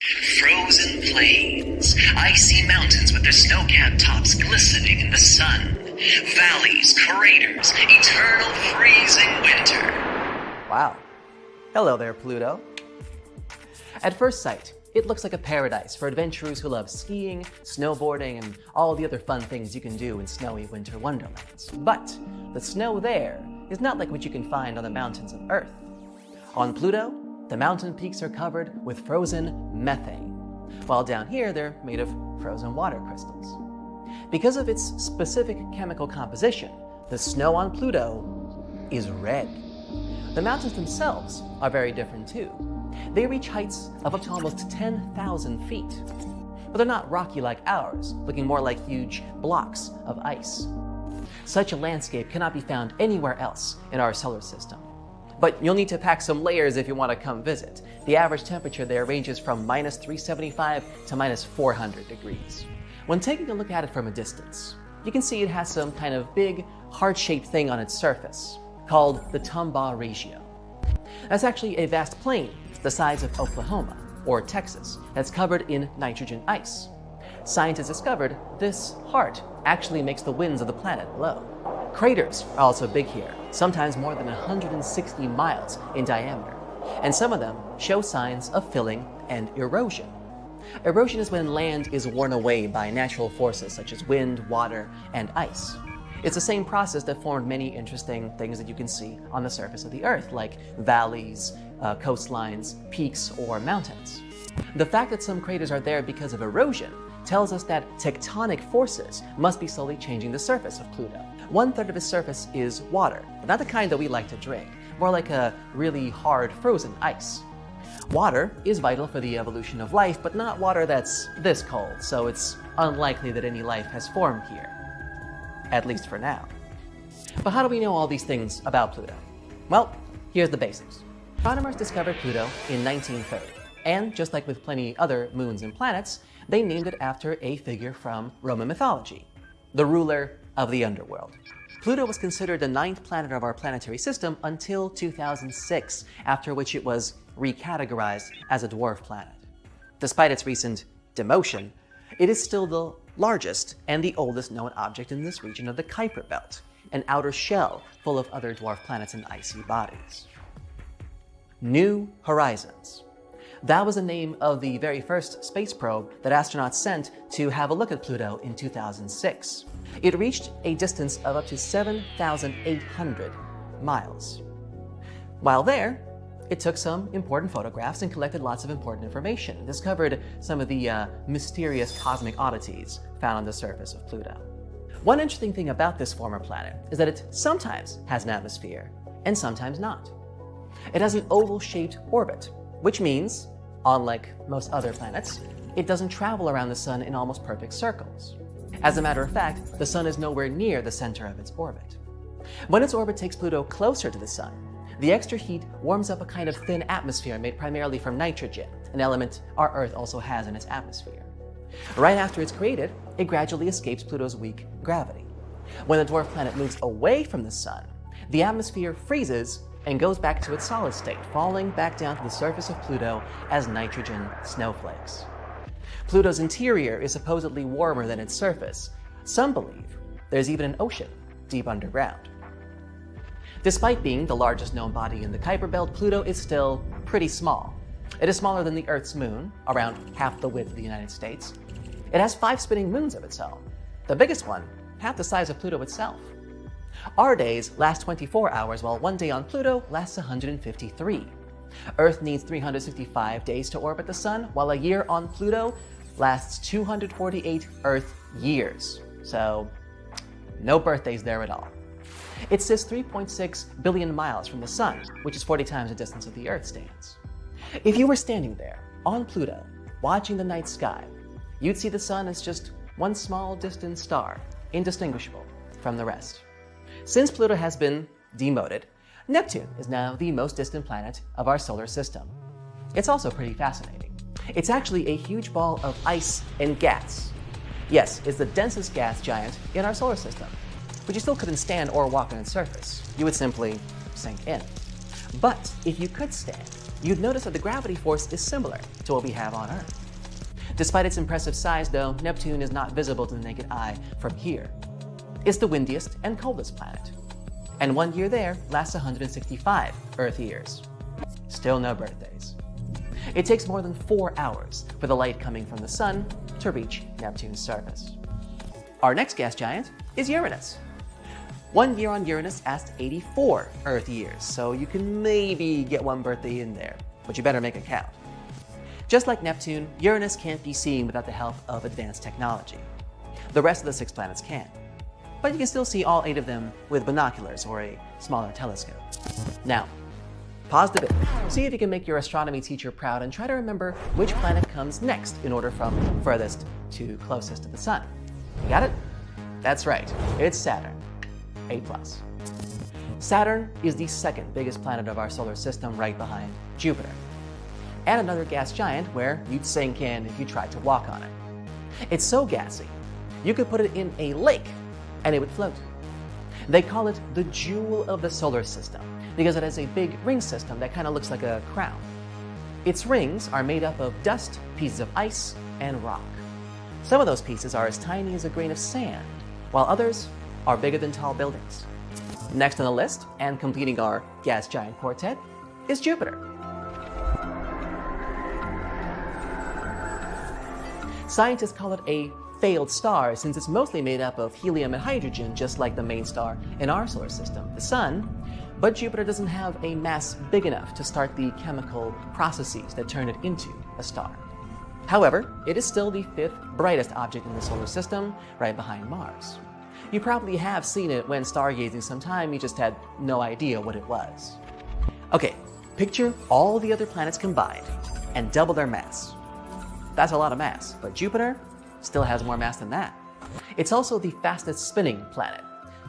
Frozen plains, icy mountains with their snow-capped tops glistening in the sun, valleys, craters, eternal freezing winter. Wow. Hello there, Pluto. At first sight, it looks like a paradise for adventurers who love skiing, snowboarding, and all the other fun things you can do in snowy winter wonderlands. But the snow there is not like what you can find on the mountains of Earth. On Pluto, the mountain peaks are covered with frozen methane, while down here they're made of frozen water crystals. Because of its specific chemical composition, the snow on Pluto is red. The mountains themselves are very different too. They reach heights of up to almost 10,000 feet. But they're not rocky like ours, looking more like huge blocks of ice. Such a landscape cannot be found anywhere else in our solar system. But you'll need to pack some layers if you want to come visit. The average temperature there ranges from minus 375 to minus 400 degrees. When taking a look at it from a distance, you can see it has some kind of big, heart-shaped thing on its surface, called the Tombaugh Regio. That's actually a vast plain the size of Oklahoma, or Texas, that's covered in nitrogen ice. Scientists discovered this heart actually makes the winds of the planet blow. Craters are also big here, sometimes more than 160 miles in diameter, and some of them show signs of filling and erosion. Erosion is when land is worn away by natural forces such as wind, water, and ice. It's the same process that formed many interesting things that you can see on the surface of the Earth, like valleys, coastlines, peaks, or mountains. The fact that some craters are there because of erosion tells us that tectonic forces must be slowly changing the surface of Pluto. 1/3 of its surface is water, but not the kind that we like to drink, more like a really hard frozen ice. Water is vital for the evolution of life, but not water that's this cold, so it's unlikely that any life has formed here. At least for now. But how do we know all these things about Pluto? Well, here's the basics. Astronomers discovered Pluto in 1930, and just like with plenty other moons and planets, they named it after a figure from Roman mythology, the ruler of the underworld. Pluto was considered the 9th planet of our planetary system until 2006, after which it was recategorized as a dwarf planet. Despite its recent demotion, it is still the largest and the oldest known object in this region of the Kuiper Belt, an outer shell full of other dwarf planets and icy bodies. New Horizons. That was the name of the very first space probe that astronauts sent to have a look at Pluto in 2006. It reached a distance of up to 7,800 miles. While there, it took some important photographs and collected lots of important information, and discovered some of the mysterious cosmic oddities found on the surface of Pluto. One interesting thing about this former planet is that it sometimes has an atmosphere and sometimes not. It has an oval-shaped orbit, which means, unlike most other planets, it doesn't travel around the sun in almost perfect circles. As a matter of fact, the sun is nowhere near the center of its orbit. When its orbit takes Pluto closer to the sun, the extra heat warms up a kind of thin atmosphere made primarily from nitrogen, an element our Earth also has in its atmosphere. Right after it's created, it gradually escapes Pluto's weak gravity. When the dwarf planet moves away from the sun, the atmosphere freezes and goes back to its solid state, falling back down to the surface of Pluto as nitrogen snowflakes. Pluto's interior is supposedly warmer than its surface. Some believe there's even an ocean deep underground. Despite being the largest known body in the Kuiper Belt, Pluto is still pretty small. It is smaller than the Earth's moon, around half the width of the United States. It has 5 spinning moons of its own, the biggest one half the size of Pluto itself. Our days last 24 hours, while one day on Pluto lasts 153. Earth needs 365 days to orbit the sun, while a year on Pluto lasts 248 Earth years. So, no birthdays there at all. It sits 3.6 billion miles from the sun, which is 40 times the distance of the Earth stands. If you were standing there, on Pluto, watching the night sky, you'd see the sun as just one small distant star, indistinguishable from the rest. Since Pluto has been demoted, Neptune is now the most distant planet of our solar system. It's also pretty fascinating. It's actually a huge ball of ice and gas. Yes, it's the densest gas giant in our solar system, but you still couldn't stand or walk on its surface. You would simply sink in. But if you could stand, you'd notice that the gravity force is similar to what we have on Earth. Despite its impressive size, though, Neptune is not visible to the naked eye from here. It's the windiest and coldest planet. And 1 year there lasts 165 Earth years. Still no birthdays. It takes more than 4 hours for the light coming from the sun to reach Neptune's surface. Our next gas giant is Uranus. 1 year on Uranus lasts 84 Earth years, so you can maybe get one birthday in there, but you better make it count. Just like Neptune, Uranus can't be seen without the help of advanced technology. The rest of the 6 planets can. But you can still see all 8 of them with binoculars or a smaller telescope. Now, pause the video, see if you can make your astronomy teacher proud, and try to remember which planet comes next in order from furthest to closest to the sun. You got it? That's right, it's Saturn. A+. Saturn is the 2nd biggest planet of our solar system, right behind Jupiter. And another gas giant where you'd sink in if you tried to walk on it. It's so gassy, you could put it in a lake and it would float. They call it the jewel of the solar system because it has a big ring system that kind of looks like a crown. Its rings are made up of dust, pieces of ice, and rock. Some of those pieces are as tiny as a grain of sand, while others are bigger than tall buildings. Next on the list, and completing our gas giant quartet, is Jupiter. Scientists call it a failed star since it's mostly made up of helium and hydrogen, just like the main star in our solar system, the Sun. But Jupiter doesn't have a mass big enough to start the chemical processes that turn it into a star. However, it is still the 5th brightest object in the solar system, right behind Mars. You probably have seen it when stargazing sometime, you just had no idea what it was. Okay, picture all the other planets combined and double their mass. That's a lot of mass, but Jupiter still has more mass than that. It's also the fastest spinning planet,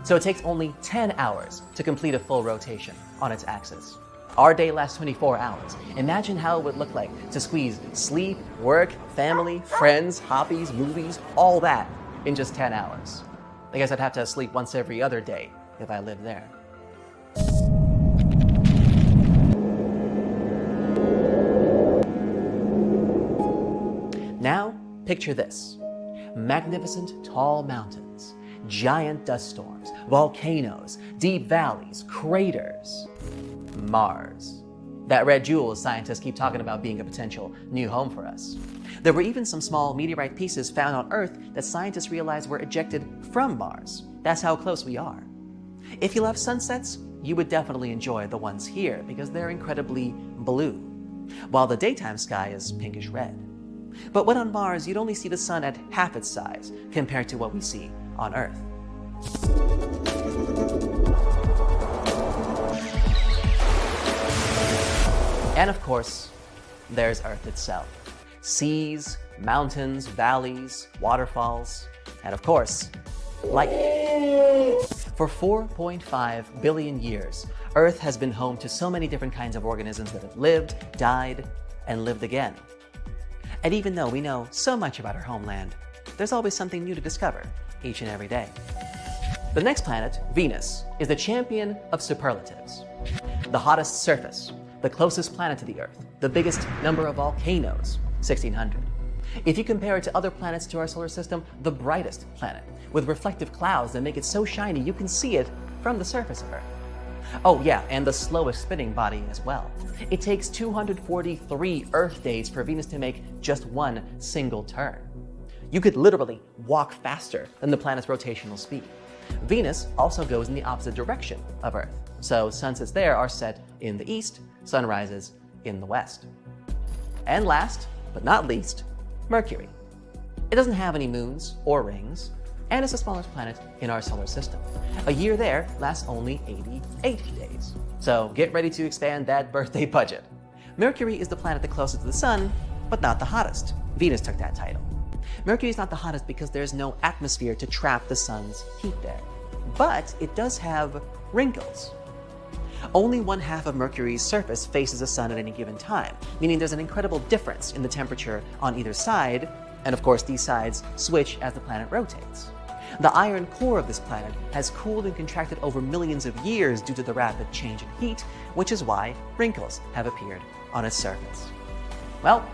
so it takes only 10 hours to complete a full rotation on its axis. Our day lasts 24 hours. Imagine how it would look like to squeeze sleep, work, family, friends, hobbies, movies, all that in just 10 hours. I guess I'd have to sleep once every other day if I lived there. Now, picture this. Magnificent tall mountains, giant dust storms, volcanoes, deep valleys, craters. Mars. That red jewel scientists keep talking about being a potential new home for us. There were even some small meteorite pieces found on Earth that scientists realized were ejected from Mars. That's how close we are. If you love sunsets, you would definitely enjoy the ones here because they're incredibly blue, while the daytime sky is pinkish red. But when on Mars, you'd only see the sun at half its size compared to what we see on Earth. And of course, there's Earth itself. Seas, mountains, valleys, waterfalls, and of course, life. For 4.5 billion years, Earth has been home to so many different kinds of organisms that have lived, died, and lived again. And even though we know so much about our homeland, there's always something new to discover each and every day. The next planet, Venus, is the champion of superlatives. The hottest surface, the closest planet to the Earth, the biggest number of volcanoes, 1,600. If you compare it to other planets to our solar system, the brightest planet, with reflective clouds that make it so shiny you can see it from the surface of Earth. Oh yeah, and the slowest spinning body as well. It takes 243 Earth days for Venus to make just one single turn. You could literally walk faster than the planet's rotational speed. Venus also goes in the opposite direction of Earth, so sunsets there are set in the east, sunrises in the west. And last, but not least, Mercury. It doesn't have any moons or rings, and it's the smallest planet in our solar system. A year there lasts only 88 days. So get ready to expand that birthday budget. Mercury is the planet the closest to the sun, but not the hottest. Venus took that title. Mercury is not the hottest because there's no atmosphere to trap the sun's heat there. But it does have wrinkles. Only 1/2 of Mercury's surface faces the sun at any given time, meaning there's an incredible difference in the temperature on either side, and of course these sides switch as the planet rotates. The iron core of this planet has cooled and contracted over millions of years due to the rapid change in heat, which is why wrinkles have appeared on its surface. Well,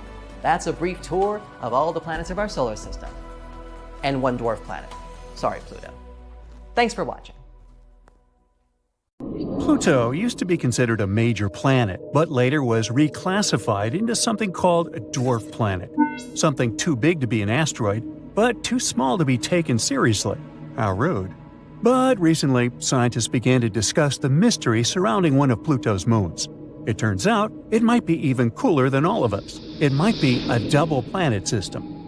that's a brief tour of all the planets of our solar system. And one dwarf planet. Sorry, Pluto. Thanks for watching. Pluto used to be considered a major planet, but later was reclassified into something called a dwarf planet. Something too big to be an asteroid, but too small to be taken seriously. How rude. But recently, scientists began to discuss the mystery surrounding one of Pluto's moons. It turns out it might be even cooler than all of us. It might be a double planet system.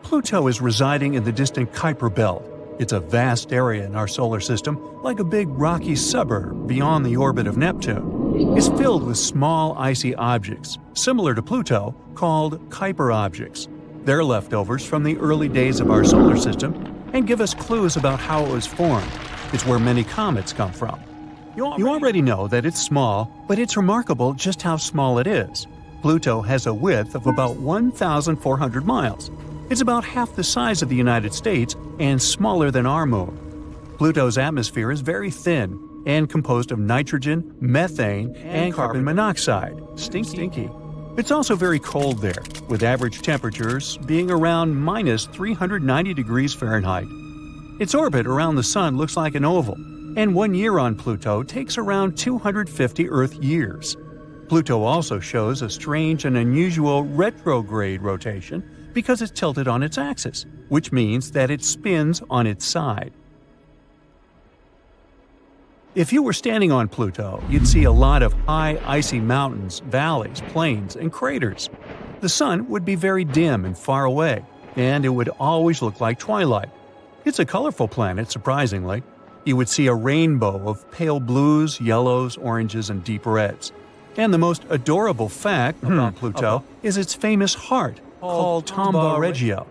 Pluto is residing in the distant Kuiper Belt. It's a vast area in our solar system, like a big rocky suburb beyond the orbit of Neptune. It's filled with small icy objects, similar to Pluto, called Kuiper objects. They're leftovers from the early days of our solar system and give us clues about how it was formed. It's where many comets come from. You already know that it's small, but it's remarkable just how small it is. Pluto has a width of about 1,400 miles. It's about half the size of the United States and smaller than our moon. Pluto's atmosphere is very thin and composed of nitrogen, methane, and carbon monoxide. Stinky. It's also very cold there, with average temperatures being around minus 390 degrees Fahrenheit. Its orbit around the Sun looks like an oval, and 1 year on Pluto takes around 250 Earth years. Pluto also shows a strange and unusual retrograde rotation because it's tilted on its axis, which means that it spins on its side. If you were standing on Pluto, you'd see a lot of high, icy mountains, valleys, plains, and craters. The sun would be very dim and far away, and it would always look like twilight. It's a colorful planet, surprisingly. You would see a rainbow of pale blues, yellows, oranges, and deep reds. And the most adorable fact about Pluto is its famous heart, called Tombaugh Regio.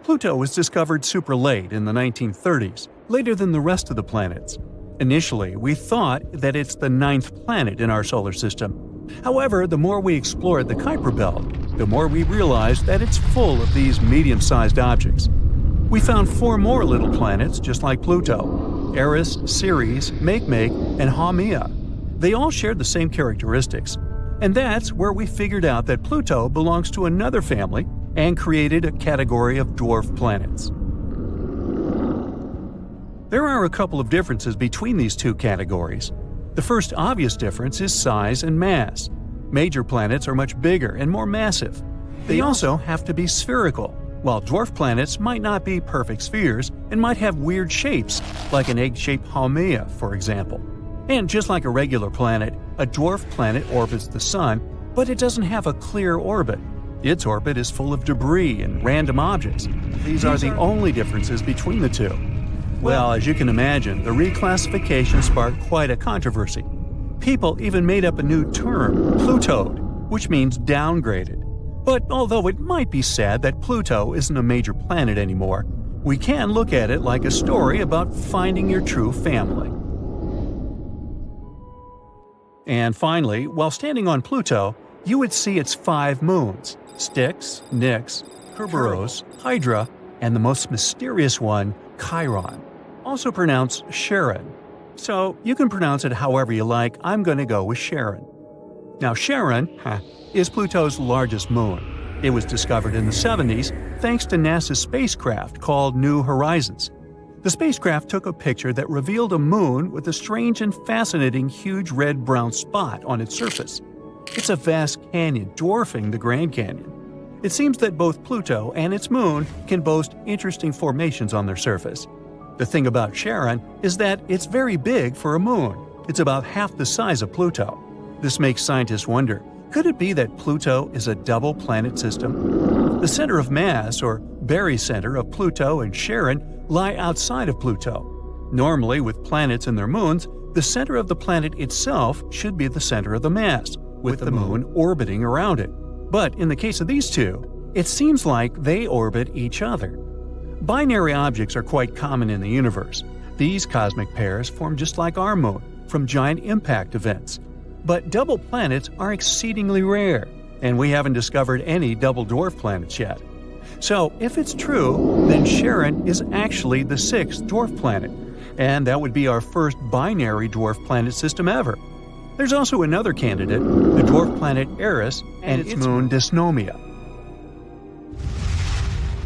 Pluto was discovered super late in the 1930s, later than the rest of the planets. Initially, we thought that it's the 9th planet in our solar system. However, the more we explored the Kuiper Belt, the more we realized that it's full of these medium-sized objects. We found 4 more little planets just like Pluto: Eris, Ceres, Makemake, and Haumea. They all shared the same characteristics. And that's where we figured out that Pluto belongs to another family and created a category of dwarf planets. There are a couple of differences between these two categories. The first obvious difference is size and mass. Major planets are much bigger and more massive. They also have to be spherical, while dwarf planets might not be perfect spheres and might have weird shapes, like an egg-shaped Haumea, for example. And just like a regular planet, a dwarf planet orbits the Sun, but it doesn't have a clear orbit. Its orbit is full of debris and random objects. These are the only differences between the two. Well, as you can imagine, the reclassification sparked quite a controversy. People even made up a new term, Plutoed, which means downgraded. But although it might be sad that Pluto isn't a major planet anymore, we can look at it like a story about finding your true family. And finally, while standing on Pluto, you would see its 5 moons: Styx, Nix, Kerberos, Hydra, and the most mysterious one, Chiron, also pronounced Charon. So you can pronounce it however you like. I'm going to go with Charon. Now Charon is Pluto's largest moon. It was discovered in the 70s thanks to NASA's spacecraft called New Horizons. The spacecraft took a picture that revealed a moon with a strange and fascinating huge red-brown spot on its surface. It's a vast canyon dwarfing the Grand Canyon. It seems that both Pluto and its moon can boast interesting formations on their surface. The thing about Charon is that it's very big for a moon. It's about half the size of Pluto. This makes scientists wonder, could it be that Pluto is a double planet system? The center of mass, or barycenter, of Pluto and Charon lie outside of Pluto. Normally, with planets and their moons, the center of the planet itself should be the center of the mass, with the moon orbiting around it. But in the case of these two, it seems like they orbit each other. Binary objects are quite common in the universe. These cosmic pairs form just like our moon, from giant impact events. But double planets are exceedingly rare, and we haven't discovered any double dwarf planets yet. So, if it's true, then Charon is actually the 6th dwarf planet, and that would be our first binary dwarf planet system ever. There's also another candidate, the dwarf planet Eris and its moon Dysnomia.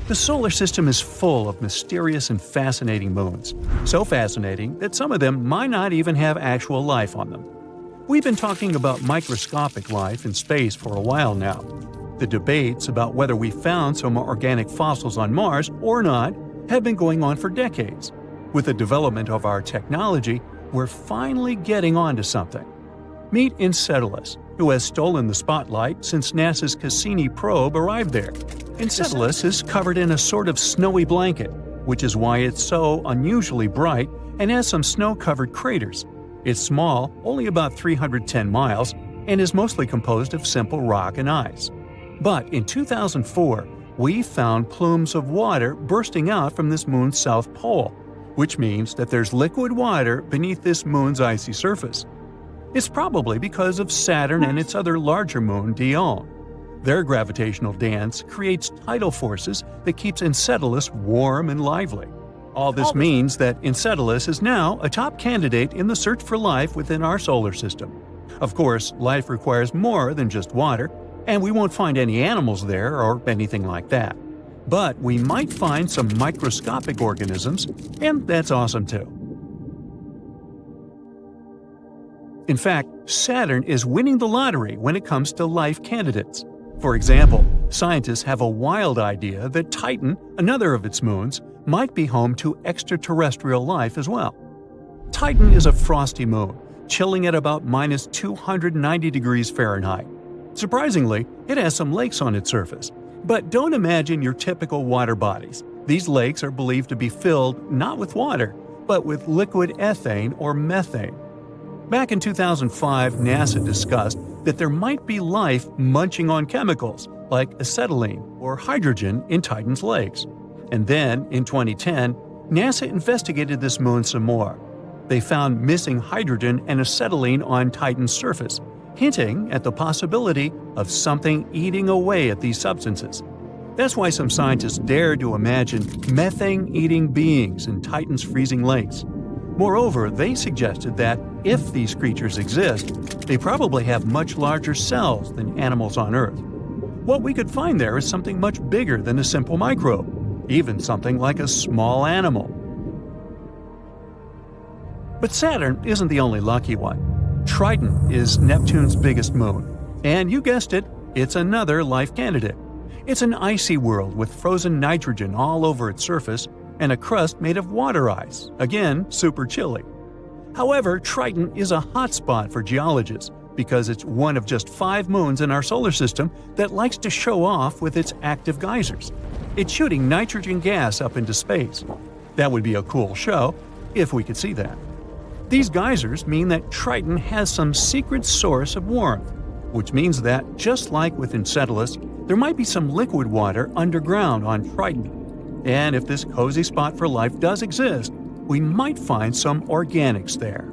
The solar system is full of mysterious and fascinating moons. So fascinating that some of them might not even have actual life on them. We've been talking about microscopic life in space for a while now. The debates about whether we found some organic fossils on Mars or not have been going on for decades. With the development of our technology, we're finally getting onto something. Meet Enceladus, who has stolen the spotlight since NASA's Cassini probe arrived there. Enceladus is covered in a sort of snowy blanket, which is why it's so unusually bright and has some snow-covered craters. It's small, only about 310 miles, and is mostly composed of simple rock and ice. But in 2004, we found plumes of water bursting out from this moon's south pole, which means that there's liquid water beneath this moon's icy surface. It's probably because of Saturn and its other larger moon, Dione. Their gravitational dance creates tidal forces that keeps Enceladus warm and lively. All this means that Enceladus is now a top candidate in the search for life within our solar system. Of course, life requires more than just water, and we won't find any animals there or anything like that. But we might find some microscopic organisms, and that's awesome too. In fact, Saturn is winning the lottery when it comes to life candidates. For example, scientists have a wild idea that Titan, another of its moons, might be home to extraterrestrial life as well. Titan is a frosty moon, chilling at about minus 290 degrees Fahrenheit. Surprisingly, it has some lakes on its surface. But don't imagine your typical water bodies. These lakes are believed to be filled not with water, but with liquid ethane or methane. Back in 2005, NASA discussed that there might be life munching on chemicals like acetylene or hydrogen in Titan's lakes. And then, in 2010, NASA investigated this moon some more. They found missing hydrogen and acetylene on Titan's surface, hinting at the possibility of something eating away at these substances. That's why some scientists dare to imagine methane-eating beings in Titan's freezing lakes. Moreover, they suggested that if these creatures exist, they probably have much larger cells than animals on Earth. What we could find there is something much bigger than a simple microbe, even something like a small animal. But Saturn isn't the only lucky one. Triton is Neptune's biggest moon, and you guessed it, it's another life candidate. It's an icy world with frozen nitrogen all over its surface and a crust made of water ice, again super chilly. However, Triton is a hotspot for geologists because it's one of just 5 moons in our solar system that likes to show off with its active geysers. It's shooting nitrogen gas up into space. That would be a cool show if we could see that. These geysers mean that Triton has some secret source of warmth, which means that, just like with Enceladus, there might be some liquid water underground on Triton. And if this cozy spot for life does exist, we might find some organics there.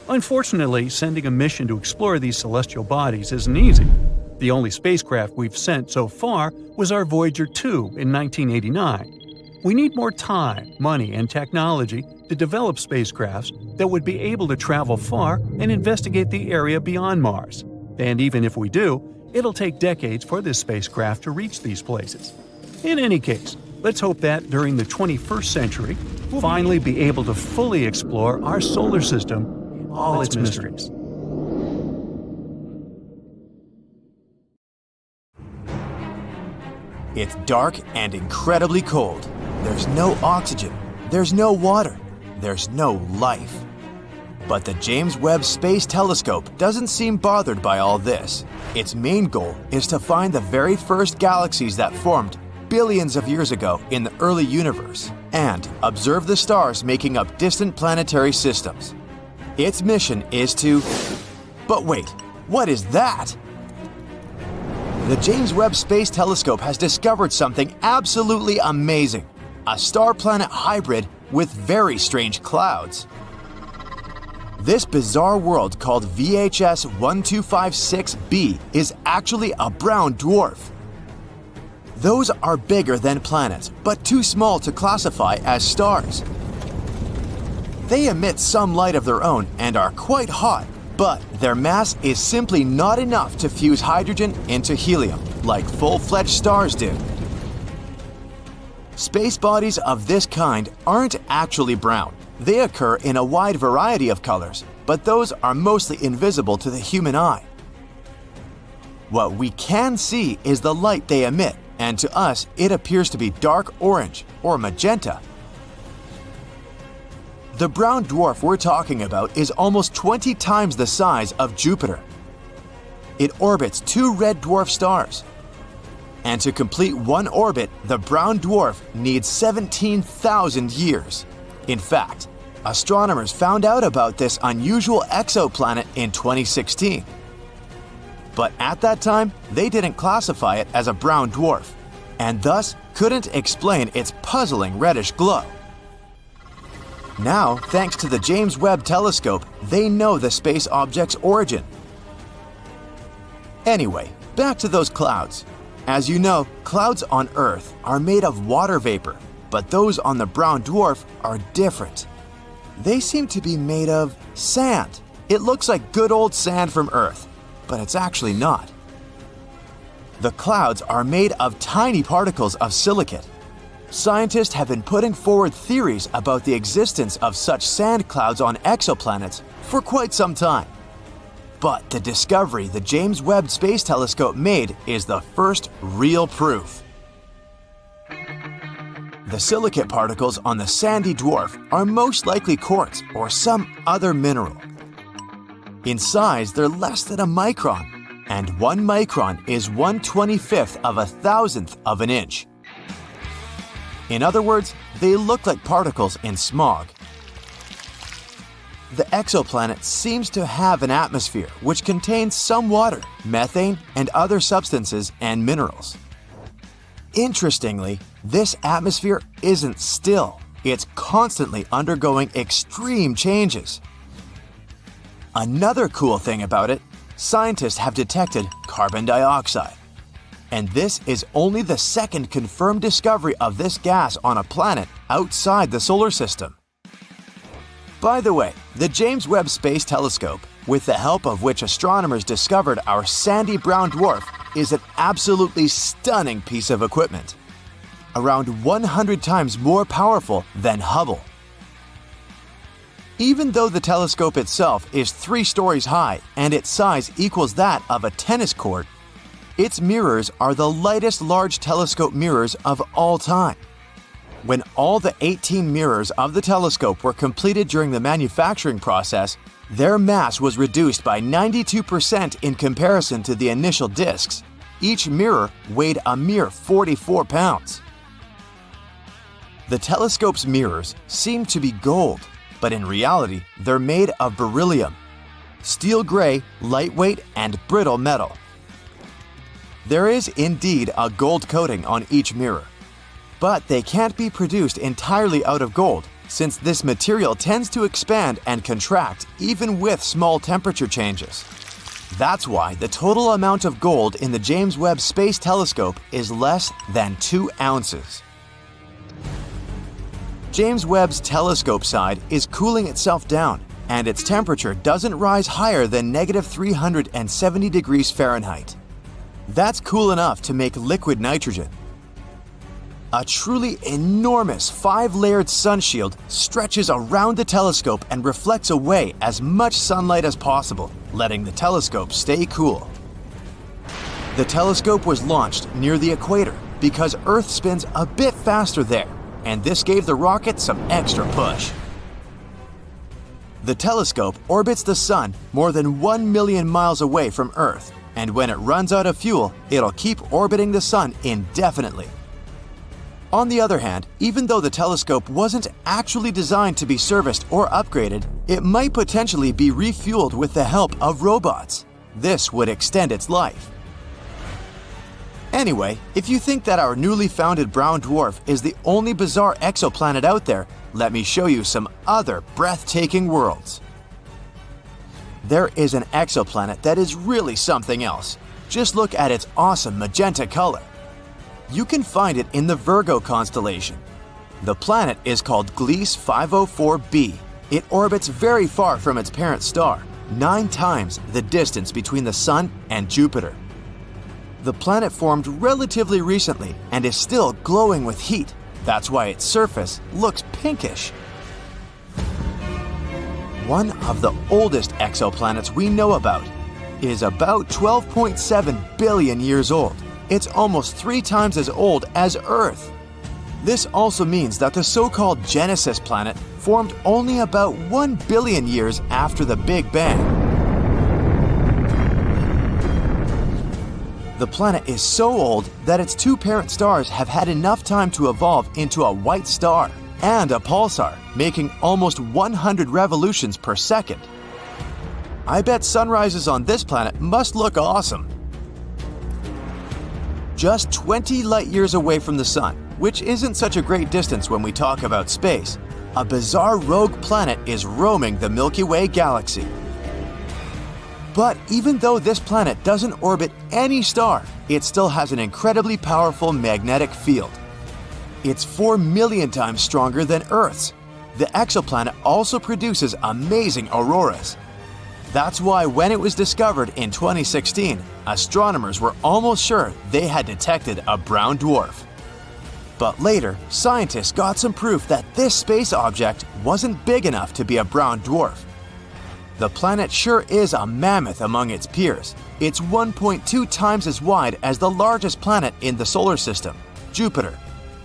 Unfortunately, sending a mission to explore these celestial bodies isn't easy. The only spacecraft we've sent so far was our Voyager 2 in 1989. We need more time, money, and technology to develop spacecrafts that would be able to travel far and investigate the area beyond Mars. And even if we do, it'll take decades for this spacecraft to reach these places. In any case, let's hope that during the 21st century, we'll finally be able to fully explore our solar system and all its mysteries. It's dark and incredibly cold. There's no oxygen. There's no water. There's no life. But the James Webb Space Telescope doesn't seem bothered by all this. Its main goal is to find the very first galaxies that formed billions of years ago in the early universe and observe the stars making up distant planetary systems. Its mission is to... But wait, what is that? The James Webb Space Telescope has discovered something absolutely amazing. A star-planet hybrid with very strange clouds. This bizarre world called VHS 1256b is actually a brown dwarf. Those are bigger than planets, but too small to classify as stars. They emit some light of their own and are quite hot, but their mass is simply not enough to fuse hydrogen into helium, like full-fledged stars do. Space bodies of this kind aren't actually brown. They occur in a wide variety of colors, but those are mostly invisible to the human eye. What we can see is the light they emit, and to us it appears to be dark orange or magenta. The brown dwarf we're talking about is almost 20 times the size of Jupiter. It orbits 2 red dwarf stars. And to complete one orbit, the brown dwarf needs 17,000 years. In fact, astronomers found out about this unusual exoplanet in 2016. But at that time, they didn't classify it as a brown dwarf, and thus couldn't explain its puzzling reddish glow. Now, thanks to the James Webb Telescope, they know the space object's origin. Anyway, back to those clouds. As you know, clouds on Earth are made of water vapor, but those on the brown dwarf are different. They seem to be made of sand. It looks like good old sand from Earth, but it's actually not. The clouds are made of tiny particles of silicate. Scientists have been putting forward theories about the existence of such sand clouds on exoplanets for quite some time. But the discovery the James Webb Space Telescope made is the first real proof. The silicate particles on the sandy dwarf are most likely quartz or some other mineral. In size, they're less than a micron, and 1 micron is 1/25th of a thousandth of an inch. In other words, they look like particles in smog. The exoplanet seems to have an atmosphere which contains some water, methane, and other substances and minerals. Interestingly, this atmosphere isn't still. It's constantly undergoing extreme changes. Another cool thing about it, scientists have detected carbon dioxide. And this is only the second confirmed discovery of this gas on a planet outside the solar system. By the way, the James Webb Space Telescope, with the help of which astronomers discovered our sandy brown dwarf, is an absolutely stunning piece of equipment. Around 100 times more powerful than Hubble. Even though the telescope itself is 3 stories high and its size equals that of a tennis court, its mirrors are the lightest large telescope mirrors of all time. When all the 18 mirrors of the telescope were completed during the manufacturing process, their mass was reduced by 92% in comparison to the initial discs. Each mirror weighed a mere 44 pounds. The telescope's mirrors seem to be gold, but in reality, they're made of beryllium, steel gray, lightweight, and brittle metal. There is indeed a gold coating on each mirror, but they can't be produced entirely out of gold since this material tends to expand and contract even with small temperature changes. That's why the total amount of gold in the James Webb Space Telescope is less than 2 ounces. James Webb's telescope side is cooling itself down, and its temperature doesn't rise higher than -370 degrees Fahrenheit. That's cool enough to make liquid nitrogen. A truly enormous 5-layered sun shield stretches around the telescope and reflects away as much sunlight as possible, letting the telescope stay cool. The telescope was launched near the equator because Earth spins a bit faster there, and this gave the rocket some extra push. The telescope orbits the Sun more than 1 million miles away from Earth, and when it runs out of fuel, it'll keep orbiting the Sun indefinitely. On the other hand, even though the telescope wasn't actually designed to be serviced or upgraded, it might potentially be refueled with the help of robots. This would extend its life. Anyway, if you think that our newly founded brown dwarf is the only bizarre exoplanet out there, let me show you some other breathtaking worlds. There is an exoplanet that is really something else. Just look at its awesome magenta color. You can find it in the Virgo constellation. The planet is called Gliese 504b, It orbits very far from its parent star, 9 times the distance between the Sun and Jupiter. The planet formed relatively recently and is still glowing with heat. That's why its surface looks pinkish. One of the oldest exoplanets we know about is about 12.7 billion years old. It's almost 3 times as old as Earth. This also means that the so-called Genesis planet formed only about 1 billion years after the Big Bang. The planet is so old that its 2 parent stars have had enough time to evolve into a white star and a pulsar, making almost 100 revolutions per second. I bet sunrises on this planet must look awesome. Just 20 light years away from the Sun, which isn't such a great distance when we talk about space, a bizarre rogue planet is roaming the Milky Way galaxy. But even though this planet doesn't orbit any star, it still has an incredibly powerful magnetic field. It's 4 million times stronger than Earth's. The exoplanet also produces amazing auroras. That's why when it was discovered in 2016, astronomers were almost sure they had detected a brown dwarf. But later, scientists got some proof that this space object wasn't big enough to be a brown dwarf. The planet sure is a mammoth among its peers. It's 1.2 times as wide as the largest planet in the solar system, Jupiter,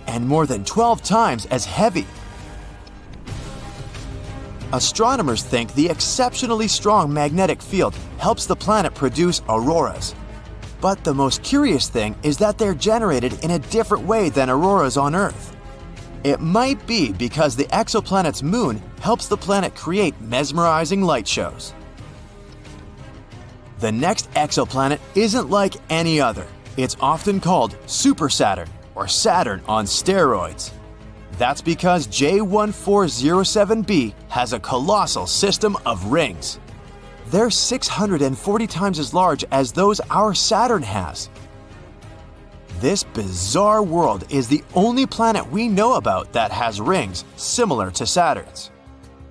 and more than 12 times as heavy. Astronomers think the exceptionally strong magnetic field helps the planet produce auroras. But the most curious thing is that they're generated in a different way than auroras on Earth. It might be because the exoplanet's moon helps the planet create mesmerizing light shows. The next exoplanet isn't like any other. It's often called Super Saturn or Saturn on steroids. That's because J1407b has a colossal system of rings. They're 640 times as large as those our Saturn has. This bizarre world is the only planet we know about that has rings similar to Saturn's.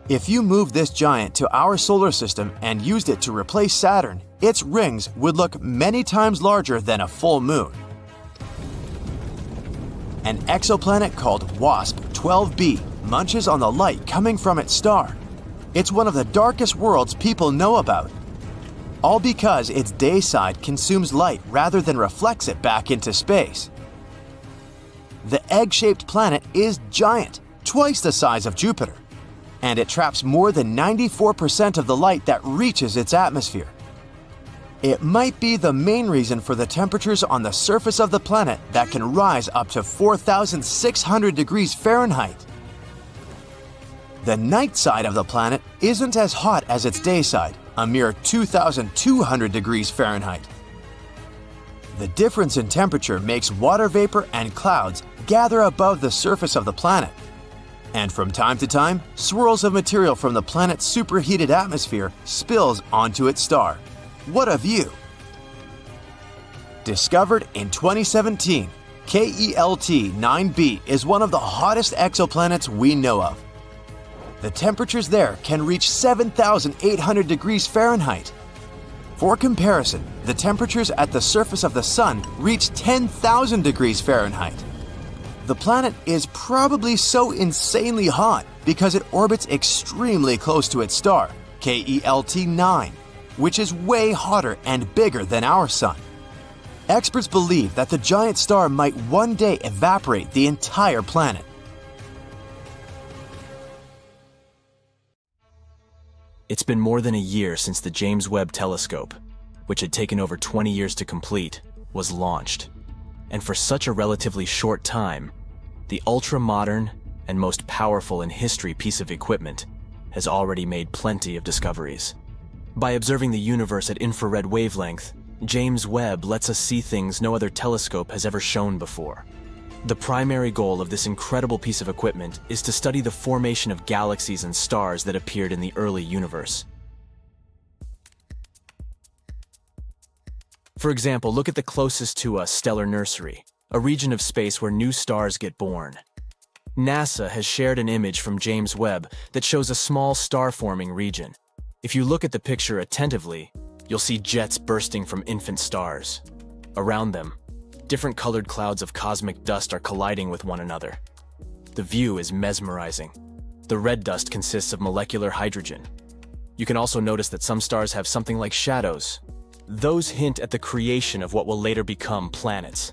If you move this giant to our solar system and used it to replace Saturn, its rings would look many times larger than a full moon. An exoplanet called WASP-12b munches on the light coming from its star. It's one of the darkest worlds people know about. All because its day side consumes light rather than reflects it back into space. The egg-shaped planet is giant, twice the size of Jupiter, and it traps more than 94% of the light that reaches its atmosphere. It might be the main reason for the temperatures on the surface of the planet that can rise up to 4,600 degrees Fahrenheit. The night side of the planet isn't as hot as its day side, a mere 2,200 degrees Fahrenheit. The difference in temperature makes water vapor and clouds gather above the surface of the planet. And from time to time, swirls of material from the planet's superheated atmosphere spills onto its star. What a view! Discovered in 2017, KELT-9b is one of the hottest exoplanets we know of. The temperatures there can reach 7,800 degrees Fahrenheit. For comparison, the temperatures at the surface of the Sun reach 10,000 degrees Fahrenheit. The planet is probably so insanely hot because it orbits extremely close to its star, KELT-9, which is way hotter and bigger than our Sun. Experts believe that the giant star might one day evaporate the entire planet. It's been more than a year since the James Webb Telescope, which had taken over 20 years to complete, was launched. And for such a relatively short time, the ultra-modern and most powerful in history piece of equipment has already made plenty of discoveries. By observing the universe at infrared wavelength, James Webb lets us see things no other telescope has ever shown before. The primary goal of this incredible piece of equipment is to study the formation of galaxies and stars that appeared in the early universe. For example, look at the closest to us stellar nursery, a region of space where new stars get born. NASA has shared an image from James Webb that shows a small star-forming region. If you look at the picture attentively, you'll see jets bursting from infant stars. Around them, different colored clouds of cosmic dust are colliding with one another. The view is mesmerizing. The red dust consists of molecular hydrogen. You can also notice that some stars have something like shadows. Those hint at the creation of what will later become planets.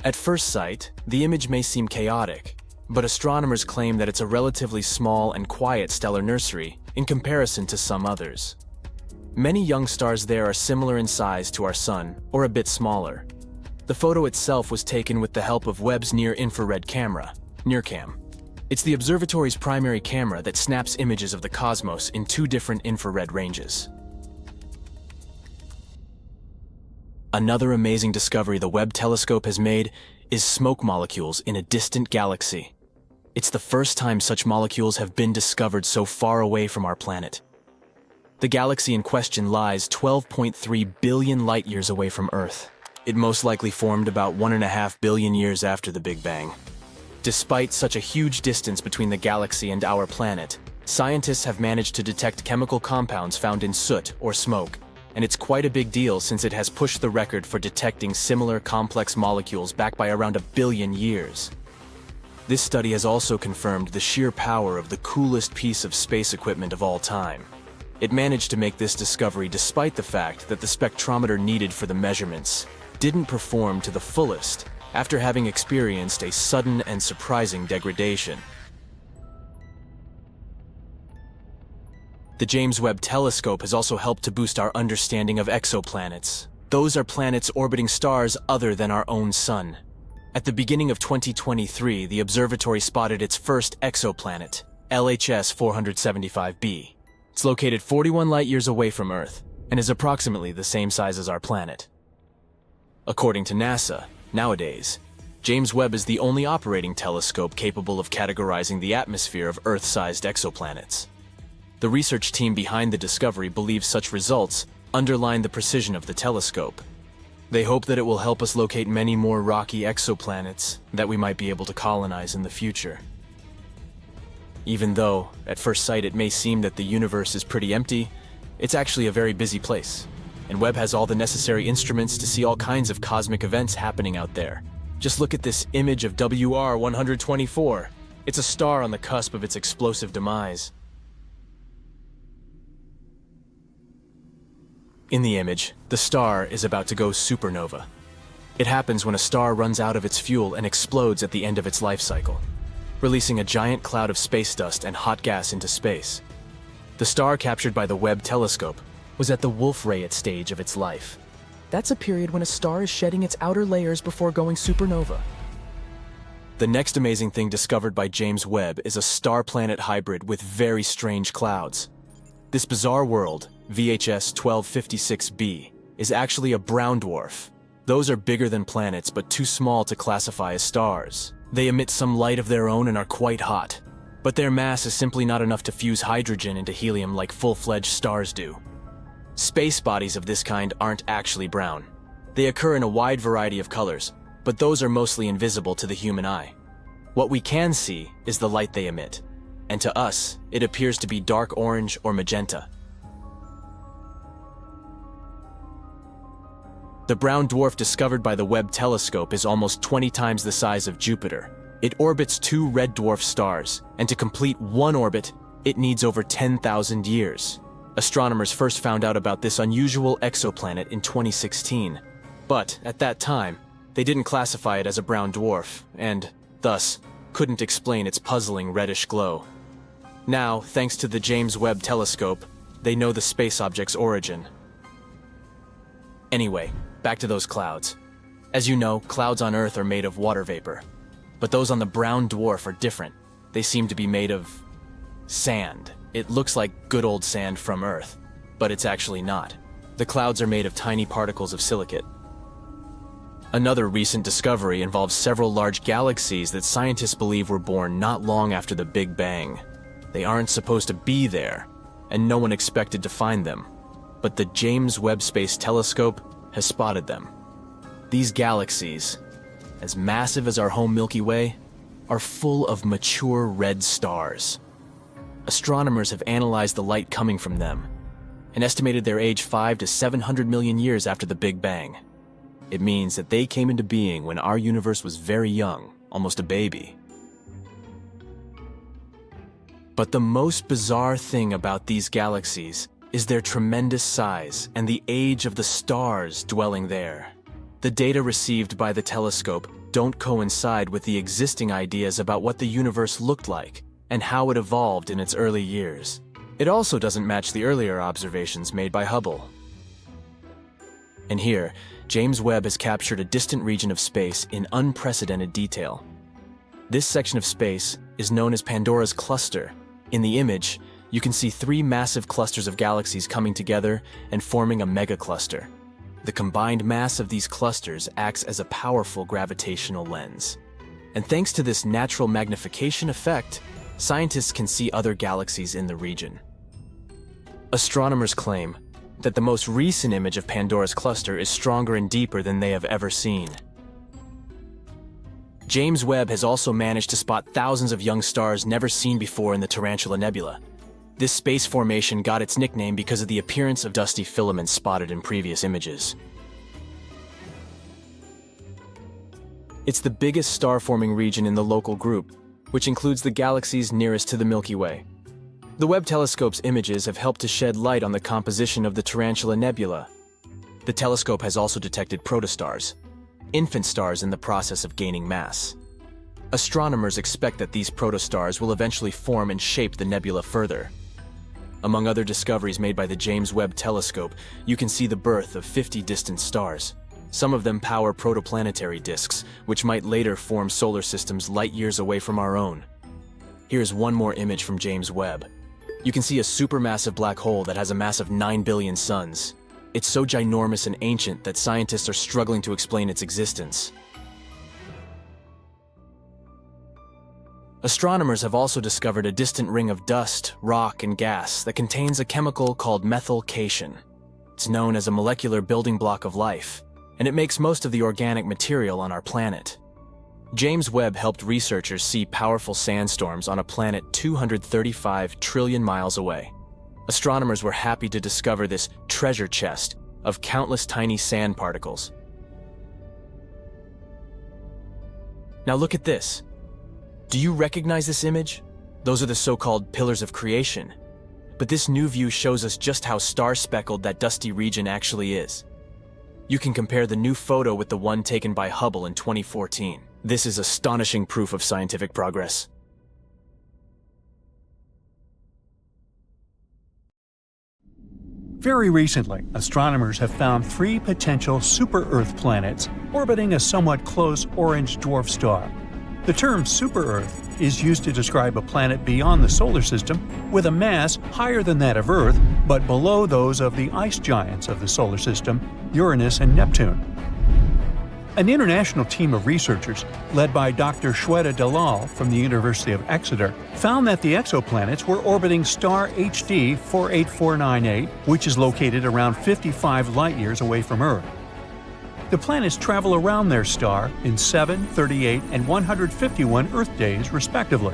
At first sight, the image may seem chaotic, but astronomers claim that it's a relatively small and quiet stellar nursery in comparison to some others. Many young stars there are similar in size to our Sun, or a bit smaller. The photo itself was taken with the help of Webb's near-infrared camera, NIRCam. It's the observatory's primary camera that snaps images of the cosmos in 2 different infrared ranges. Another amazing discovery the Webb telescope has made is smoke molecules in a distant galaxy. It's the first time such molecules have been discovered so far away from our planet. The galaxy in question lies 12.3 billion light-years away from Earth. It most likely formed about 1.5 billion years after the Big Bang. Despite such a huge distance between the galaxy and our planet, scientists have managed to detect chemical compounds found in soot or smoke, and it's quite a big deal since it has pushed the record for detecting similar complex molecules back by around 1 billion years. This study has also confirmed the sheer power of the coolest piece of space equipment of all time. It managed to make this discovery despite the fact that the spectrometer needed for the measurements didn't perform to the fullest after having experienced a sudden and surprising degradation. The James Webb Telescope has also helped to boost our understanding of exoplanets. Those are planets orbiting stars other than our own Sun. At the beginning of 2023, the observatory spotted its first exoplanet, LHS 475b. It's located 41 light-years away from Earth and is approximately the same size as our planet. According to NASA, nowadays, James Webb is the only operating telescope capable of categorizing the atmosphere of Earth-sized exoplanets. The research team behind the discovery believes such results underline the precision of the telescope. They hope that it will help us locate many more rocky exoplanets that we might be able to colonize in the future. Even though, at first sight, it may seem that the universe is pretty empty, it's actually a very busy place, and Webb has all the necessary instruments to see all kinds of cosmic events happening out there. Just look at this image of WR 124. It's a star on the cusp of its explosive demise. In the image, the star is about to go supernova. It happens when a star runs out of its fuel and explodes at the end of its life cycle, releasing a giant cloud of space dust and hot gas into space. The star captured by the Webb telescope was at the Wolf-Rayet stage of its life. That's a period when a star is shedding its outer layers before going supernova. The next amazing thing discovered by James Webb is a star-planet hybrid with very strange clouds. This bizarre world, VHS 1256b, is actually a brown dwarf. Those are bigger than planets but too small to classify as stars. They emit some light of their own and are quite hot, but their mass is simply not enough to fuse hydrogen into helium like full-fledged stars do. Space bodies of this kind aren't actually brown. They occur in a wide variety of colors, but those are mostly invisible to the human eye. What we can see is the light they emit, and to us, it appears to be dark orange or magenta. The brown dwarf discovered by the Webb telescope is almost 20 times the size of Jupiter. It orbits 2 red dwarf stars, and to complete one orbit, it needs over 10,000 years. Astronomers first found out about this unusual exoplanet in 2016, but at that time, they didn't classify it as a brown dwarf, and, thus, couldn't explain its puzzling reddish glow. Now, thanks to the James Webb telescope, they know the space object's origin. Anyway, back to those clouds. As you know, clouds on Earth are made of water vapor, but those on the brown dwarf are different. They seem to be made of sand. It looks like good old sand from Earth, but it's actually not. The clouds are made of tiny particles of silicate. Another recent discovery involves several large galaxies that scientists believe were born not long after the Big Bang. They aren't supposed to be there, and no one expected to find them. But the James Webb Space Telescope has spotted them. These galaxies, as massive as our home Milky Way, are full of mature red stars. Astronomers have analyzed the light coming from them and estimated their age 5 to 700 million years after the Big Bang. It means that they came into being when our universe was very young, almost a baby. But the most bizarre thing about these galaxies is their tremendous size and the age of the stars dwelling there. The data received by the telescope don't coincide with the existing ideas about what the universe looked like and how it evolved in its early years. It also doesn't match the earlier observations made by Hubble. And here, James Webb has captured a distant region of space in unprecedented detail. This section of space is known as Pandora's cluster. In the image, you can see 3 massive clusters of galaxies coming together and forming a megacluster. The combined mass of these clusters acts as a powerful gravitational lens. And thanks to this natural magnification effect, scientists can see other galaxies in the region. Astronomers claim that the most recent image of Pandora's cluster is stronger and deeper than they have ever seen. James Webb has also managed to spot thousands of young stars never seen before in the Tarantula Nebula. This space formation got its nickname because of the appearance of dusty filaments spotted in previous images. It's the biggest star-forming region in the local group, which includes the galaxies nearest to the Milky Way. The Webb telescope's images have helped to shed light on the composition of the Tarantula Nebula. The telescope has also detected protostars, infant stars in the process of gaining mass. Astronomers expect that these protostars will eventually form and shape the nebula further. Among other discoveries made by the James Webb telescope, you can see the birth of 50 distant stars. Some of them power protoplanetary disks, which might later form solar systems light years away from our own. Here's one more image from James Webb. You can see a supermassive black hole that has a mass of 9 billion suns. It's so ginormous and ancient that scientists are struggling to explain its existence. Astronomers have also discovered a distant ring of dust, rock, and gas that contains a chemical called methylcation. It's known as a molecular building block of life, and it makes most of the organic material on our planet. James Webb helped researchers see powerful sandstorms on a planet 235 trillion miles away. Astronomers were happy to discover this treasure chest of countless tiny sand particles. Now look at this. Do you recognize this image? Those are the so-called pillars of creation. But this new view shows us just how star-speckled that dusty region actually is. You can compare the new photo with the one taken by Hubble in 2014. This is astonishing proof of scientific progress. Very recently, astronomers have found 3 potential super-Earth planets orbiting a somewhat close orange dwarf star. The term super-Earth is used to describe a planet beyond the solar system with a mass higher than that of Earth, but below those of the ice giants of the solar system, Uranus and Neptune. An international team of researchers, led by Dr. Shweta Dalal from the University of Exeter, found that the exoplanets were orbiting star HD 48498, which is located around 55 light-years away from Earth. The planets travel around their star in 7, 38, and 151 Earth days, respectively.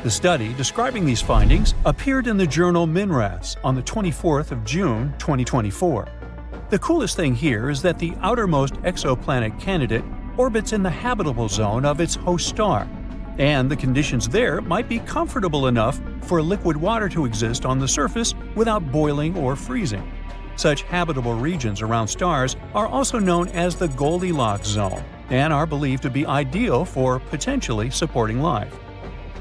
The study describing these findings appeared in the journal MinRes on the 24th of June, 2024. The coolest thing here is that the outermost exoplanet candidate orbits in the habitable zone of its host star, and the conditions there might be comfortable enough for liquid water to exist on the surface without boiling or freezing. Such habitable regions around stars are also known as the Goldilocks zone and are believed to be ideal for potentially supporting life.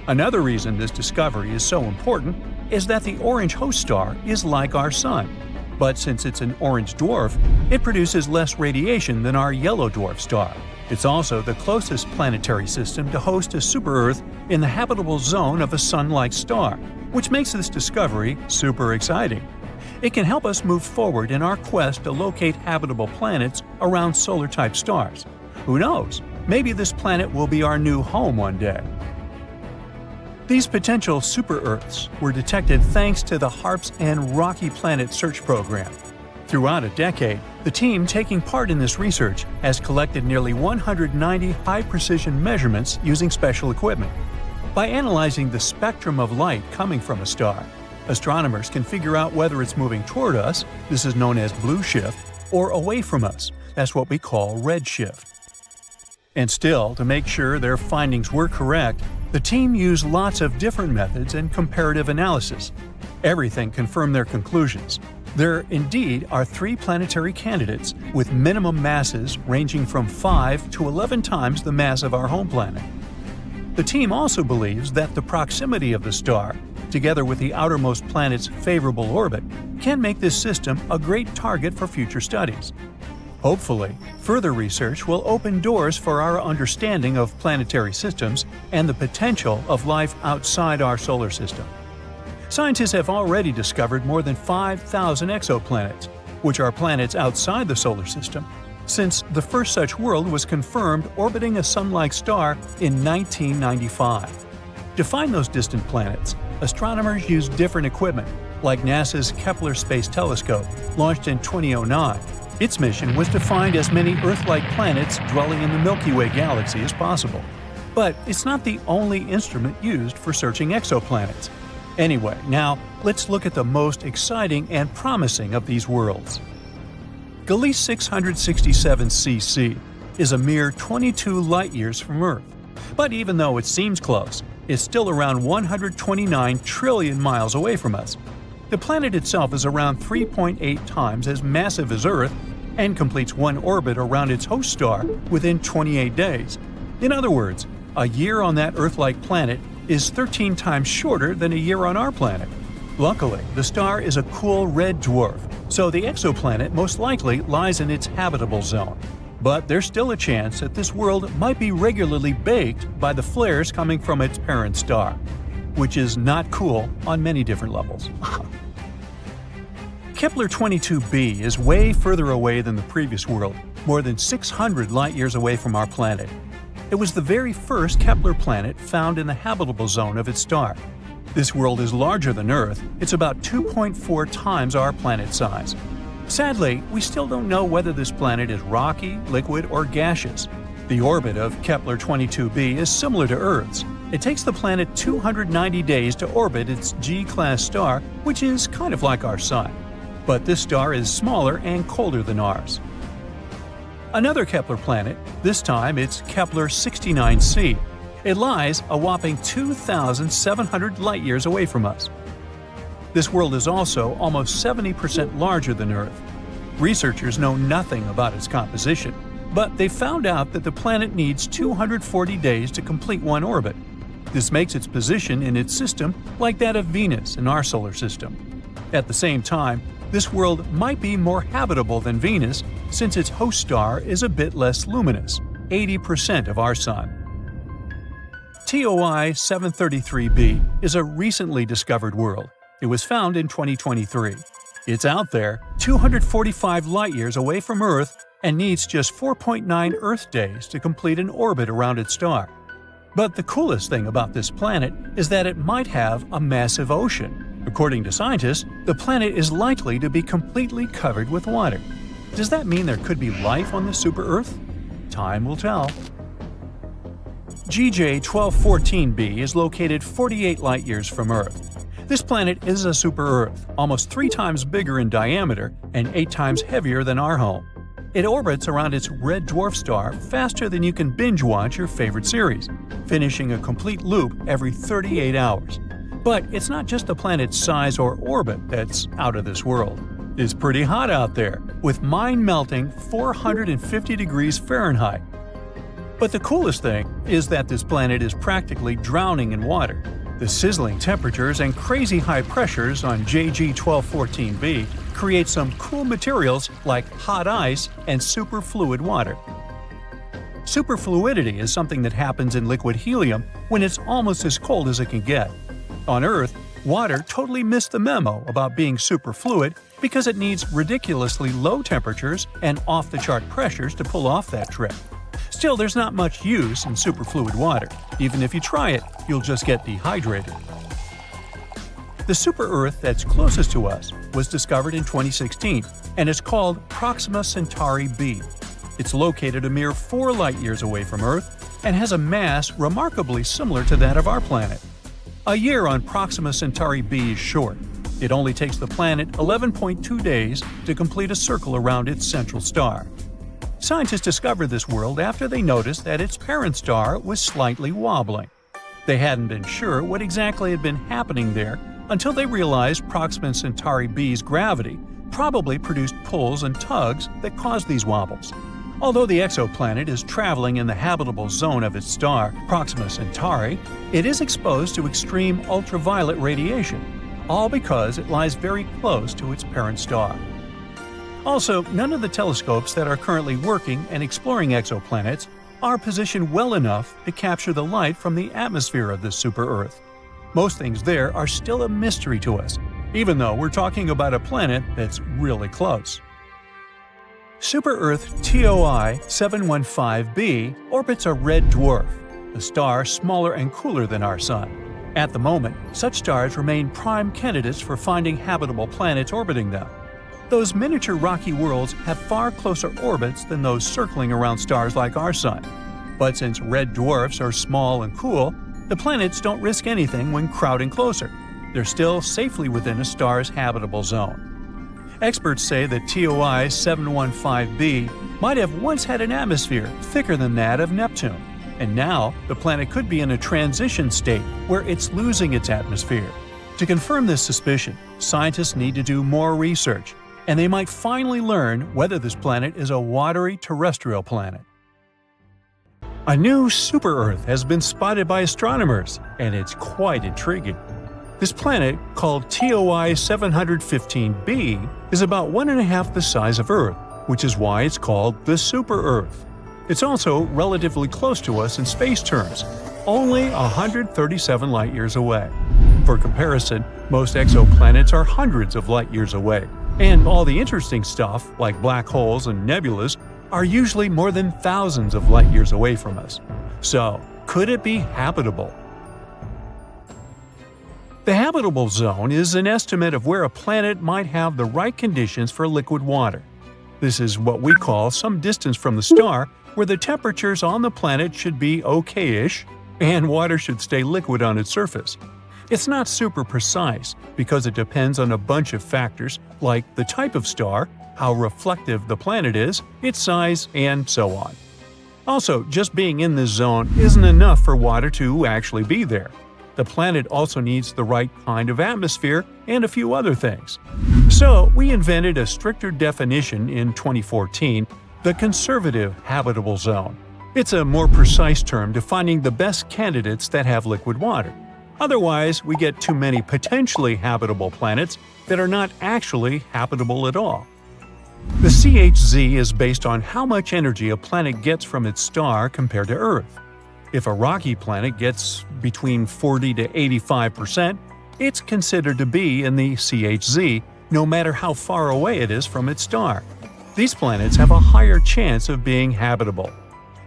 Another reason this discovery is so important is that the orange host star is like our Sun. But since it's an orange dwarf, it produces less radiation than our yellow dwarf star. It's also the closest planetary system to host a super-Earth in the habitable zone of a Sun-like star, which makes this discovery super exciting. It can help us move forward in our quest to locate habitable planets around solar-type stars. Who knows? Maybe this planet will be our new home one day. These potential super-Earths were detected thanks to the HARPS and Rocky Planet Search Program. Throughout a decade, the team taking part in this research has collected nearly 190 high-precision measurements using special equipment. By analyzing the spectrum of light coming from a star, astronomers can figure out whether it's moving toward us, this is known as blue shift, or away from us, that's what we call red shift. And still, to make sure their findings were correct, the team used lots of different methods and comparative analysis. Everything confirmed their conclusions. There indeed are 3 planetary candidates with minimum masses ranging from 5 to 11 times the mass of our home planet. The team also believes that the proximity of the star, together with the outermost planet's favorable orbit, can make this system a great target for future studies. Hopefully, further research will open doors for our understanding of planetary systems and the potential of life outside our solar system. Scientists have already discovered more than 5,000 exoplanets, which are planets outside the solar system, since the first such world was confirmed orbiting a Sun-like star in 1995. To find those distant planets, astronomers use different equipment, like NASA's Kepler Space Telescope, launched in 2009. Its mission was to find as many Earth-like planets dwelling in the Milky Way galaxy as possible. But it's not the only instrument used for searching exoplanets. Anyway, now let's look at the most exciting and promising of these worlds. Gliese 667 cc is a mere 22 light-years from Earth. But even though it seems close, it's still around 129 trillion miles away from us. The planet itself is around 3.8 times as massive as Earth and completes one orbit around its host star within 28 days. In other words, a year on that Earth-like planet is 13 times shorter than a year on our planet. Luckily, the star is a cool red dwarf, so the exoplanet most likely lies in its habitable zone. But there's still a chance that this world might be regularly baked by the flares coming from its parent star, which is not cool on many different levels. Kepler 22b is way further away than the previous world, more than 600 light-years away from our planet. It was the very first Kepler planet found in the habitable zone of its star. This world is larger than Earth, it's about 2.4 times our planet size. Sadly, we still don't know whether this planet is rocky, liquid, or gaseous. The orbit of Kepler 22b is similar to Earth's. It takes the planet 290 days to orbit its G-class star, which is kind of like our Sun. But this star is smaller and colder than ours. Another Kepler planet, this time it's Kepler 69c. It lies a whopping 2,700 light-years away from us. This world is also almost 70% larger than Earth. Researchers know nothing about its composition, but they found out that the planet needs 240 days to complete one orbit. This makes its position in its system like that of Venus in our solar system. At the same time, this world might be more habitable than Venus since its host star is a bit less luminous, 80% of our Sun. TOI 733b is a recently discovered world. It was found in 2023. It's out there, 245 light-years away from Earth, and needs just 4.9 Earth days to complete an orbit around its star. But the coolest thing about this planet is that it might have a massive ocean. According to scientists, the planet is likely to be completely covered with water. Does that mean there could be life on this super-Earth? Time will tell. GJ 1214b is located 48 light-years from Earth. This planet is a super-Earth, almost 3 times bigger in diameter and 8 times heavier than our home. It orbits around its red dwarf star faster than you can binge-watch your favorite series, finishing a complete loop every 38 hours. But it's not just the planet's size or orbit that's out of this world. It's pretty hot out there, with mind-melting 450 degrees Fahrenheit. But the coolest thing is that this planet is practically drowning in water. The sizzling temperatures and crazy high pressures on JG 1214b create some cool materials like hot ice and superfluid water. Superfluidity is something that happens in liquid helium when it's almost as cold as it can get. On Earth, water totally missed the memo about being superfluid because it needs ridiculously low temperatures and off-the-chart pressures to pull off that trick. Still, there's not much use in superfluid water. Even if you try it, you'll just get dehydrated. The super-Earth that's closest to us was discovered in 2016, and it's called Proxima Centauri b. It's located a mere 4 light-years away from Earth and has a mass remarkably similar to that of our planet. A year on Proxima Centauri b is short. It only takes the planet 11.2 days to complete a circle around its central star. Scientists discovered this world after they noticed that its parent star was slightly wobbling. They hadn't been sure what exactly had been happening there until they realized Proxima Centauri b's gravity probably produced pulls and tugs that caused these wobbles. Although the exoplanet is traveling in the habitable zone of its star, Proxima Centauri, it is exposed to extreme ultraviolet radiation, all because it lies very close to its parent star. Also, none of the telescopes that are currently working and exploring exoplanets are positioned well enough to capture the light from the atmosphere of this super-Earth. Most things there are still a mystery to us, even though we're talking about a planet that's really close. Super-Earth TOI 715b orbits a red dwarf, a star smaller and cooler than our Sun. At the moment, such stars remain prime candidates for finding habitable planets orbiting them. Those miniature rocky worlds have far closer orbits than those circling around stars like our Sun. But since red dwarfs are small and cool, the planets don't risk anything when crowding closer. They're still safely within a star's habitable zone. Experts say that TOI 715b might have once had an atmosphere thicker than that of Neptune, and now the planet could be in a transition state where it's losing its atmosphere. To confirm this suspicion, scientists need to do more research, and they might finally learn whether this planet is a watery terrestrial planet. A new super-Earth has been spotted by astronomers, and it's quite intriguing. This planet, called TOI 715b, is about 1.5 the size of Earth, which is why it's called the super-Earth. It's also relatively close to us in space terms, only 137 light-years away. For comparison, most exoplanets are hundreds of light-years away, and all the interesting stuff, like black holes and nebulas, are usually more than thousands of light-years away from us. So, could it be habitable? The habitable zone is an estimate of where a planet might have the right conditions for liquid water. This is what we call some distance from the star where the temperatures on the planet should be okay-ish and water should stay liquid on its surface. It's not super precise because it depends on a bunch of factors like the type of star, how reflective the planet is, its size, and so on. Also, just being in this zone isn't enough for water to actually be there. The planet also needs the right kind of atmosphere and a few other things. So, we invented a stricter definition in 2014, the conservative habitable zone. It's a more precise term defining the best candidates that have liquid water. Otherwise, we get too many potentially habitable planets that are not actually habitable at all. The CHZ is based on how much energy a planet gets from its star compared to Earth. If a rocky planet gets between 40 to 85%, it's considered to be in the CHZ, no matter how far away it is from its star. These planets have a higher chance of being habitable.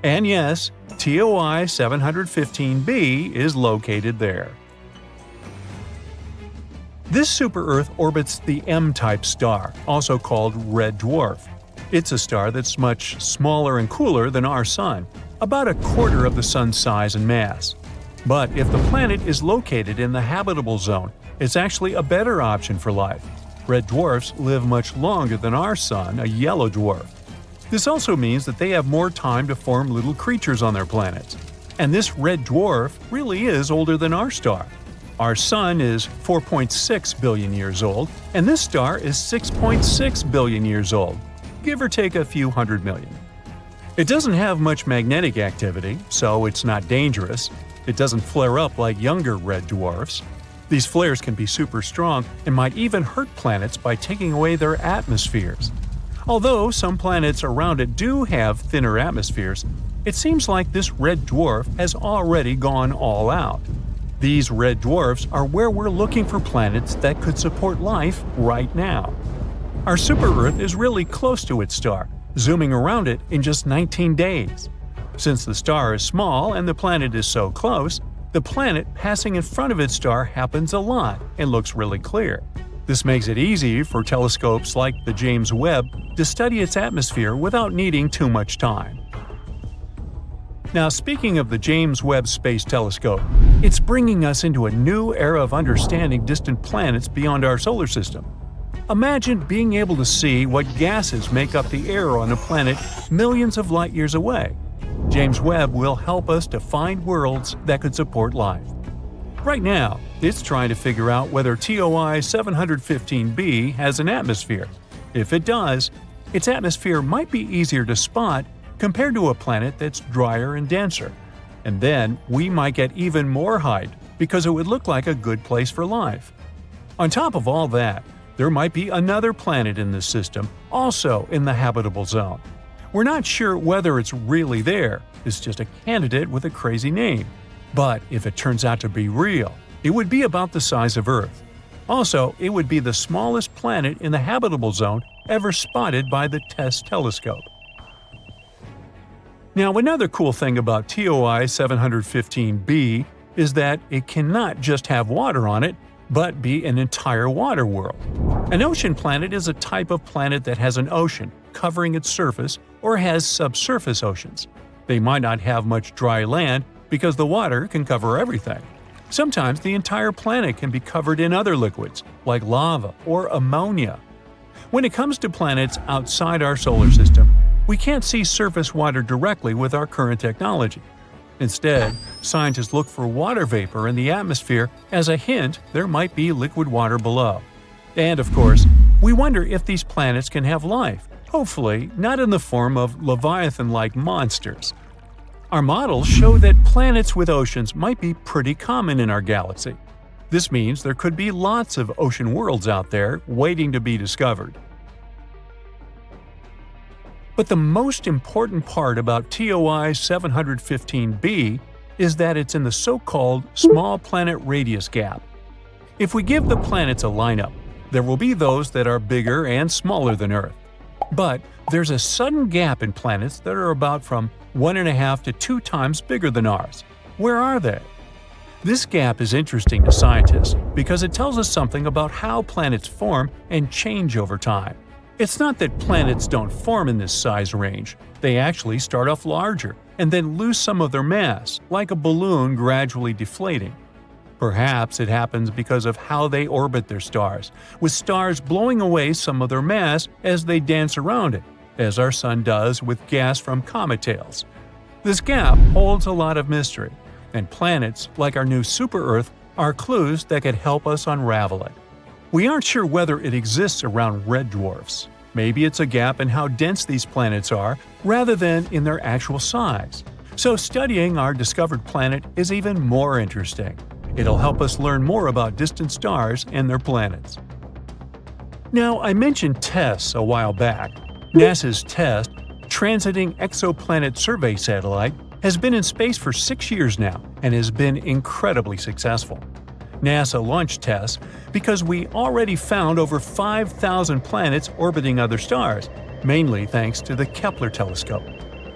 And yes, TOI 715b is located there. This super-Earth orbits the M-type star, also called red dwarf. It's a star that's much smaller and cooler than our Sun, about a quarter of the Sun's size and mass. But if the planet is located in the habitable zone, it's actually a better option for life. Red dwarfs live much longer than our Sun, a yellow dwarf. This also means that they have more time to form little creatures on their planets. And this red dwarf really is older than our star. Our Sun is 4.6 billion years old, and this star is 6.6 billion years old, give or take a few hundred million. It doesn't have much magnetic activity, so it's not dangerous. It doesn't flare up like younger red dwarfs. These flares can be super strong and might even hurt planets by taking away their atmospheres. Although some planets around it do have thinner atmospheres, it seems like this red dwarf has already gone all out. These red dwarfs are where we're looking for planets that could support life right now. Our super-Earth is really close to its star, zooming around it in just 19 days. Since the star is small and the planet is so close, The planet passing in front of its star happens a lot and looks really clear. This makes it easy for telescopes like the James Webb to study its atmosphere without needing too much time. Now, speaking of the James Webb Space Telescope, it's bringing us into a new era of understanding distant planets beyond our solar system. Imagine being able to see what gases make up the air on a planet millions of light years away. James Webb will help us to find worlds that could support life. Right now, it's trying to figure out whether TOI 715b has an atmosphere. If it does, its atmosphere might be easier to spot compared to a planet that's drier and denser. And then we might get even more height because it would look like a good place for life. On top of all that, there might be another planet in this system, also in the habitable zone. We're not sure whether it's really there, it's just a candidate with a crazy name. But if it turns out to be real, it would be about the size of Earth. Also, it would be the smallest planet in the habitable zone ever spotted by the TESS telescope. Now, another cool thing about TOI 715b is that it cannot just have water on it, but be an entire water world. An ocean planet is a type of planet that has an ocean covering its surface or has subsurface oceans. They might not have much dry land because the water can cover everything. Sometimes the entire planet can be covered in other liquids, like lava or ammonia. When it comes to planets outside our solar system, we can't see surface water directly with our current technology. Instead, scientists look for water vapor in the atmosphere as a hint there might be liquid water below. And of course, we wonder if these planets can have life, hopefully not in the form of Leviathan-like monsters. Our models show that planets with oceans might be pretty common in our galaxy. This means there could be lots of ocean worlds out there waiting to be discovered. But the most important part about TOI 715b is that it's in the so-called small planet radius gap. If we give the planets a lineup, there will be those that are bigger and smaller than Earth. But there's a sudden gap in planets that are about from 1.5 to 2 times bigger than ours. Where are they? This gap is interesting to scientists because it tells us something about how planets form and change over time. It's not that planets don't form in this size range. They actually start off larger and then lose some of their mass, like a balloon gradually deflating. Perhaps it happens because of how they orbit their stars, with stars blowing away some of their mass as they dance around it, as our Sun does with gas from comet tails. This gap holds a lot of mystery, and planets, like our new super-Earth, are clues that could help us unravel it. We aren't sure whether it exists around red dwarfs. Maybe it's a gap in how dense these planets are, rather than in their actual size. So studying our discovered planet is even more interesting. It'll help us learn more about distant stars and their planets. Now, I mentioned TESS a while back. NASA's TESS, Transiting Exoplanet Survey Satellite, has been in space for 6 years now and has been incredibly successful. NASA launched TESS because we already found over 5,000 planets orbiting other stars, mainly thanks to the Kepler telescope.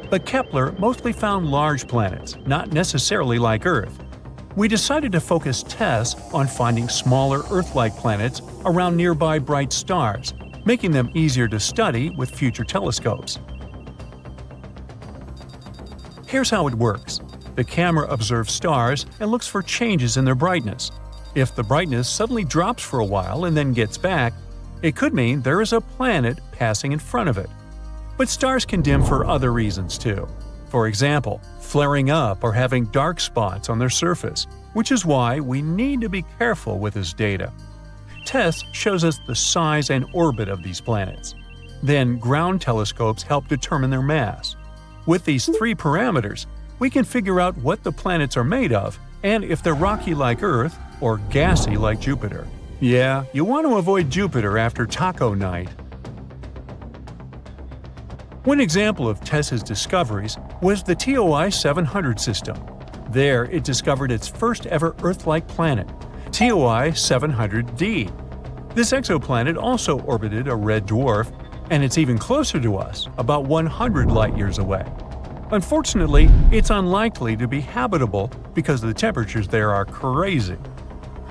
But Kepler mostly found large planets, not necessarily like Earth. We decided to focus TESS on finding smaller Earth-like planets around nearby bright stars, making them easier to study with future telescopes. Here's how it works. The camera observes stars and looks for changes in their brightness. If the brightness suddenly drops for a while and then gets back, it could mean there is a planet passing in front of it. But stars can dim for other reasons too. For example, flaring up or having dark spots on their surface, which is why we need to be careful with this data. TESS shows us the size and orbit of these planets. Then ground telescopes help determine their mass. With these 3 parameters, we can figure out what the planets are made of and if they're rocky like Earth or gassy like Jupiter. Yeah, you want to avoid Jupiter after taco night. One example of TESS's discoveries was the TOI 700 system. There, it discovered its first ever Earth-like planet, TOI 700d. This exoplanet also orbited a red dwarf, and it's even closer to us, about 100 light-years away. Unfortunately, it's unlikely to be habitable because the temperatures there are crazy.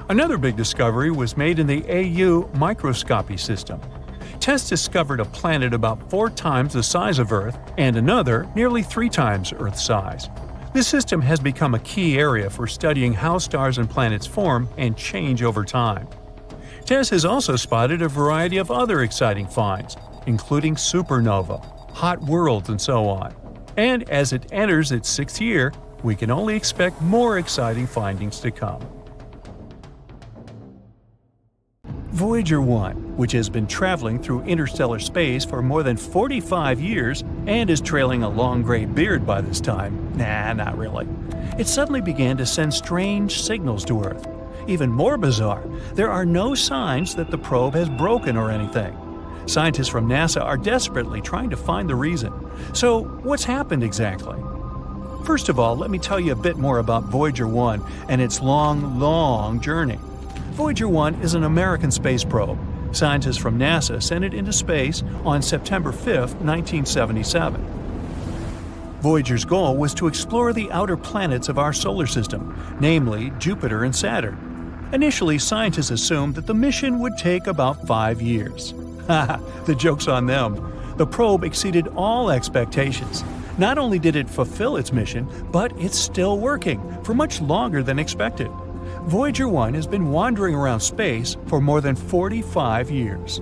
Another big discovery was made in the AU microscopy system. Tests discovered a planet about 4 times the size of Earth and another nearly 3 times Earth's size. This system has become a key area for studying how stars and planets form and change over time. TESS has also spotted a variety of other exciting finds, including supernova, hot worlds, and so on. And as it enters its 6th year, we can only expect more exciting findings to come. Voyager 1, which has been traveling through interstellar space for more than 45 years and is trailing a long gray beard by this time, not really, it suddenly began to send strange signals to Earth. Even more bizarre, there are no signs that the probe has broken or anything. Scientists from NASA are desperately trying to find the reason. So, what's happened exactly? First of all, let me tell you a bit more about Voyager 1 and its long journey. Voyager 1 is an American space probe. Scientists from NASA sent it into space on September 5, 1977. Voyager's goal was to explore the outer planets of our solar system, namely Jupiter and Saturn. Initially, scientists assumed that the mission would take about 5 years. Haha, the joke's on them. The probe exceeded all expectations. Not only did it fulfill its mission, but it's still working for much longer than expected. Voyager 1 has been wandering around space for more than 45 years.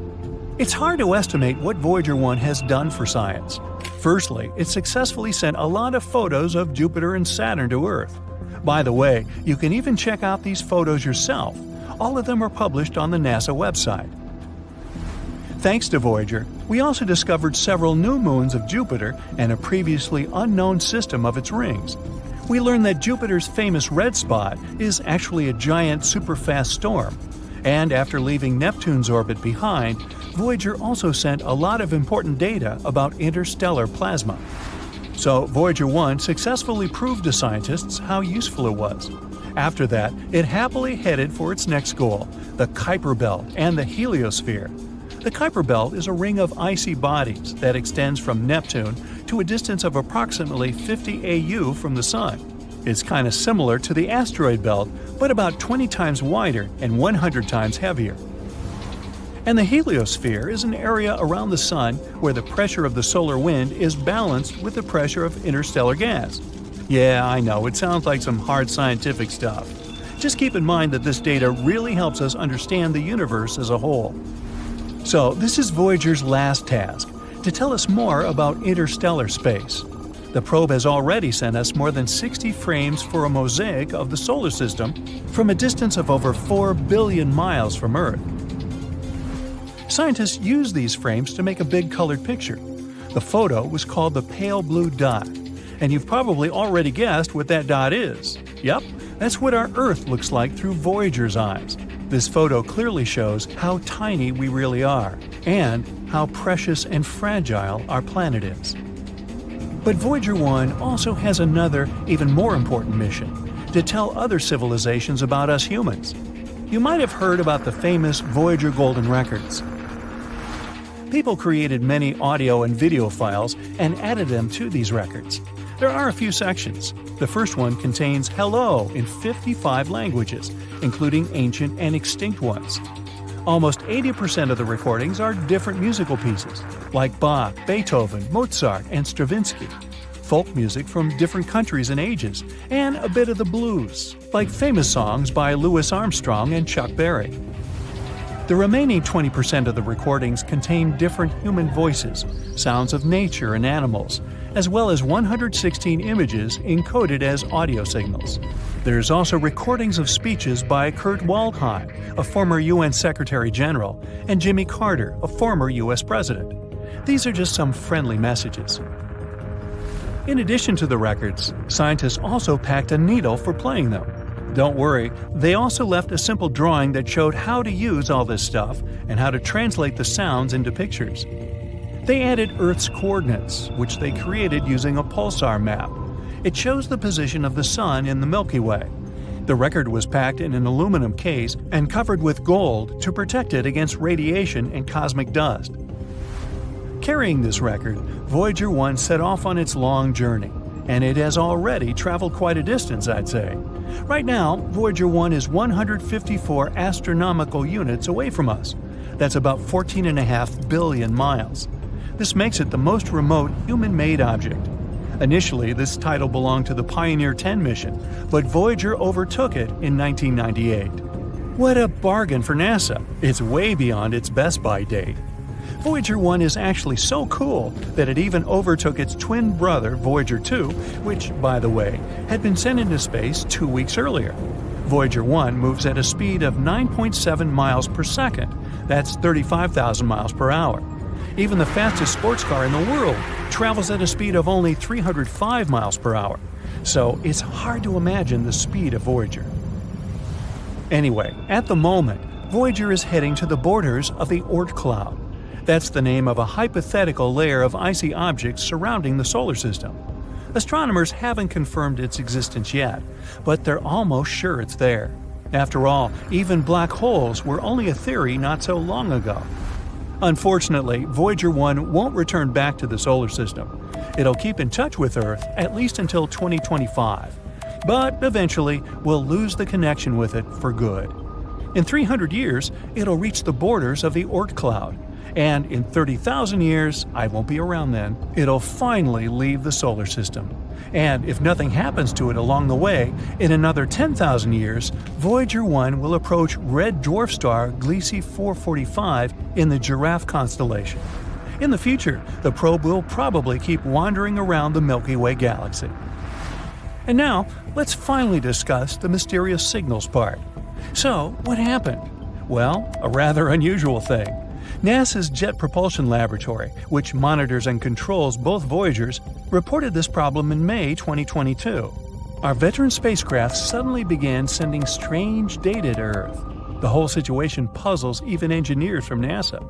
It's hard to estimate what Voyager 1 has done for science. Firstly, it successfully sent a lot of photos of Jupiter and Saturn to Earth. By the way, you can even check out these photos yourself. All of them are published on the NASA website. Thanks to Voyager, we also discovered several new moons of Jupiter and a previously unknown system of its rings. We learned that Jupiter's famous red spot is actually a giant superfast storm. And after leaving Neptune's orbit behind, Voyager also sent a lot of important data about interstellar plasma. So Voyager 1 successfully proved to scientists how useful it was. After that, it happily headed for its next goal, the Kuiper Belt and the heliosphere. The Kuiper Belt is a ring of icy bodies that extends from Neptune to a distance of approximately 50 AU from the Sun. It's kind of similar to the asteroid belt, but about 20 times wider and 100 times heavier. And the heliosphere is an area around the Sun where the pressure of the solar wind is balanced with the pressure of interstellar gas. Yeah, I know, it sounds like some hard scientific stuff. Just keep in mind that this data really helps us understand the universe as a whole. So, this is Voyager's last task, to tell us more about interstellar space. The probe has already sent us more than 60 frames for a mosaic of the solar system from a distance of over 4 billion miles from Earth. Scientists use these frames to make a big colored picture. The photo was called the pale blue dot, and you've probably already guessed what that dot is. Yep, that's what our Earth looks like through Voyager's eyes. This photo clearly shows how tiny we really are, and how precious and fragile our planet is. But Voyager 1 also has another, even more important mission, to tell other civilizations about us humans. You might have heard about the famous Voyager Golden Records. People created many audio and video files and added them to these records. There are a few sections. The first one contains hello in 55 languages, including ancient and extinct ones. Almost 80% of the recordings are different musical pieces, like Bach, Beethoven, Mozart, and Stravinsky. Folk music from different countries and ages, and a bit of the blues, like famous songs by Louis Armstrong and Chuck Berry. The remaining 20% of the recordings contain different human voices, sounds of nature and animals, as well as 116 images encoded as audio signals. There's also recordings of speeches by Kurt Waldheim, a former UN Secretary General, and Jimmy Carter, a former US President. These are just some friendly messages. In addition to the records, scientists also packed a needle for playing them. Don't worry, they also left a simple drawing that showed how to use all this stuff and how to translate the sounds into pictures. They added Earth's coordinates, which they created using a pulsar map. It shows the position of the Sun in the Milky Way. The record was packed in an aluminum case and covered with gold to protect it against radiation and cosmic dust. Carrying this record, Voyager 1 set off on its long journey, and it has already traveled quite a distance, I'd say. Right now, Voyager 1 is 154 astronomical units away from us. That's about 14.5 billion miles. This makes it the most remote human-made object. Initially, this title belonged to the Pioneer 10 mission, but Voyager overtook it in 1998. What a bargain for NASA! It's way beyond its best-by date. Voyager 1 is actually so cool that it even overtook its twin brother, Voyager 2, which, by the way, had been sent into space 2 weeks earlier. Voyager 1 moves at a speed of 9.7 miles per second. That's 35,000 miles per hour. Even the fastest sports car in the world travels at a speed of only 305 miles per hour. So it's hard to imagine the speed of Voyager. Anyway, at the moment, Voyager is heading to the borders of the Oort cloud. That's the name of a hypothetical layer of icy objects surrounding the solar system. Astronomers haven't confirmed its existence yet, but they're almost sure it's there. After all, even black holes were only a theory not so long ago. Unfortunately, Voyager 1 won't return back to the solar system. It'll keep in touch with Earth at least until 2025. But eventually, we'll lose the connection with it for good. In 300 years, it'll reach the borders of the Oort cloud. And in 30,000 years, I won't be around then, it'll finally leave the solar system. And if nothing happens to it along the way, in another 10,000 years, Voyager 1 will approach red dwarf star Gliese 445 in the Giraffe constellation. In the future, the probe will probably keep wandering around the Milky Way galaxy. And now, let's finally discuss the mysterious signals part. So, what happened? Well, a rather unusual thing. NASA's Jet Propulsion Laboratory, which monitors and controls both Voyagers, reported this problem in May 2022. Our veteran spacecraft suddenly began sending strange data to Earth. The whole situation puzzles even engineers from NASA.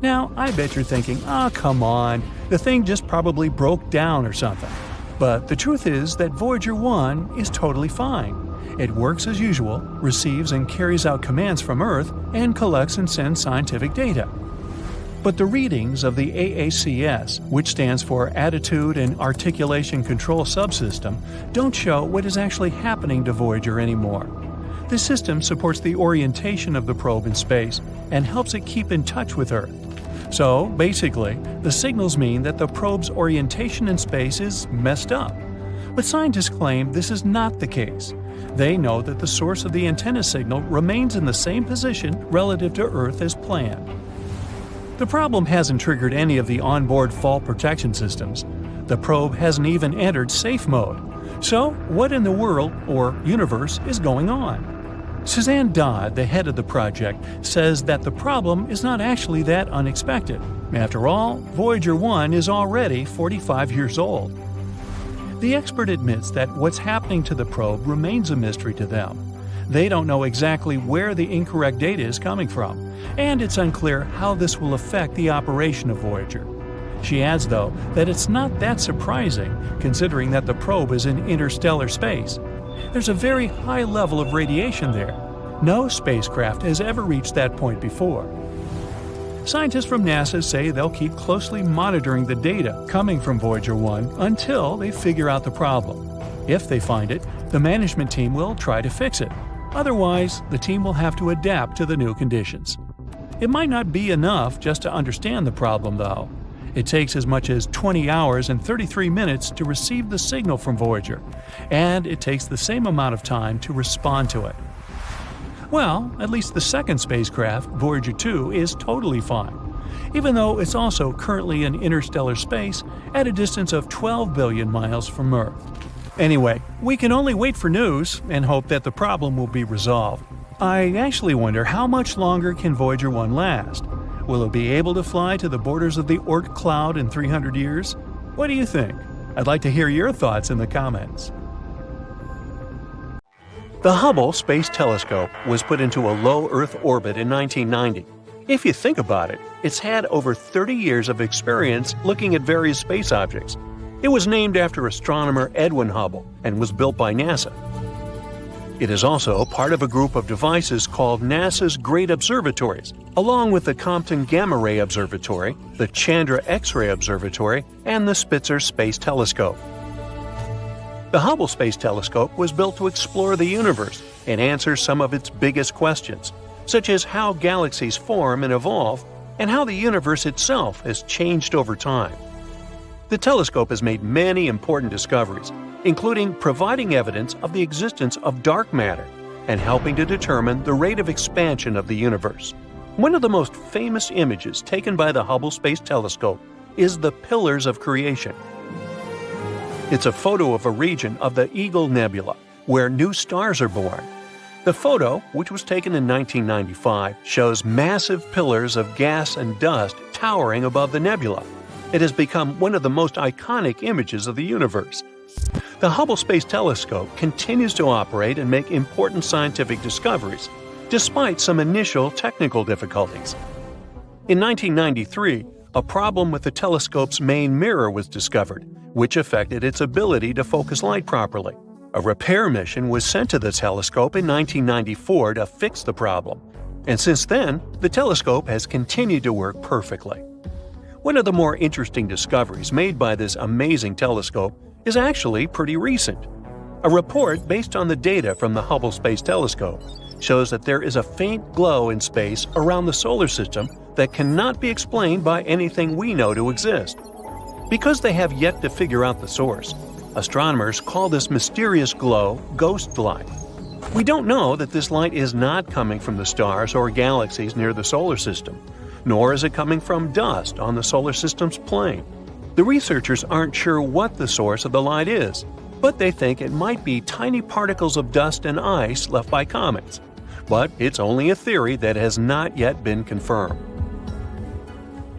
Now, I bet you're thinking, come on, the thing just probably broke down or something. But the truth is that Voyager 1 is totally fine. It works as usual, receives and carries out commands from Earth, and collects and sends scientific data. But the readings of the AACS, which stands for Attitude and Articulation Control Subsystem, don't show what is actually happening to Voyager anymore. This system supports the orientation of the probe in space and helps it keep in touch with Earth. So, basically, the signals mean that the probe's orientation in space is messed up. But scientists claim this is not the case. They know that the source of the antenna signal remains in the same position relative to Earth as planned. The problem hasn't triggered any of the onboard fall protection systems. The probe hasn't even entered safe mode. So, what in the world, or universe, is going on? Suzanne Dodd, the head of the project, says that the problem is not actually that unexpected. After all, Voyager 1 is already 45 years old. The expert admits that what's happening to the probe remains a mystery to them. They don't know exactly where the incorrect data is coming from, and it's unclear how this will affect the operation of Voyager. She adds, though, that it's not that surprising, considering that the probe is in interstellar space. There's a very high level of radiation there. No spacecraft has ever reached that point before. Scientists from NASA say they'll keep closely monitoring the data coming from Voyager 1 until they figure out the problem. If they find it, the management team will try to fix it. Otherwise, the team will have to adapt to the new conditions. It might not be enough just to understand the problem, though. It takes as much as 20 hours and 33 minutes to receive the signal from Voyager, and it takes the same amount of time to respond to it. Well, at least the second spacecraft, Voyager 2, is totally fine, even though it's also currently in interstellar space at a distance of 12 billion miles from Earth. Anyway, we can only wait for news and hope that the problem will be resolved. I actually wonder how much longer can Voyager 1 last? Will it be able to fly to the borders of the Oort cloud in 300 years? What do you think? I'd like to hear your thoughts in the comments. The Hubble Space Telescope was put into a low Earth orbit in 1990. If you think about it, it's had over 30 years of experience looking at various space objects. It was named after astronomer Edwin Hubble and was built by NASA. It is also part of a group of devices called NASA's Great Observatories, along with the Compton Gamma Ray Observatory, the Chandra X-ray Observatory, and the Spitzer Space Telescope. The Hubble Space Telescope was built to explore the universe and answer some of its biggest questions, such as how galaxies form and evolve, and how the universe itself has changed over time. The telescope has made many important discoveries, including providing evidence of the existence of dark matter and helping to determine the rate of expansion of the universe. One of the most famous images taken by the Hubble Space Telescope is the Pillars of Creation. It's a photo of a region of the Eagle Nebula, where new stars are born. The photo, which was taken in 1995, shows massive pillars of gas and dust towering above the nebula. It has become one of the most iconic images of the universe. The Hubble Space Telescope continues to operate and make important scientific discoveries, despite some initial technical difficulties. In 1993, a problem with the telescope's main mirror was discovered, which affected its ability to focus light properly. A repair mission was sent to the telescope in 1994 to fix the problem, and since then, the telescope has continued to work perfectly. One of the more interesting discoveries made by this amazing telescope is actually pretty recent. A report based on the data from the Hubble Space Telescope shows that there is a faint glow in space around the solar system that cannot be explained by anything we know to exist. Because they have yet to figure out the source, astronomers call this mysterious glow ghost light. We don't know that this light is not coming from the stars or galaxies near the solar system, nor is it coming from dust on the solar system's plane. The researchers aren't sure what the source of the light is, but they think it might be tiny particles of dust and ice left by comets. But it's only a theory that has not yet been confirmed.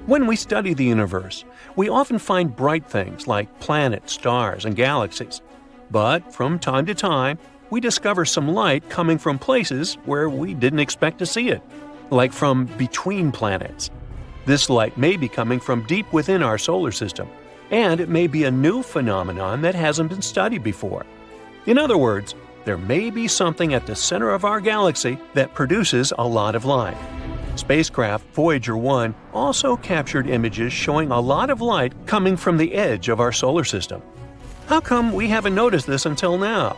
When we study the universe, we often find bright things like planets, stars, and galaxies. But from time to time, we discover some light coming from places where we didn't expect to see it, like from between planets. This light may be coming from deep within our solar system, and it may be a new phenomenon that hasn't been studied before. In other words, there may be something at the center of our galaxy that produces a lot of light. Spacecraft Voyager 1 also captured images showing a lot of light coming from the edge of our solar system. How come we haven't noticed this until now?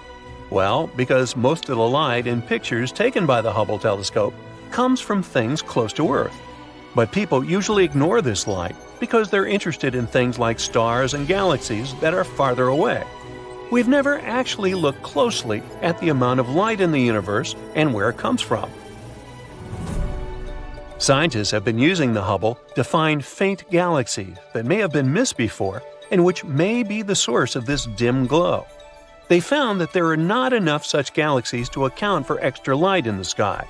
Well, because most of the light in pictures taken by the Hubble telescope comes from things close to Earth. But people usually ignore this light because they're interested in things like stars and galaxies that are farther away. We've never actually looked closely at the amount of light in the universe and where it comes from. Scientists have been using the Hubble to find faint galaxies that may have been missed before and which may be the source of this dim glow. They found that there are not enough such galaxies to account for extra light in the sky.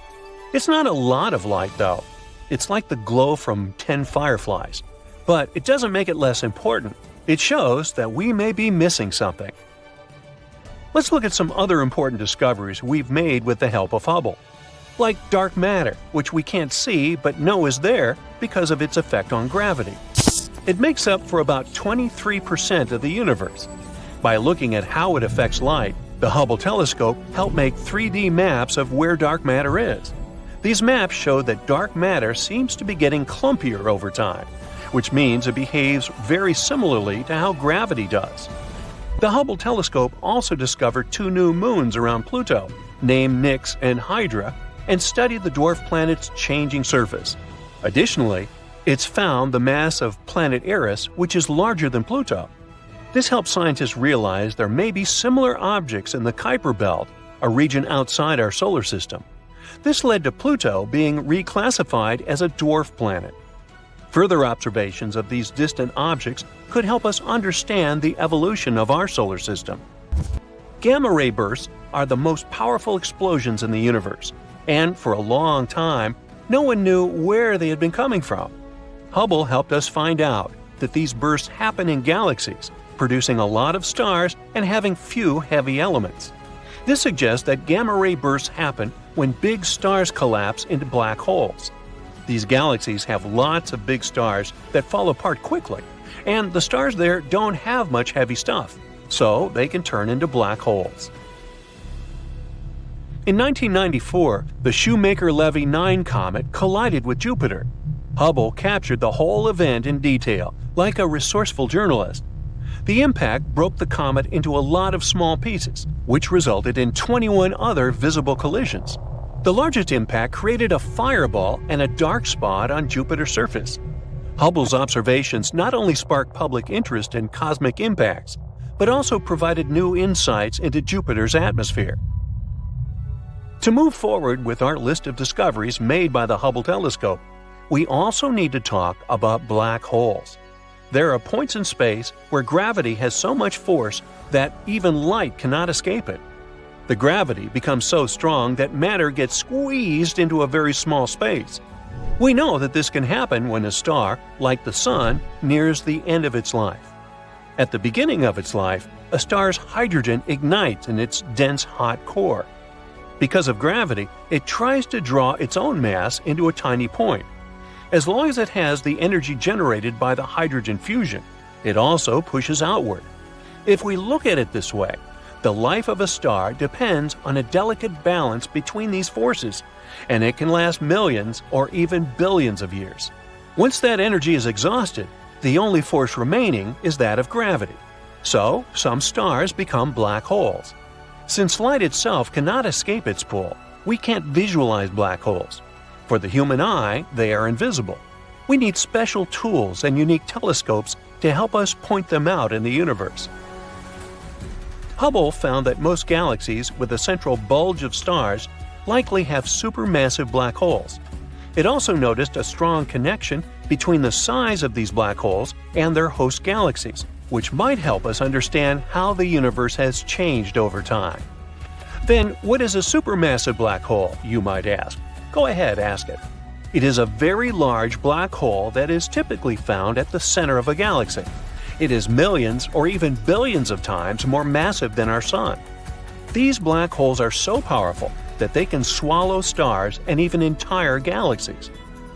It's not a lot of light, though. It's like the glow from 10 fireflies. But it doesn't make it less important. It shows that we may be missing something. Let's look at some other important discoveries we've made with the help of Hubble. Like dark matter, which we can't see but know is there because of its effect on gravity. It makes up for about 23% of the universe. By looking at how it affects light, the Hubble telescope helped make 3D maps of where dark matter is. These maps show that dark matter seems to be getting clumpier over time, which means it behaves very similarly to how gravity does. The Hubble telescope also discovered 2 new moons around Pluto, named Nix and Hydra, and studied the dwarf planet's changing surface. Additionally, it's found the mass of planet Eris, which is larger than Pluto. This helps scientists realize there may be similar objects in the Kuiper Belt, a region outside our solar system. This led to Pluto being reclassified as a dwarf planet. Further observations of these distant objects could help us understand the evolution of our solar system. Gamma-ray bursts are the most powerful explosions in the universe, and for a long time, no one knew where they had been coming from. Hubble helped us find out that these bursts happen in galaxies, producing a lot of stars and having few heavy elements. This suggests that gamma-ray bursts happen when big stars collapse into black holes. These galaxies have lots of big stars that fall apart quickly, and the stars there don't have much heavy stuff, so they can turn into black holes. In 1994, the Shoemaker-Levy 9 comet collided with Jupiter. Hubble captured the whole event in detail, like a resourceful journalist. The impact broke the comet into a lot of small pieces, which resulted in 21 other visible collisions. The largest impact created a fireball and a dark spot on Jupiter's surface. Hubble's observations not only sparked public interest in cosmic impacts, but also provided new insights into Jupiter's atmosphere. To move forward with our list of discoveries made by the Hubble telescope, we also need to talk about black holes. There are points in space where gravity has so much force that even light cannot escape it. The gravity becomes so strong that matter gets squeezed into a very small space. We know that this can happen when a star, like the Sun, nears the end of its life. At the beginning of its life, a star's hydrogen ignites in its dense hot core. Because of gravity, it tries to draw its own mass into a tiny point. As long as it has the energy generated by the hydrogen fusion, it also pushes outward. If we look at it this way, the life of a star depends on a delicate balance between these forces, and it can last millions or even billions of years. Once that energy is exhausted, the only force remaining is that of gravity. So, some stars become black holes. Since light itself cannot escape its pull, we can't visualize black holes. For the human eye, they are invisible. We need special tools and unique telescopes to help us point them out in the universe. Hubble found that most galaxies with a central bulge of stars likely have supermassive black holes. It also noticed a strong connection between the size of these black holes and their host galaxies, which might help us understand how the universe has changed over time. Then, what is a supermassive black hole, you might ask? Go ahead, ask it. It is a very large black hole that is typically found at the center of a galaxy. It is millions or even billions of times more massive than our Sun. These black holes are so powerful that they can swallow stars and even entire galaxies.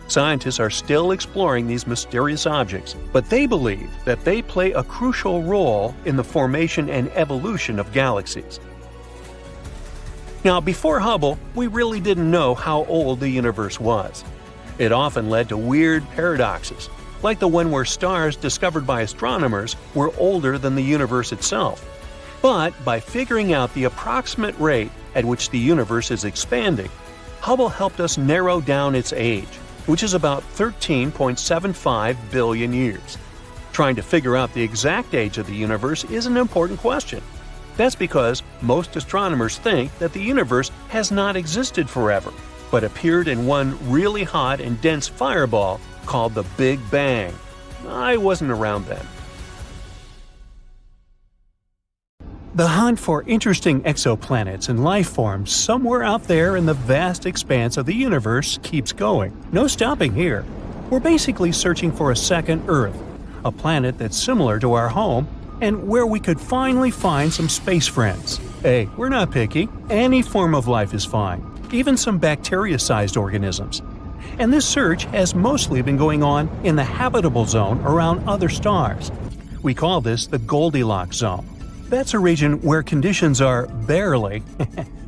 Scientists are still exploring these mysterious objects, but they believe that they play a crucial role in the formation and evolution of galaxies. Now, before Hubble, we really didn't know how old the universe was. It often led to weird paradoxes, like the one where stars discovered by astronomers were older than the universe itself. But by figuring out the approximate rate at which the universe is expanding, Hubble helped us narrow down its age, which is about 13.75 billion years. Trying to figure out the exact age of the universe is an important question. That's because most astronomers think that the universe has not existed forever, but appeared in one really hot and dense fireball called the Big Bang. I wasn't around then. The hunt for interesting exoplanets and life forms somewhere out there in the vast expanse of the universe keeps going. No stopping here. We're basically searching for a second Earth, a planet that's similar to our home, and where we could finally find some space friends. Hey, we're not picky. Any form of life is fine, even some bacteria-sized organisms. And this search has mostly been going on in the habitable zone around other stars. We call this the Goldilocks zone. That's a region where conditions are barely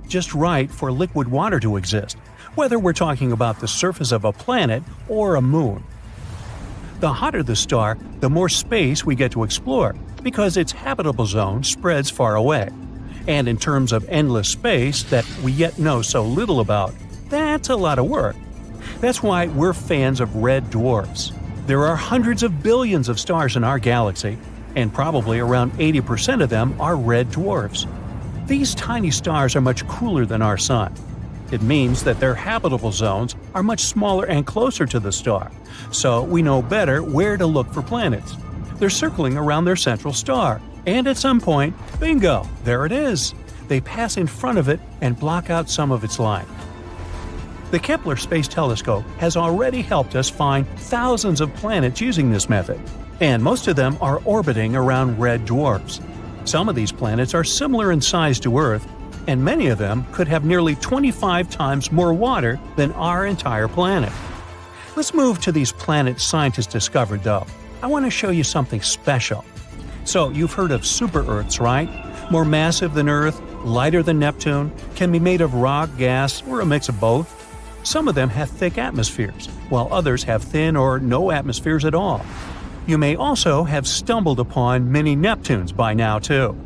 just right for liquid water to exist, whether we're talking about the surface of a planet or a moon. The hotter the star, the more space we get to explore, because its habitable zone spreads far away. And in terms of endless space that we yet know so little about, that's a lot of work. That's why we're fans of red dwarfs. There are hundreds of billions of stars in our galaxy, and probably around 80% of them are red dwarfs. These tiny stars are much cooler than our Sun. It means that their habitable zones are much smaller and closer to the star, so we know better where to look for planets. They're circling around their central star, and at some point, bingo, there it is. They pass in front of it and block out some of its light. The Kepler Space Telescope has already helped us find thousands of planets using this method, and most of them are orbiting around red dwarfs. Some of these planets are similar in size to Earth, and many of them could have nearly 25 times more water than our entire planet. Let's move to these planets scientists discovered, though. I want to show you something special. So, you've heard of super-Earths, right? More massive than Earth, lighter than Neptune, can be made of rock, gas, or a mix of both. Some of them have thick atmospheres, while others have thin or no atmospheres at all. You may also have stumbled upon mini Neptunes by now too.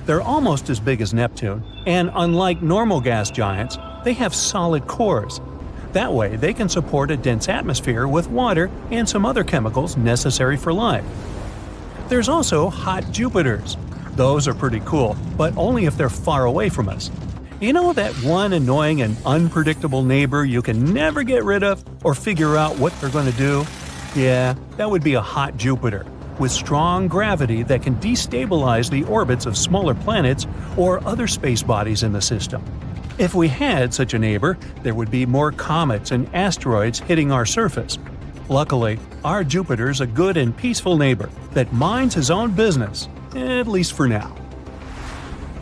They're almost as big as Neptune, and unlike normal gas giants, they have solid cores. That way, they can support a dense atmosphere with water and some other chemicals necessary for life. There's also hot Jupiters. Those are pretty cool, but only if they're far away from us. You know that one annoying and unpredictable neighbor you can never get rid of or figure out what they're going to do? Yeah, that would be a hot Jupiter, with strong gravity that can destabilize the orbits of smaller planets or other space bodies in the system. If we had such a neighbor, there would be more comets and asteroids hitting our surface. Luckily, our Jupiter's a good and peaceful neighbor that minds his own business, at least for now.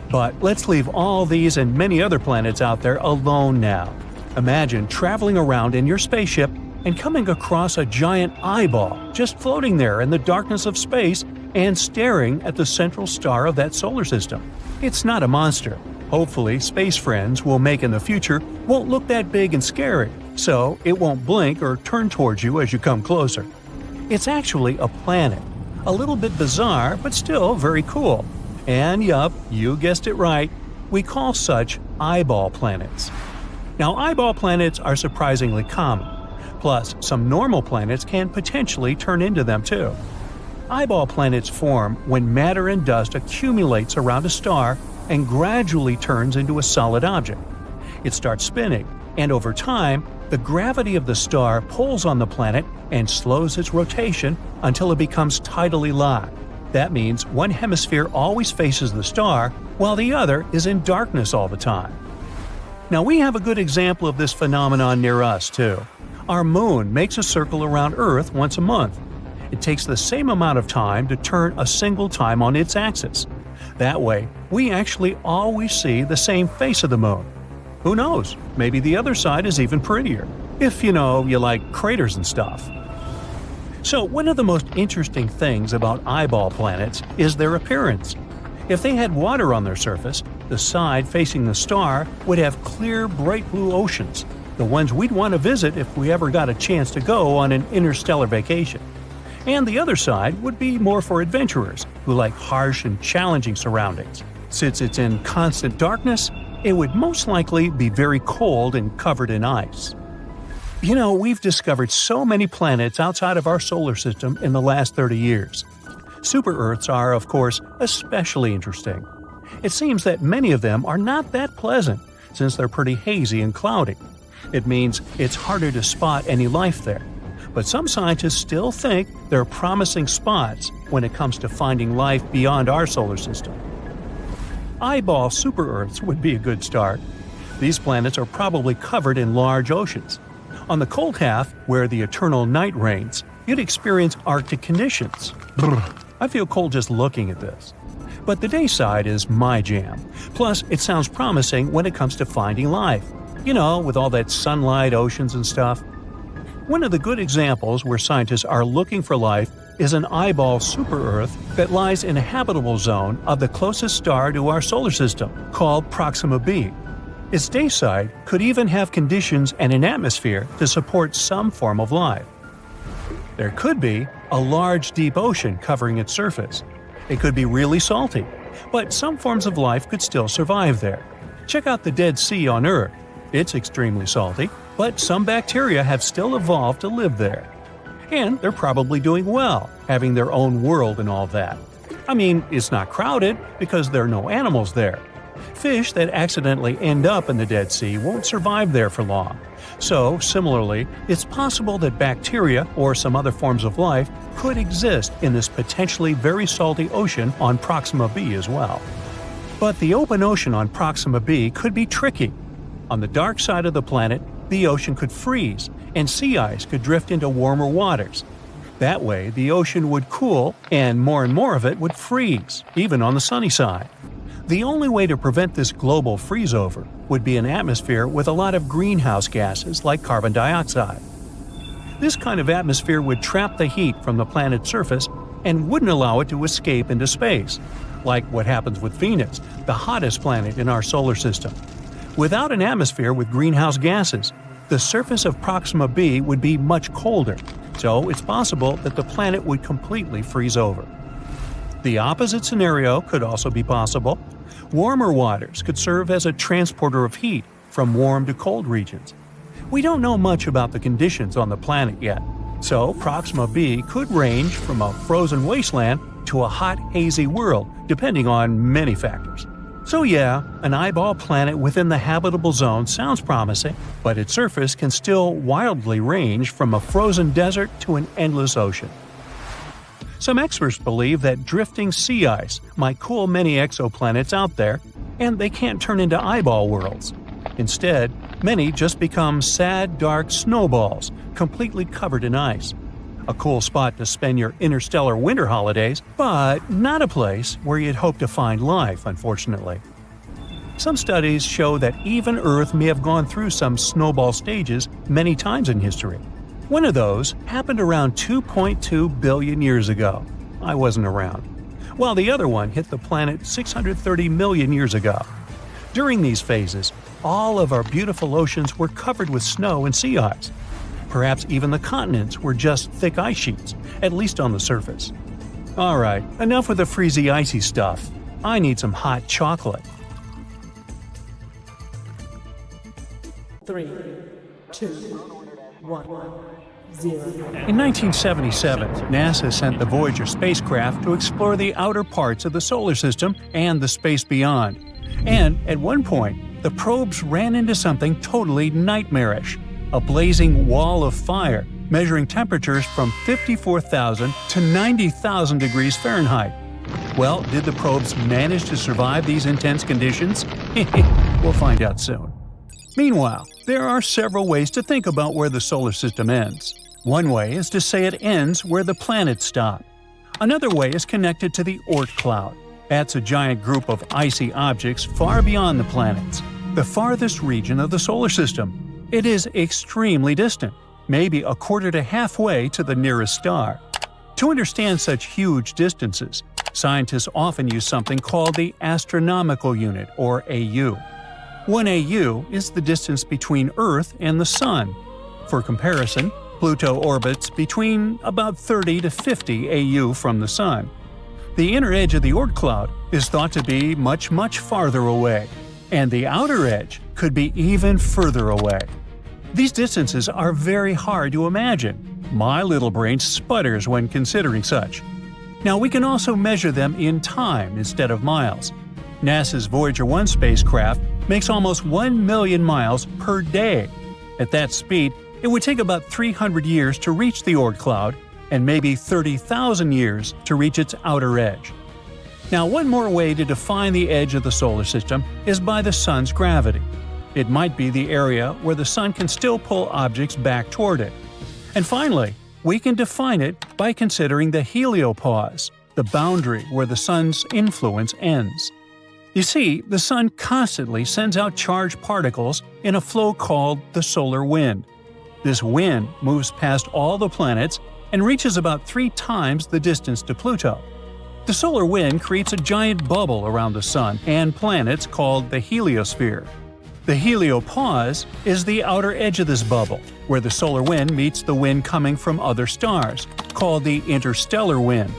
But let's leave all these and many other planets out there alone now. Imagine traveling around in your spaceship and coming across a giant eyeball just floating there in the darkness of space and staring at the central star of that solar system. It's not a monster. Hopefully, space friends we'll make in the future won't look that big and scary, so it won't blink or turn towards you as you come closer. It's actually a planet. A little bit bizarre, but still very cool. And yup, you guessed it right, we call such eyeball planets. Now, eyeball planets are surprisingly common. Plus, some normal planets can potentially turn into them too. Eyeball planets form when matter and dust accumulates around a star and gradually turns into a solid object. It starts spinning, and over time, the gravity of the star pulls on the planet and slows its rotation until it becomes tidally locked. That means one hemisphere always faces the star, while the other is in darkness all the time. Now, we have a good example of this phenomenon near us, too. Our moon makes a circle around Earth once a month. It takes the same amount of time to turn a single time on its axis. That way, we actually always see the same face of the moon. Who knows, maybe the other side is even prettier, if you like craters and stuff. So, one of the most interesting things about eyeball planets is their appearance. If they had water on their surface, the side facing the star would have clear, bright blue oceans, the ones we'd want to visit if we ever got a chance to go on an interstellar vacation. And the other side would be more for adventurers who like harsh and challenging surroundings. Since it's in constant darkness, it would most likely be very cold and covered in ice. We've discovered so many planets outside of our solar system in the last 30 years. Super-Earths are, of course, especially interesting. It seems that many of them are not that pleasant, since they're pretty hazy and cloudy. It means it's harder to spot any life there. But some scientists still think they're promising spots when it comes to finding life beyond our solar system. Eyeball super-Earths would be a good start. These planets are probably covered in large oceans. On the cold half, where the eternal night reigns, you'd experience Arctic conditions. I feel cold just looking at this. But the day side is my jam. Plus, it sounds promising when it comes to finding life. With all that sunlight, oceans, and stuff. One of the good examples where scientists are looking for life is an eyeball super-Earth that lies in a habitable zone of the closest star to our solar system, called Proxima b. Its day side could even have conditions and an atmosphere to support some form of life. There could be a large deep ocean covering its surface. It could be really salty, but some forms of life could still survive there. Check out the Dead Sea on Earth. It's extremely salty, but some bacteria have still evolved to live there. And they're probably doing well, having their own world and all that. It's not crowded because there are no animals there. Fish that accidentally end up in the Dead Sea won't survive there for long. So, similarly, it's possible that bacteria or some other forms of life could exist in this potentially very salty ocean on Proxima b as well. But the open ocean on Proxima b could be tricky. On the dark side of the planet, the ocean could freeze, and sea ice could drift into warmer waters. That way, the ocean would cool, and more of it would freeze, even on the sunny side. The only way to prevent this global freeze-over would be an atmosphere with a lot of greenhouse gases like carbon dioxide. This kind of atmosphere would trap the heat from the planet's surface and wouldn't allow it to escape into space. like what happens with Venus, the hottest planet in our solar system. Without an atmosphere with greenhouse gases, the surface of Proxima b would be much colder, so it's possible that the planet would completely freeze over. The opposite scenario could also be possible. Warmer waters could serve as a transporter of heat from warm to cold regions. We don't know much about the conditions on the planet yet, so Proxima b could range from a frozen wasteland to a hot, hazy world, depending on many factors. So yeah, an eyeball planet within the habitable zone sounds promising, but its surface can still wildly range from a frozen desert to an endless ocean. Some experts believe that drifting sea ice might cool many exoplanets out there, and they can't turn into eyeball worlds. Instead, many just become sad, dark snowballs, completely covered in ice. A cool spot to spend your interstellar winter holidays, but not a place where you'd hope to find life, unfortunately. Some studies show that even Earth may have gone through some snowball stages many times in history. One of those happened around 2.2 billion years ago. I wasn't around. While the other one hit the planet 630 million years ago. During these phases, all of our beautiful oceans were covered with snow and sea ice. Perhaps even the continents were just thick ice sheets, at least on the surface. Alright, enough with the freezy icy stuff. I need some hot chocolate. 3, 2, 1, 0. In 1977, NASA sent the Voyager spacecraft to explore the outer parts of the solar system and the space beyond. And at one point, the probes ran into something totally nightmarish. A blazing wall of fire, measuring temperatures from 54,000 to 90,000 degrees Fahrenheit. Well, did the probes manage to survive these intense conditions? We'll find out soon. Meanwhile, there are several ways to think about where the solar system ends. One way is to say it ends where the planets stop. Another way is connected to the Oort cloud. That's a giant group of icy objects far beyond the planets, the farthest region of the solar system. It is extremely distant, maybe a quarter to halfway to the nearest star. To understand such huge distances, scientists often use something called the astronomical unit, or AU. 1 AU is the distance between Earth and the Sun. For comparison, Pluto orbits between about 30 to 50 AU from the Sun. The inner edge of the Oort cloud is thought to be much, much farther away, and the outer edge could be even further away. These distances are very hard to imagine. My little brain sputters when considering such. Now, we can also measure them in time instead of miles. NASA's Voyager 1 spacecraft makes almost 1 million miles per day. At that speed, it would take about 300 years to reach the Oort cloud and maybe 30,000 years to reach its outer edge. Now, one more way to define the edge of the solar system is by the Sun's gravity. It might be the area where the Sun can still pull objects back toward it. And finally, we can define it by considering the heliopause, the boundary where the Sun's influence ends. You see, the Sun constantly sends out charged particles in a flow called the solar wind. This wind moves past all the planets and reaches about 3 times the distance to Pluto. The solar wind creates a giant bubble around the Sun and planets called the heliosphere. The heliopause is the outer edge of this bubble, where the solar wind meets the wind coming from other stars, called the interstellar wind.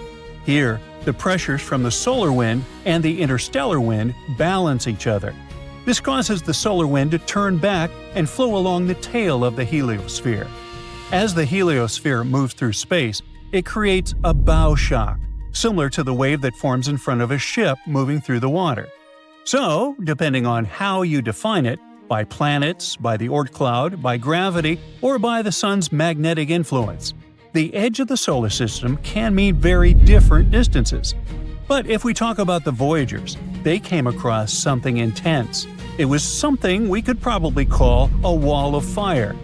Here, the pressures from the solar wind and the interstellar wind balance each other. This causes the solar wind to turn back and flow along the tail of the heliosphere. As the heliosphere moves through space, it creates a bow shock, similar to the wave that forms in front of a ship moving through the water. So, depending on how you define it, by planets, by the Oort cloud, by gravity, or by the Sun's magnetic influence, the edge of the solar system can mean very different distances. But if we talk about the Voyagers, they came across something intense. It was something we could probably call a wall of fire,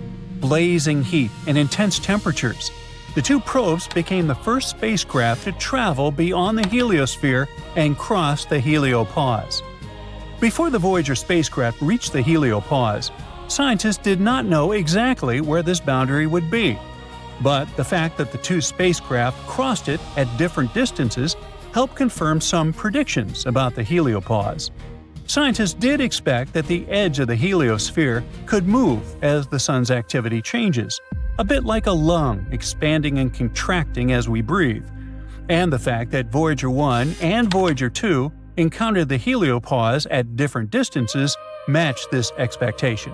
blazing heat and intense temperatures. The two probes became the first spacecraft to travel beyond the heliosphere and cross the heliopause. Before the Voyager spacecraft reached the heliopause, scientists did not know exactly where this boundary would be. But the fact that the two spacecraft crossed it at different distances helped confirm some predictions about the heliopause. Scientists did expect that the edge of the heliosphere could move as the sun's activity changes, a bit like a lung expanding and contracting as we breathe. And the fact that Voyager 1 and Voyager 2 encountered the heliopause at different distances matched this expectation.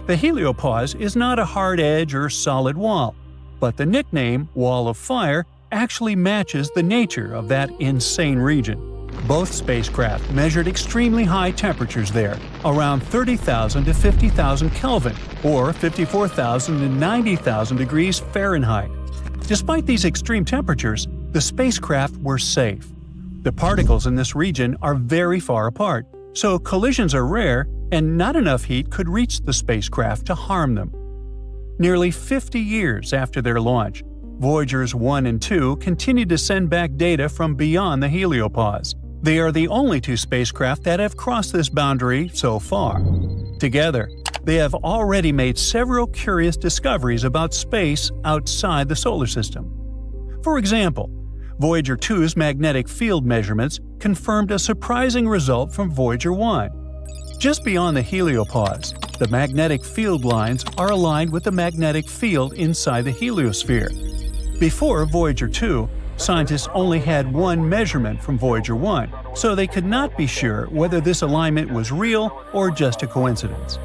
The heliopause is not a hard edge or solid wall, but the nickname Wall of Fire actually matches the nature of that insane region. Both spacecraft measured extremely high temperatures there, around 30,000 to 50,000 Kelvin, or 54,000 to 90,000 degrees Fahrenheit. Despite these extreme temperatures, the spacecraft were safe. The particles in this region are very far apart, so collisions are rare and not enough heat could reach the spacecraft to harm them. Nearly 50 years after their launch, Voyagers 1 and 2 continued to send back data from beyond the heliopause. They are the only two spacecraft that have crossed this boundary so far. Together, they have already made several curious discoveries about space outside the solar system. For example, Voyager 2's magnetic field measurements confirmed a surprising result from Voyager 1. Just beyond the heliopause, the magnetic field lines are aligned with the magnetic field inside the heliosphere. Before Voyager 2, scientists only had one measurement from Voyager 1, so they could not be sure whether this alignment was real or just a coincidence.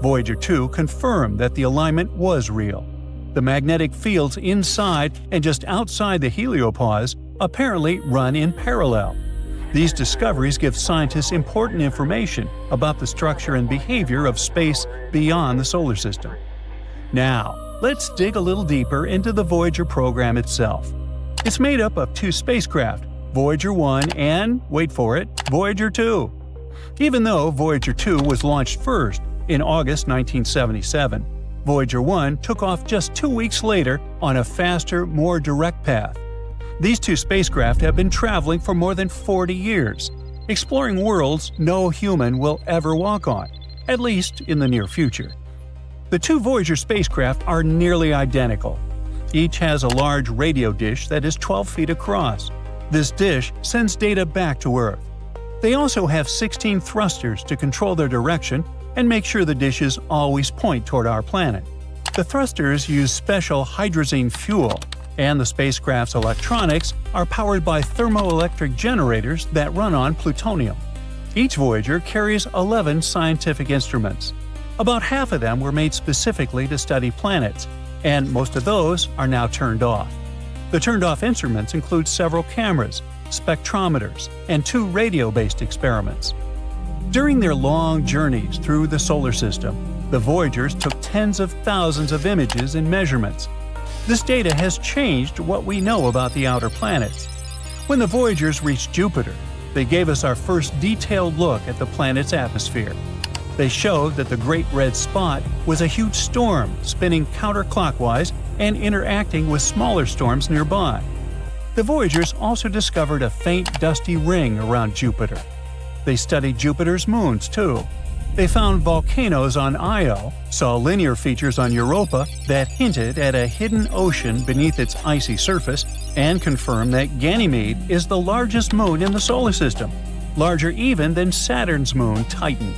Voyager 2 confirmed that the alignment was real. The magnetic fields inside and just outside the heliopause apparently run in parallel. These discoveries give scientists important information about the structure and behavior of space beyond the solar system. Now, let's dig a little deeper into the Voyager program itself. It's made up of two spacecraft, Voyager 1 and, wait for it, Voyager 2. Even though Voyager 2 was launched first, in August 1977, Voyager 1 took off just 2 weeks later on a faster, more direct path. These two spacecraft have been traveling for more than 40 years, exploring worlds no human will ever walk on, at least in the near future. The two Voyager spacecraft are nearly identical. Each has a large radio dish that is 12 feet across. This dish sends data back to Earth. They also have 16 thrusters to control their direction and make sure the dishes always point toward our planet. The thrusters use special hydrazine fuel, and the spacecraft's electronics are powered by thermoelectric generators that run on plutonium. Each Voyager carries 11 scientific instruments. About half of them were made specifically to study planets, and most of those are now turned off. The turned-off instruments include several cameras, spectrometers, and 2 radio-based experiments. During their long journeys through the solar system, the Voyagers took tens of thousands of images and measurements. This data has changed what we know about the outer planets. When the Voyagers reached Jupiter, they gave us our first detailed look at the planet's atmosphere. They showed that the Great Red Spot was a huge storm spinning counterclockwise and interacting with smaller storms nearby. The Voyagers also discovered a faint dusty ring around Jupiter. They studied Jupiter's moons, too. They found volcanoes on Io, saw linear features on Europa that hinted at a hidden ocean beneath its icy surface, and confirmed that Ganymede is the largest moon in the solar system, larger even than Saturn's moon Titan.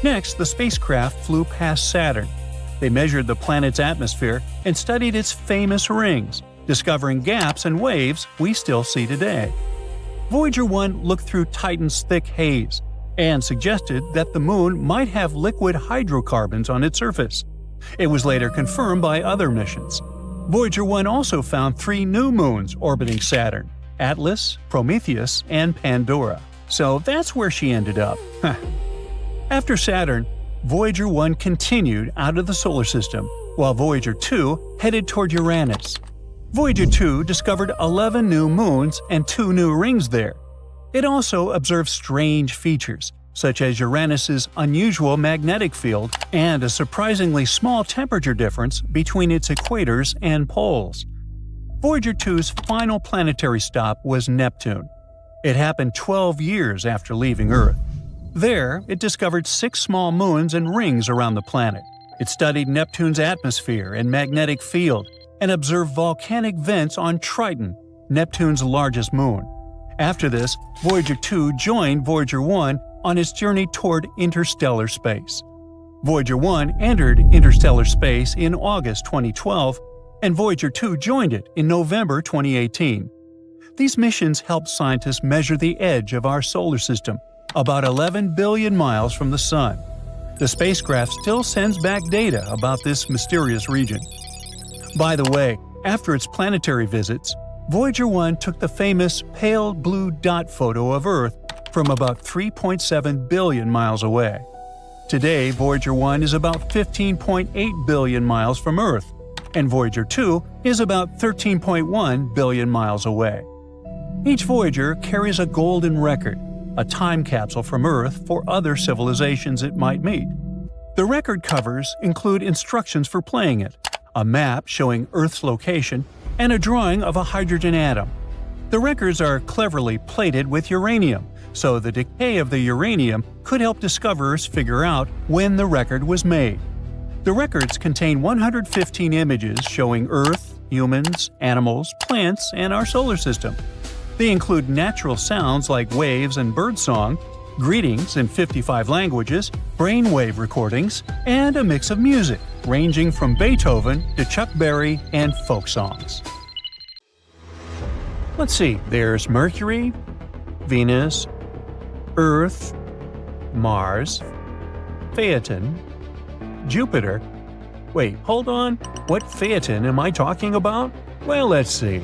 Next, the spacecraft flew past Saturn. They measured the planet's atmosphere and studied its famous rings, discovering gaps and waves we still see today. Voyager 1 looked through Titan's thick haze and suggested that the moon might have liquid hydrocarbons on its surface. It was later confirmed by other missions. Voyager 1 also found 3 new moons orbiting Saturn: Atlas, Prometheus, and Pandora. So that's where she ended up. After Saturn, Voyager 1 continued out of the solar system, while Voyager 2 headed toward Uranus. Voyager 2 discovered 11 new moons and 2 new rings there. It also observed strange features, such as Uranus's unusual magnetic field and a surprisingly small temperature difference between its equators and poles. Voyager 2's final planetary stop was Neptune. It happened 12 years after leaving Earth. There, it discovered 6 small moons and rings around the planet. It studied Neptune's atmosphere and magnetic field, and observed volcanic vents on Triton, Neptune's largest moon. After this, Voyager 2 joined Voyager 1 on its journey toward interstellar space. Voyager 1 entered interstellar space in August 2012, and Voyager 2 joined it in November 2018. These missions helped scientists measure the edge of our solar system, about 11 billion miles from the Sun. The spacecraft still sends back data about this mysterious region. By the way, after its planetary visits, Voyager 1 took the famous pale blue dot photo of Earth from about 3.7 billion miles away. Today, Voyager 1 is about 15.8 billion miles from Earth, and Voyager 2 is about 13.1 billion miles away. Each Voyager carries a golden record, a time capsule from Earth for other civilizations it might meet. The record covers include instructions for playing it, a map showing Earth's location, and a drawing of a hydrogen atom. The records are cleverly plated with uranium, so the decay of the uranium could help discoverers figure out when the record was made. The records contain 115 images showing Earth, humans, animals, plants, and our solar system. They include natural sounds like waves and birdsong, greetings in 55 languages, brainwave recordings, and a mix of music, ranging from Beethoven to Chuck Berry and folk songs. Let's see, there's Mercury, Venus, Earth, Mars, Phaeton, Jupiter. Wait, hold on, what Phaeton am I talking about? Well, let's see.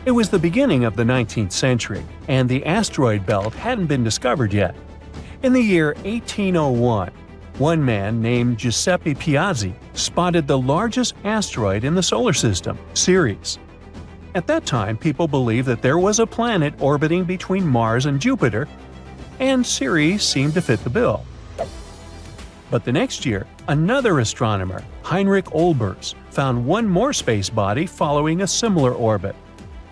It was the beginning of the 19th century, and the asteroid belt hadn't been discovered yet. In the year 1801, one man named Giuseppe Piazzi spotted the largest asteroid in the solar system, Ceres. At that time, people believed that there was a planet orbiting between Mars and Jupiter, and Ceres seemed to fit the bill. But the next year, another astronomer, Heinrich Olbers, found one more space body following a similar orbit.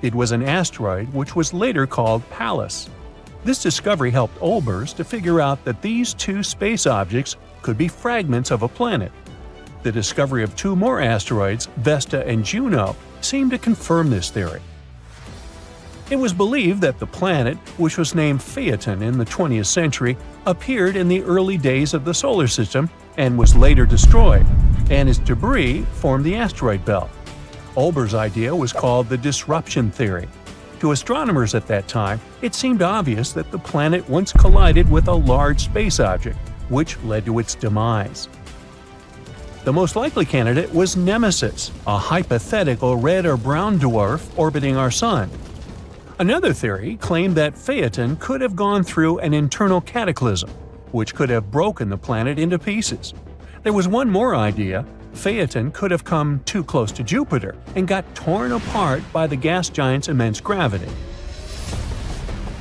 It was an asteroid which was later called Pallas. This discovery helped Olbers to figure out that these two space objects could be fragments of a planet. The discovery of two more asteroids, Vesta and Juno, seemed to confirm this theory. It was believed that the planet, which was named Phaeton in the 20th century, appeared in the early days of the solar system and was later destroyed, and its debris formed the asteroid belt. Olbers' idea was called the disruption theory. To astronomers at that time, it seemed obvious that the planet once collided with a large space object, which led to its demise. The most likely candidate was Nemesis, a hypothetical red or brown dwarf orbiting our Sun. Another theory claimed that Phaeton could have gone through an internal cataclysm, which could have broken the planet into pieces. There was one more idea. Phaeton could have come too close to Jupiter and got torn apart by the gas giant's immense gravity.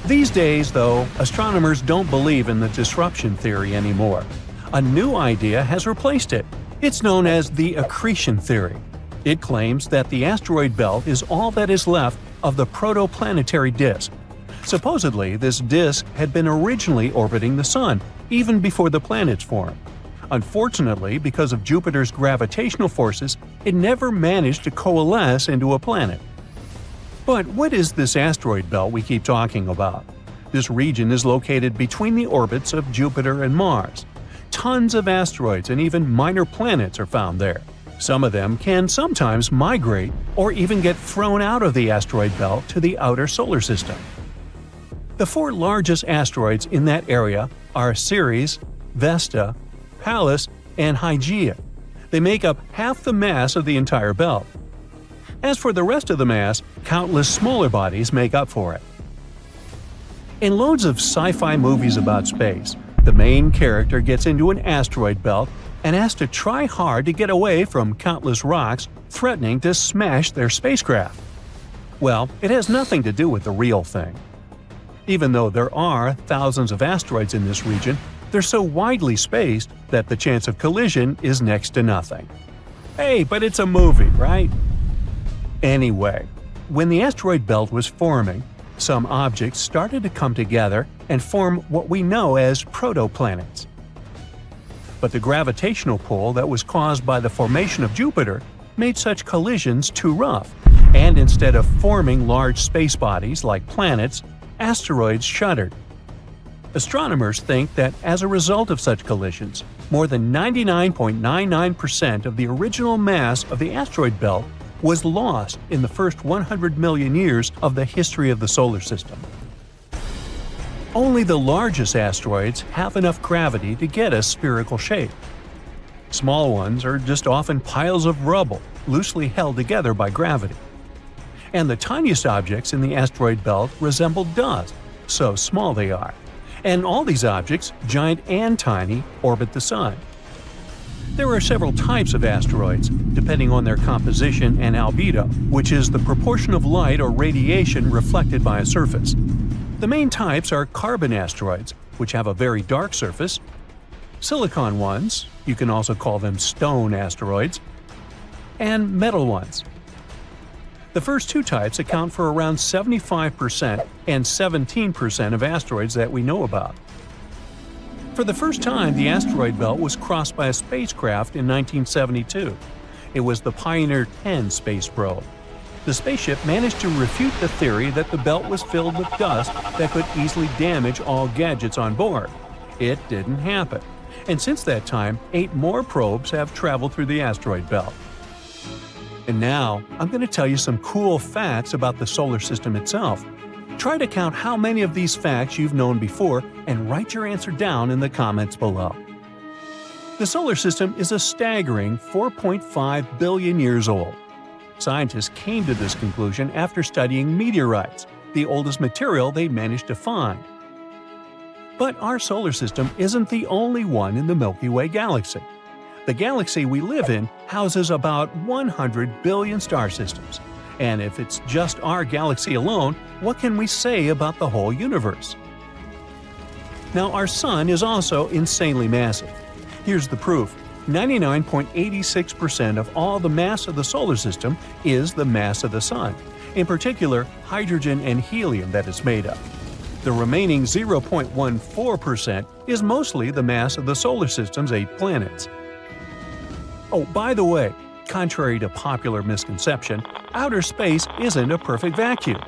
These days, though, astronomers don't believe in the disruption theory anymore. A new idea has replaced it. It's known as the accretion theory. It claims that the asteroid belt is all that is left of the protoplanetary disk. Supposedly, this disk had been originally orbiting the Sun, even before the planets formed. Unfortunately, because of Jupiter's gravitational forces, it never managed to coalesce into a planet. But what is this asteroid belt we keep talking about? This region is located between the orbits of Jupiter and Mars. Tons of asteroids and even minor planets are found there. Some of them can sometimes migrate or even get thrown out of the asteroid belt to the outer solar system. The four largest asteroids in that area are Ceres, Vesta, Pallas, and Hygeia. They make up half the mass of the entire belt. As for the rest of the mass, countless smaller bodies make up for it. In loads of sci-fi movies about space, the main character gets into an asteroid belt and has to try hard to get away from countless rocks threatening to smash their spacecraft. Well, it has nothing to do with the real thing. Even though there are thousands of asteroids in this region, they're so widely spaced that the chance of collision is next to nothing. Hey, but it's a movie, right? Anyway, when the asteroid belt was forming, some objects started to come together and form what we know as protoplanets. But the gravitational pull that was caused by the formation of Jupiter made such collisions too rough, and and instead of forming large space bodies like planets, asteroids shuddered. Astronomers think that as a result of such collisions, more than 99.99% of the original mass of the asteroid belt was lost in the first 100 million years of the history of the solar system. Only the largest asteroids have enough gravity to get a spherical shape. Small ones are just often piles of rubble, loosely held together by gravity. And the tiniest objects in the asteroid belt resemble dust, so small they are. And all these objects, giant and tiny, orbit the Sun. There are several types of asteroids, depending on their composition and albedo, which is the proportion of light or radiation reflected by a surface. The main types are carbon asteroids, which have a very dark surface, silicon ones, you can also call them stone asteroids, and metal ones. The first two types account for around 75% and 17% of asteroids that we know about. For the first time, the asteroid belt was crossed by a spacecraft in 1972. It was the Pioneer 10 space probe. The spaceship managed to refute the theory that the belt was filled with dust that could easily damage all gadgets on board. It didn't happen. And since that time, 8 more probes have traveled through the asteroid belt. And now, I'm going to tell you some cool facts about the solar system itself. Try to count how many of these facts you've known before and write your answer down in the comments below. The solar system is a staggering 4.5 billion years old. Scientists came to this conclusion after studying meteorites, the oldest material they managed to find. But our solar system isn't the only one in the Milky Way galaxy. The galaxy we live in houses about 100 billion star systems. And if it's just our galaxy alone, what can we say about the whole universe? Now, our Sun is also insanely massive. Here's the proof. 99.86% of all the mass of the solar system is the mass of the Sun, in particular hydrogen and helium that it's made of. The remaining 0.14% is mostly the mass of the solar system's 8 planets. Oh, by the way, contrary to popular misconception, outer space isn't a perfect vacuum.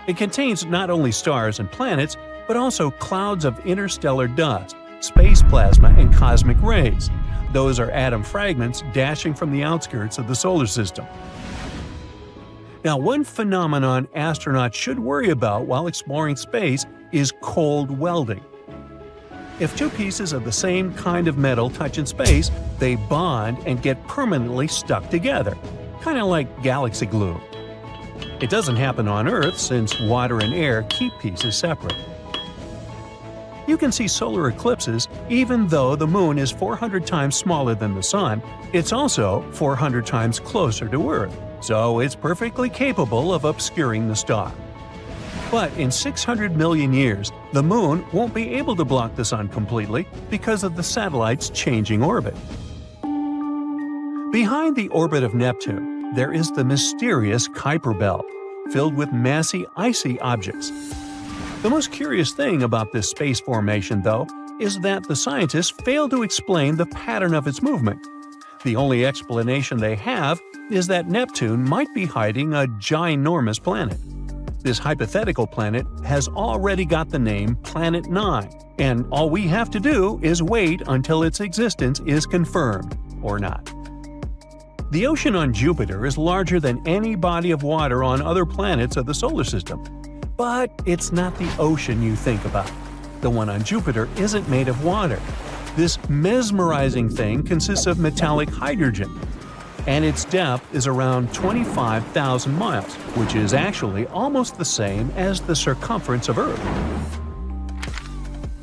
It contains not only stars and planets, but also clouds of interstellar dust, space plasma, and cosmic rays. Those are atom fragments dashing from the outskirts of the solar system. Now, one phenomenon astronauts should worry about while exploring space is cold welding. If two pieces of the same kind of metal touch in space, they bond and get permanently stuck together, kind of like galaxy glue. It doesn't happen on Earth since water and air keep pieces separate. You can see solar eclipses even though the Moon is 400 times smaller than the Sun. It's also 400 times closer to Earth, so it's perfectly capable of obscuring the star. But in 600 million years, the Moon won't be able to block the Sun completely because of the satellite's changing orbit. Behind the orbit of Neptune, there is the mysterious Kuiper Belt, filled with massy icy objects. The most curious thing about this space formation, though, is that the scientists fail to explain the pattern of its movement. The only explanation they have is that Neptune might be hiding a ginormous planet. This hypothetical planet has already got the name Planet 9, and all we have to do is wait until its existence is confirmed, or not. The ocean on Jupiter is larger than any body of water on other planets of the solar system. But it's not the ocean you think about. The one on Jupiter isn't made of water. This mesmerizing thing consists of metallic hydrogen, and its depth is around 25,000 miles, which is actually almost the same as the circumference of Earth.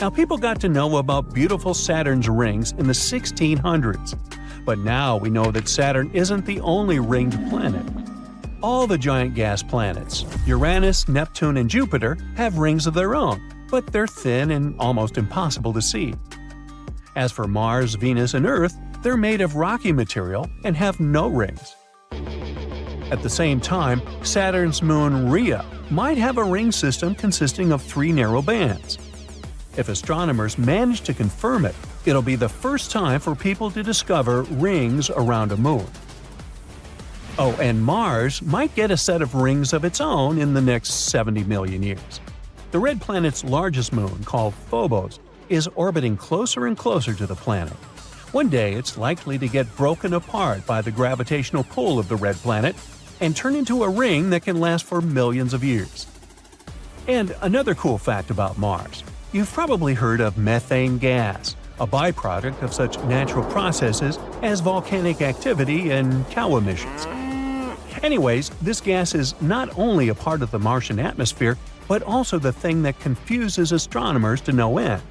Now, people got to know about beautiful Saturn's rings in the 1600s, but now we know that Saturn isn't the only ringed planet. All the giant gas planets, Uranus, Neptune, and Jupiter, have rings of their own, but they're thin and almost impossible to see. As for Mars, Venus, and Earth, they're made of rocky material and have no rings. At the same time, Saturn's moon Rhea might have a ring system consisting of 3 narrow bands. If astronomers manage to confirm it, it'll be the first time for people to discover rings around a moon. Oh, and Mars might get a set of rings of its own in the next 70 million years. The red planet's largest moon, called Phobos, is orbiting closer and closer to the planet. One day it's likely to get broken apart by the gravitational pull of the red planet and turn into a ring that can last for millions of years. And another cool fact about Mars: you've probably heard of methane gas, a byproduct of such natural processes as volcanic activity and cow emissions. Anyways, this gas is not only a part of the Martian atmosphere, but also the thing that confuses astronomers to no end.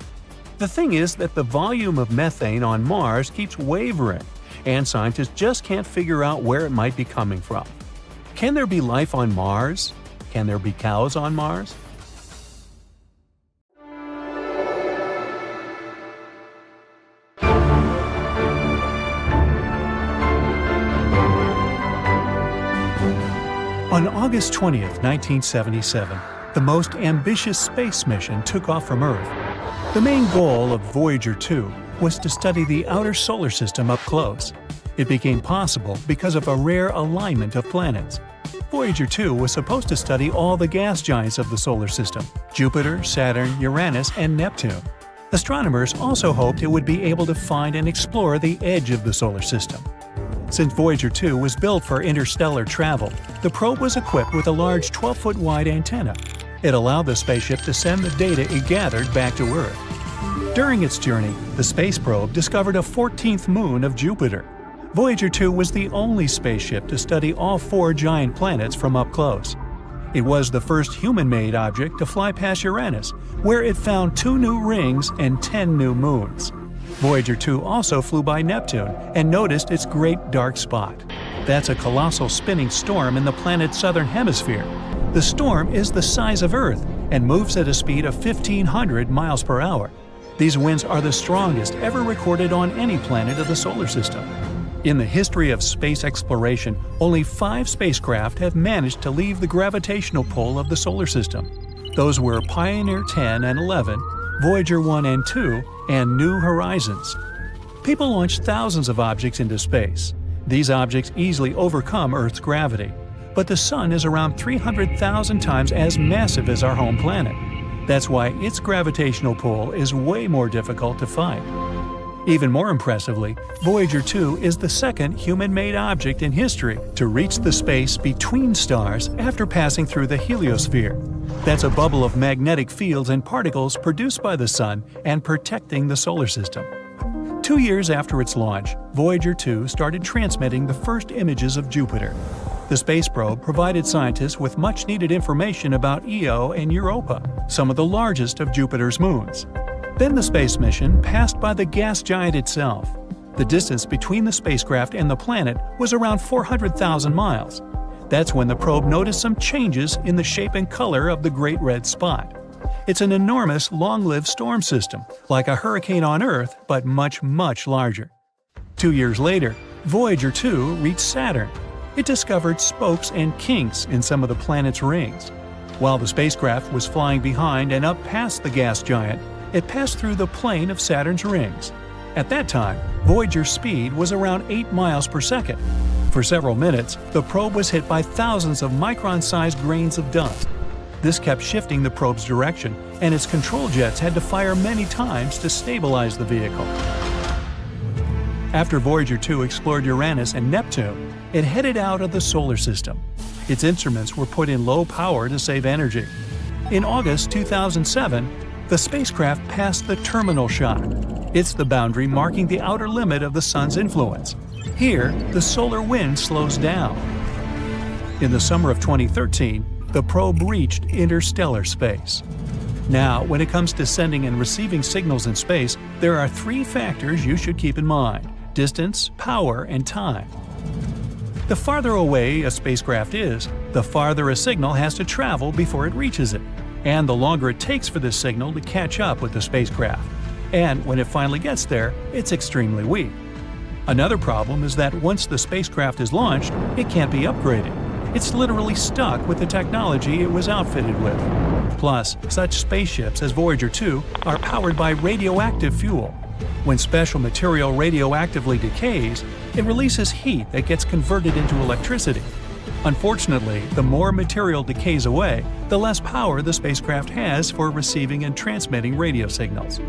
The thing is that the volume of methane on Mars keeps wavering, and scientists just can't figure out where it might be coming from. Can there be life on Mars? Can there be cows on Mars? On August 20, 1977, the most ambitious space mission took off from Earth. The main goal of Voyager 2 was to study the outer solar system up close. It became possible because of a rare alignment of planets. Voyager 2 was supposed to study all the gas giants of the solar system: Jupiter, Saturn, Uranus, and Neptune. Astronomers also hoped it would be able to find and explore the edge of the solar system. Since Voyager 2 was built for interstellar travel, the probe was equipped with a large 12-foot wide antenna. It allowed the spaceship to send the data it gathered back to Earth. During its journey, the space probe discovered a 14th moon of Jupiter. Voyager 2 was the only spaceship to study all 4 giant planets from up close. It was the first human-made object to fly past Uranus, where it found 2 new rings and 10 new moons. Voyager 2 also flew by Neptune and noticed its great dark spot. That's a colossal spinning storm in the planet's southern hemisphere. The storm is the size of Earth and moves at a speed of 1,500 miles per hour. These winds are the strongest ever recorded on any planet of the solar system. In the history of space exploration, only 5 spacecraft have managed to leave the gravitational pull of the solar system. Those were Pioneer 10 and 11, Voyager 1 and 2, and New Horizons. People launch thousands of objects into space. These objects easily overcome Earth's gravity. But the Sun is around 300,000 times as massive as our home planet. That's why its gravitational pull is way more difficult to fight. Even more impressively, Voyager 2 is the second human-made object in history to reach the space between stars after passing through the heliosphere. That's a bubble of magnetic fields and particles produced by the Sun and protecting the solar system. 2 years after its launch, Voyager 2 started transmitting the first images of Jupiter. The space probe provided scientists with much-needed information about Io and Europa, some of the largest of Jupiter's moons. Then the space mission passed by the gas giant itself. The distance between the spacecraft and the planet was around 400,000 miles. That's when the probe noticed some changes in the shape and color of the Great Red Spot. It's an enormous, long-lived storm system, like a hurricane on Earth, but much, much larger. 2 years later, Voyager 2 reached Saturn. It discovered spokes and kinks in some of the planet's rings. While the spacecraft was flying behind and up past the gas giant, it passed through the plane of Saturn's rings. At that time, Voyager's speed was around 8 miles per second. For several minutes, the probe was hit by thousands of micron-sized grains of dust. This kept shifting the probe's direction, and its control jets had to fire many times to stabilize the vehicle. After Voyager 2 explored Uranus and Neptune, it headed out of the solar system. Its instruments were put in low power to save energy. In August 2007, the spacecraft passed the terminal shock. It's the boundary marking the outer limit of the Sun's influence. Here, the solar wind slows down. In the summer of 2013, the probe reached interstellar space. Now, when it comes to sending and receiving signals in space, there are 3 factors you should keep in mind: distance, power, and time. The farther away a spacecraft is, the farther a signal has to travel before it reaches it, and the longer it takes for this signal to catch up with the spacecraft. And when it finally gets there, it's extremely weak. Another problem is that once the spacecraft is launched, it can't be upgraded. It's literally stuck with the technology it was outfitted with. Plus, such spaceships as Voyager 2 are powered by radioactive fuel. When special material radioactively decays, It releases heat that gets converted into electricity. Unfortunately, the more material decays away, the less power the spacecraft has for receiving and transmitting radio signals.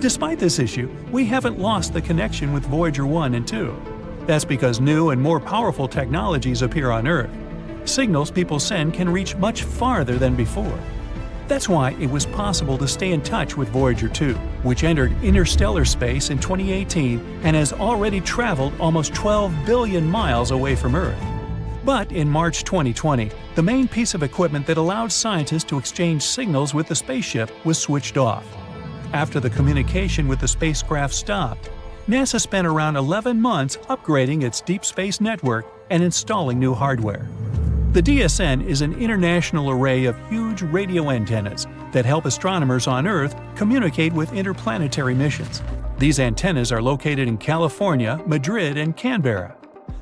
Despite this issue, we haven't lost the connection with Voyager 1 and 2. That's because new and more powerful technologies appear on Earth. Signals people send can reach much farther than before. That's why it was possible to stay in touch with Voyager 2, which entered interstellar space in 2018 and has already traveled almost 12 billion miles away from Earth. But in March 2020, the main piece of equipment that allowed scientists to exchange signals with the spaceship was switched off. After the communication with the spacecraft stopped, NASA spent around 11 months upgrading its deep space network and installing new hardware. The DSN is an international array of huge radio antennas that help astronomers on Earth communicate with interplanetary missions. These antennas are located in California, Madrid, and Canberra.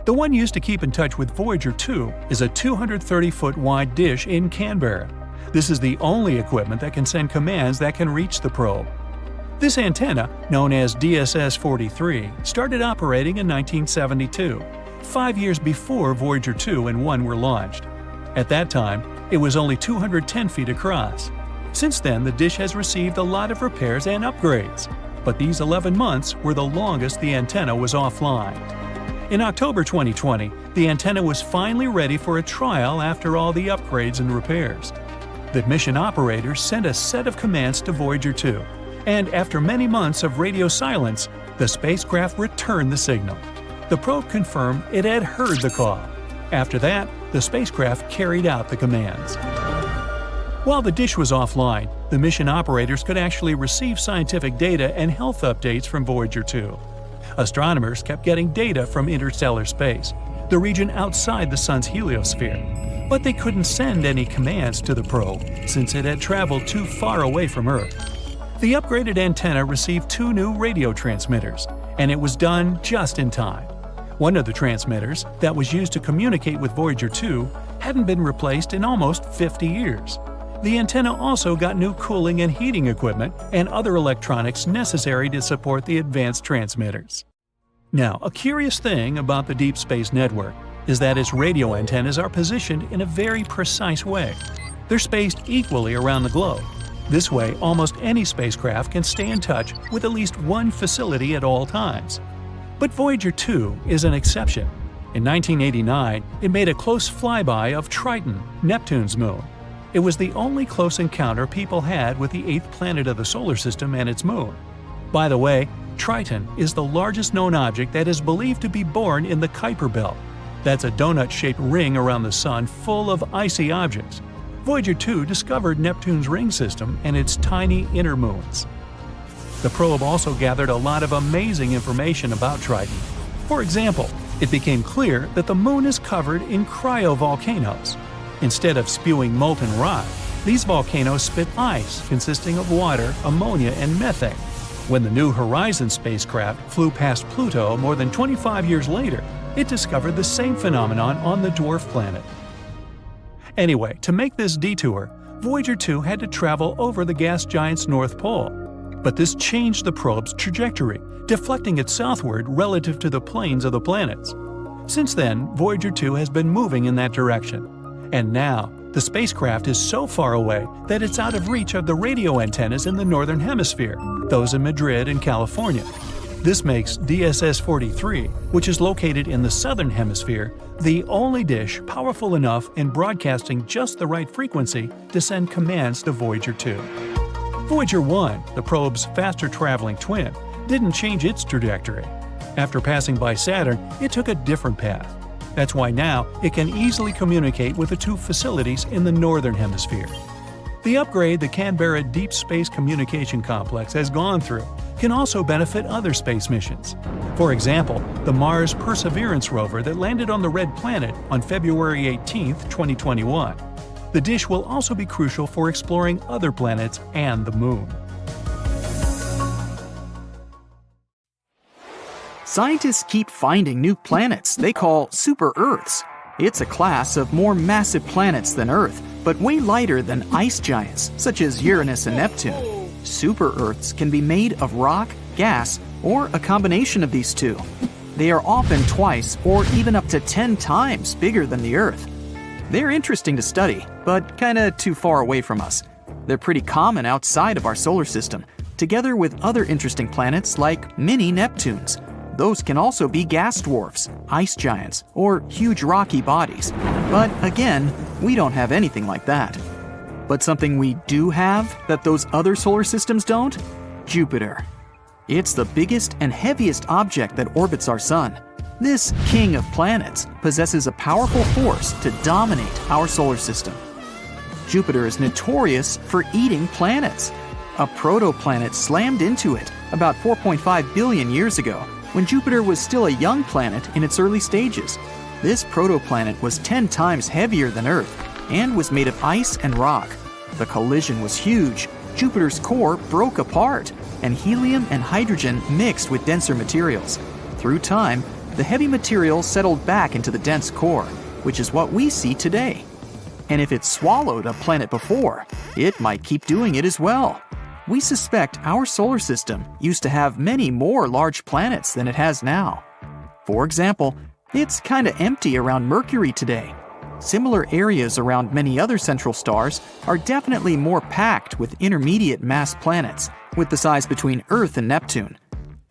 The one used to keep in touch with Voyager 2 is a 230-foot wide dish in Canberra. This is the only equipment that can send commands that can reach the probe. This antenna, known as DSS-43, started operating in 1972, 5 years before Voyager 2 and 1 were launched. At that time, it was only 210 feet across. Since then, the dish has received a lot of repairs and upgrades, but these 11 months were the longest the antenna was offline. In October 2020, the antenna was finally ready for a trial after all the upgrades and repairs. The mission operators sent a set of commands to Voyager 2, and after many months of radio silence, the spacecraft returned the signal. The probe confirmed it had heard the call. After that, the spacecraft carried out the commands. While the dish was offline, the mission operators could actually receive scientific data and health updates from Voyager 2. Astronomers kept getting data from interstellar space, the region outside the Sun's heliosphere, but they couldn't send any commands to the probe since it had traveled too far away from Earth. The upgraded antenna received 2 new radio transmitters, and it was done just in time. One of the transmitters, that was used to communicate with Voyager 2, hadn't been replaced in almost 50 years. The antenna also got new cooling and heating equipment and other electronics necessary to support the advanced transmitters. Now, a curious thing about the Deep Space Network is that its radio antennas are positioned in a very precise way. They're spaced equally around the globe. This way, almost any spacecraft can stay in touch with at least one facility at all times. But Voyager 2 is an exception. In 1989, it made a close flyby of Triton, Neptune's moon. It was the only close encounter people had with the 8th planet of the solar system and its moon. By the way, Triton is the largest known object that is believed to be born in the Kuiper Belt. That's a donut-shaped ring around the Sun full of icy objects. Voyager 2 discovered Neptune's ring system and its tiny inner moons. The probe also gathered a lot of amazing information about Triton. For example, it became clear that the moon is covered in cryovolcanoes. Instead of spewing molten rock, these volcanoes spit ice consisting of water, ammonia, and methane. When the New Horizons spacecraft flew past Pluto more than 25 years later, it discovered the same phenomenon on the dwarf planet. Anyway, to make this detour, Voyager 2 had to travel over the gas giant's North Pole. But this changed the probe's trajectory, deflecting it southward relative to the planes of the planets. Since then, Voyager 2 has been moving in that direction. And now, the spacecraft is so far away that it's out of reach of the radio antennas in the Northern Hemisphere, those in Madrid and California. This makes DSS-43, which is located in the Southern Hemisphere, the only dish powerful enough in broadcasting just the right frequency to send commands to Voyager 2. Voyager 1, the probe's faster-traveling twin, didn't change its trajectory. After passing by Saturn, it took a different path. That's why now it can easily communicate with the 2 facilities in the Northern Hemisphere. The upgrade the Canberra Deep Space Communication Complex has gone through can also benefit other space missions. For example, the Mars Perseverance rover that landed on the Red Planet on February 18, 2021. The dish will also be crucial for exploring other planets and the Moon. Scientists keep finding new planets they call super-Earths. It's a class of more massive planets than Earth, but way lighter than ice giants, such as Uranus and Neptune. Super-Earths can be made of rock, gas, or a combination of these two. They are often twice or even up to 10 times bigger than the Earth. They're interesting to study, but kinda too far away from us. They're pretty common outside of our solar system, together with other interesting planets like mini Neptunes. Those can also be gas dwarfs, ice giants, or huge rocky bodies. But again, we don't have anything like that. But something we do have that those other solar systems don't? Jupiter. It's the biggest and heaviest object that orbits our sun. This king of planets possesses a powerful force to dominate our solar system. Jupiter is notorious for eating planets. A protoplanet slammed into it about 4.5 billion years ago, when Jupiter was still a young planet in its early stages. This protoplanet was 10 times heavier than Earth and was made of ice and rock. The collision was huge. Jupiter's core broke apart, and helium and hydrogen mixed with denser materials. Through time, the heavy material settled back into the dense core, which is what we see today. And if it swallowed a planet before, it might keep doing it as well. We suspect our solar system used to have many more large planets than it has now. For example, it's kinda empty around Mercury today. Similar areas around many other central stars are definitely more packed with intermediate mass planets, with the size between Earth and Neptune.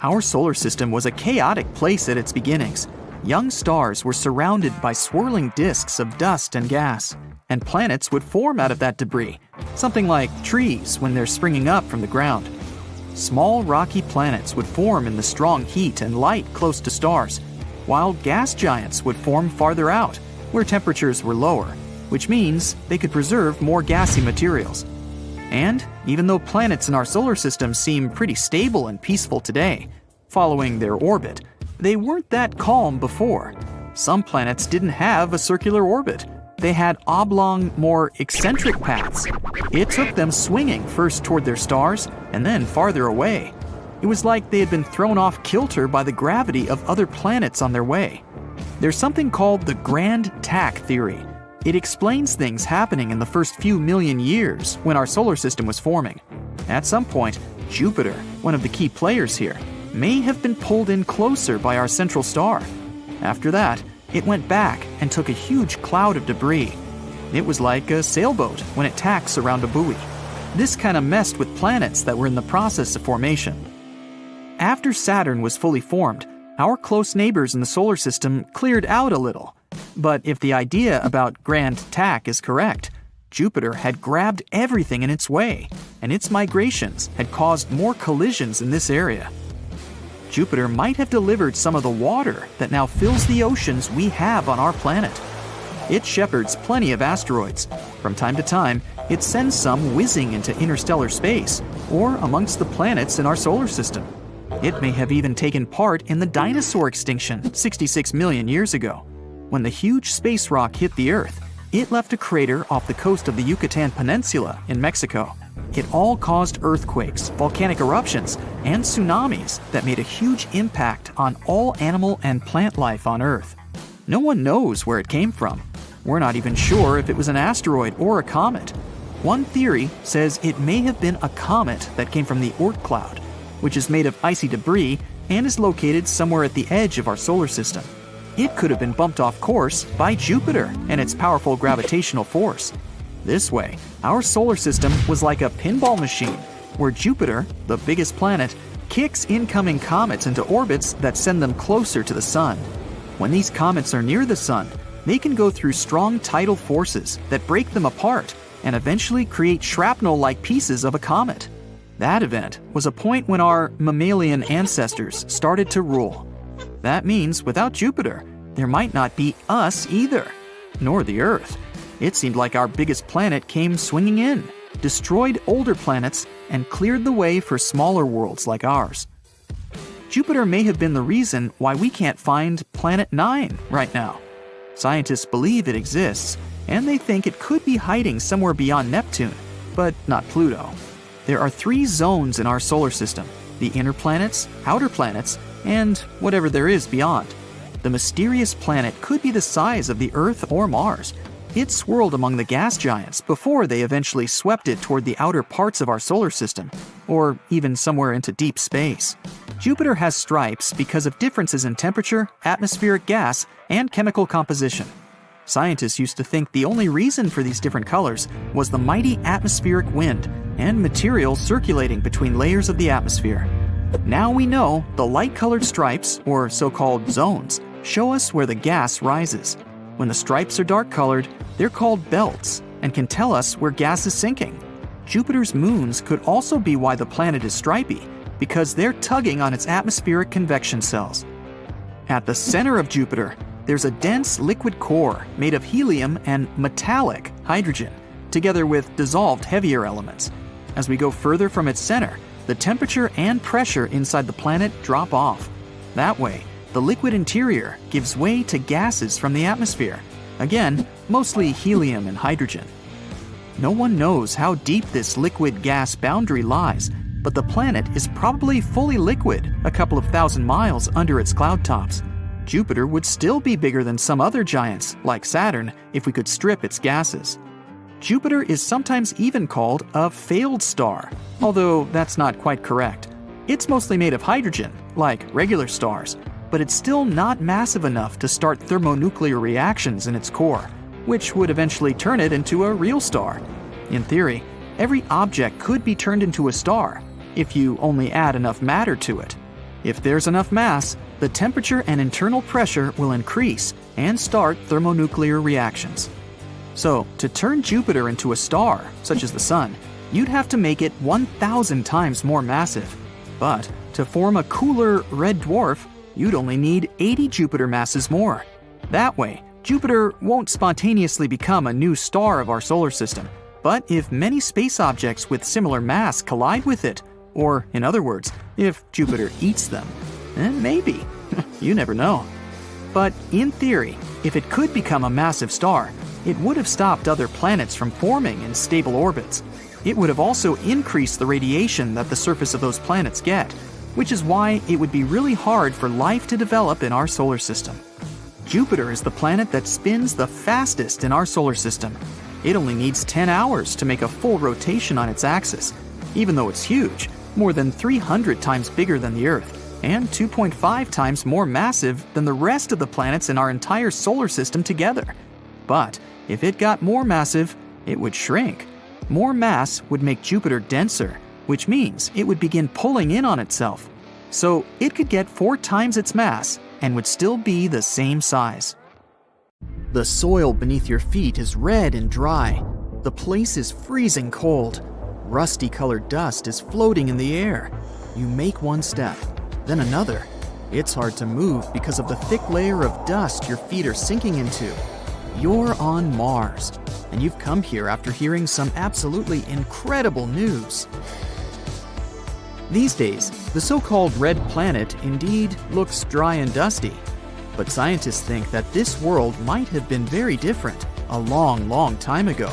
Our solar system was a chaotic place at its beginnings. Young stars were surrounded by swirling disks of dust and gas, and planets would form out of that debris, something like trees when they're springing up from the ground. Small rocky planets would form in the strong heat and light close to stars, while gas giants would form farther out, where temperatures were lower, which means they could preserve more gassy materials. And even though planets in our solar system seem pretty stable and peaceful today, following their orbit, they weren't that calm before. Some planets didn't have a circular orbit. They had oblong, more eccentric paths. It took them swinging first toward their stars and then farther away. It was like they had been thrown off kilter by the gravity of other planets on their way. There's something called the grand tack theory. It explains things happening in the first few million years when our solar system was forming. At some point, Jupiter, one of the key players here, may have been pulled in closer by our central star. After that, it went back and took a huge cloud of debris. It was like a sailboat when it tacks around a buoy. This kind of messed with planets that were in the process of formation. After Saturn was fully formed, our close neighbors in the solar system cleared out a little. But if the idea about grand tack is correct, Jupiter had grabbed everything in its way, and its migrations had caused more collisions in this area. Jupiter might have delivered some of the water that now fills the oceans we have on our planet. It shepherds plenty of asteroids. From time to time, it sends some whizzing into interstellar space, or amongst the planets in our solar system. It may have even taken part in the dinosaur extinction 66 million years ago. When the huge space rock hit the Earth, it left a crater off the coast of the Yucatan Peninsula in Mexico. It all caused earthquakes, volcanic eruptions, and tsunamis that made a huge impact on all animal and plant life on Earth. No one knows where it came from. We're not even sure if it was an asteroid or a comet. One theory says it may have been a comet that came from the Oort cloud, which is made of icy debris and is located somewhere at the edge of our solar system. It could have been bumped off course by Jupiter and its powerful gravitational force. This way, our solar system was like a pinball machine, where Jupiter, the biggest planet, kicks incoming comets into orbits that send them closer to the Sun. When these comets are near the Sun, they can go through strong tidal forces that break them apart and eventually create shrapnel-like pieces of a comet. That event was a point when our mammalian ancestors started to rule. That means without Jupiter, there might not be us either, nor the Earth. It seemed like our biggest planet came swinging in, destroyed older planets, and cleared the way for smaller worlds like ours. Jupiter may have been the reason why we can't find Planet 9 right now. Scientists believe it exists, and they think it could be hiding somewhere beyond Neptune, but not Pluto. There are 3 zones in our solar system: the inner planets, outer planets, and whatever there is beyond. The mysterious planet could be the size of the Earth or Mars. It swirled among the gas giants before they eventually swept it toward the outer parts of our solar system, or even somewhere into deep space. Jupiter has stripes because of differences in temperature, atmospheric gas, and chemical composition. Scientists used to think the only reason for these different colors was the mighty atmospheric wind and material circulating between layers of the atmosphere. Now we know the light-colored stripes, or so-called zones, show us where the gas rises. When the stripes are dark-colored, they're called belts and can tell us where gas is sinking. Jupiter's moons could also be why the planet is stripy, because they're tugging on its atmospheric convection cells. At the center of Jupiter, there's a dense liquid core made of helium and metallic hydrogen, together with dissolved heavier elements. As we go further from its center, the temperature and pressure inside the planet drop off. That way, the liquid interior gives way to gases from the atmosphere. Again, mostly helium and hydrogen. No one knows how deep this liquid-gas boundary lies, but the planet is probably fully liquid a couple of thousand miles under its cloud tops. Jupiter would still be bigger than some other giants, like Saturn, if we could strip its gases. Jupiter is sometimes even called a failed star, although that's not quite correct. It's mostly made of hydrogen, like regular stars, but it's still not massive enough to start thermonuclear reactions in its core, which would eventually turn it into a real star. In theory, every object could be turned into a star if you only add enough matter to it. If there's enough mass, the temperature and internal pressure will increase and start thermonuclear reactions. So, to turn Jupiter into a star, such as the Sun, you'd have to make it 1,000 times more massive. But to form a cooler red dwarf, you'd only need 80 Jupiter masses more. That way, Jupiter won't spontaneously become a new star of our solar system. But if many space objects with similar mass collide with it, or in other words, if Jupiter eats them, then maybe. You never know. But in theory, if it could become a massive star, it would have stopped other planets from forming in stable orbits. It would have also increased the radiation that the surface of those planets get, which is why it would be really hard for life to develop in our solar system. Jupiter is the planet that spins the fastest in our solar system. It only needs 10 hours to make a full rotation on its axis, even though it's huge, more than 300 times bigger than the Earth, and 2.5 times more massive than the rest of the planets in our entire solar system together. But if it got more massive, it would shrink. More mass would make Jupiter denser, which means it would begin pulling in on itself. So it could get 4 times its mass and would still be the same size. The soil beneath your feet is red and dry. The place is freezing cold. Rusty-colored dust is floating in the air. You make one step, then another. It's hard to move because of the thick layer of dust your feet are sinking into. You're on Mars, and you've come here after hearing some absolutely incredible news. These days, the so-called red planet indeed looks dry and dusty. But scientists think that this world might have been very different a long, long time ago.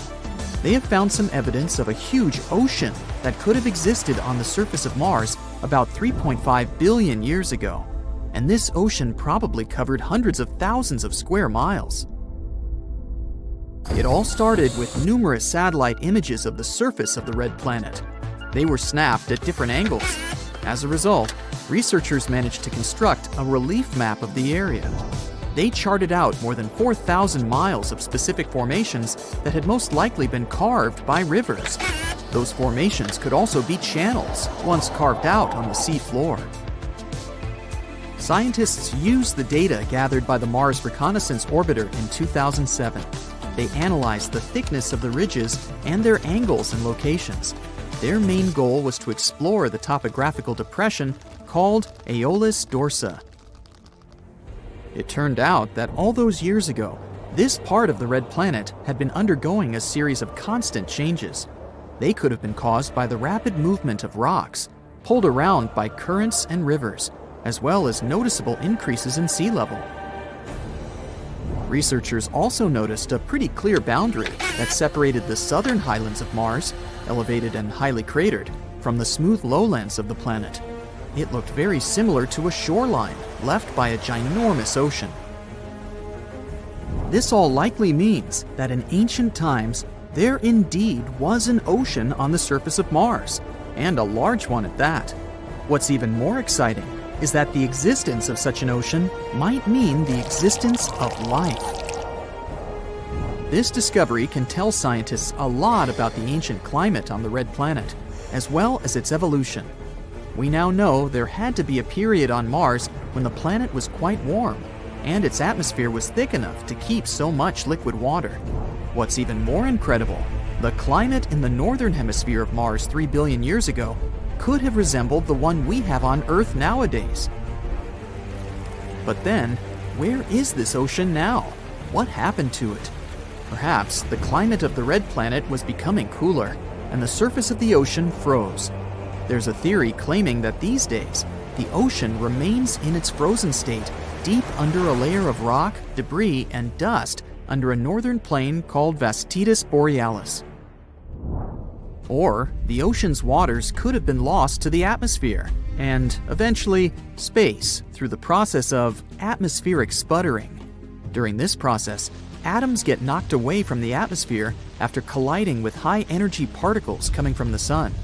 They have found some evidence of a huge ocean that could have existed on the surface of Mars about 3.5 billion years ago. And this ocean probably covered hundreds of thousands of square miles. It all started with numerous satellite images of the surface of the red planet. They were snapped at different angles. As a result, researchers managed to construct a relief map of the area. They charted out more than 4,000 miles of specific formations that had most likely been carved by rivers. Those formations could also be channels, once carved out on the sea floor. Scientists used the data gathered by the Mars Reconnaissance Orbiter in 2007. They analyzed the thickness of the ridges and their angles and locations. Their main goal was to explore the topographical depression called Aeolus Dorsa. It turned out that all those years ago, this part of the red planet had been undergoing a series of constant changes. They could have been caused by the rapid movement of rocks, pulled around by currents and rivers, as well as noticeable increases in sea level. Researchers also noticed a pretty clear boundary that separated the southern highlands of Mars, elevated and highly cratered, from the smooth lowlands of the planet. It looked very similar to a shoreline left by a ginormous ocean. This all likely means that in ancient times, there indeed was an ocean on the surface of Mars, and a large one at that. What's even more exciting is that the existence of such an ocean might mean the existence of life. This discovery can tell scientists a lot about the ancient climate on the red planet, as well as its evolution. We now know there had to be a period on Mars when the planet was quite warm, and its atmosphere was thick enough to keep so much liquid water. What's even more incredible, the climate in the northern hemisphere of Mars 3 billion years ago could have resembled the one we have on Earth nowadays. But then, where is this ocean now? What happened to it? Perhaps the climate of the red planet was becoming cooler, and the surface of the ocean froze. There's a theory claiming that these days, the ocean remains in its frozen state, deep under a layer of rock, debris, and dust under a northern plain called Vasticus Borealis. Or the ocean's waters could have been lost to the atmosphere, and eventually space through the process of atmospheric sputtering. During this process, atoms get knocked away from the atmosphere after colliding with high-energy particles coming from the sun.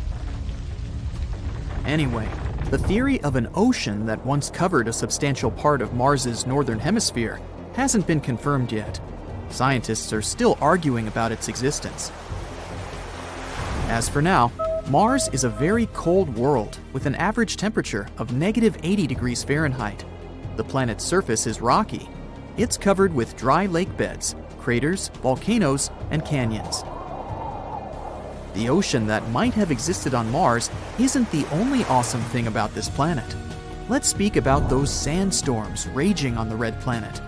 Anyway, the theory of an ocean that once covered a substantial part of Mars's northern hemisphere hasn't been confirmed yet. Scientists are still arguing about its existence. As for now, Mars is a very cold world with an average temperature of -80 degrees Fahrenheit. The planet's surface is rocky. It's covered with dry lake beds, craters, volcanoes, and canyons. The ocean that might have existed on Mars isn't the only awesome thing about this planet. Let's speak about those sandstorms raging on the red planet.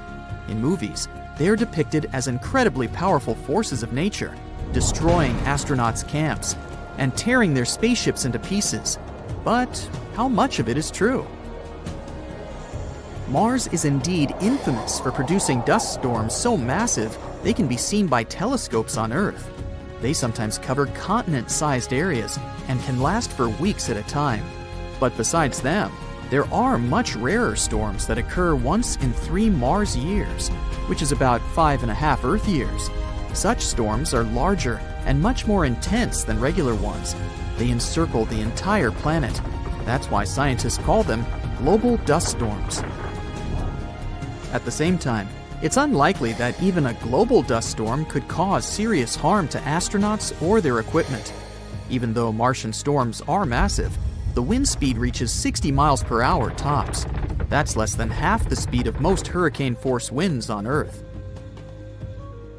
In movies, they're depicted as incredibly powerful forces of nature, destroying astronauts' camps and tearing their spaceships into pieces. But how much of it is true? Mars is indeed infamous for producing dust storms so massive they can be seen by telescopes on Earth. They sometimes cover continent-sized areas and can last for weeks at a time. But besides them, there are much rarer storms that occur once in 3 Mars years, which is about 5.5 Earth years. Such storms are larger and much more intense than regular ones. They encircle the entire planet. That's why scientists call them global dust storms. At the same time, it's unlikely that even a global dust storm could cause serious harm to astronauts or their equipment. Even though Martian storms are massive, the wind speed reaches 60 miles per hour tops. That's less than half the speed of most hurricane-force winds on Earth.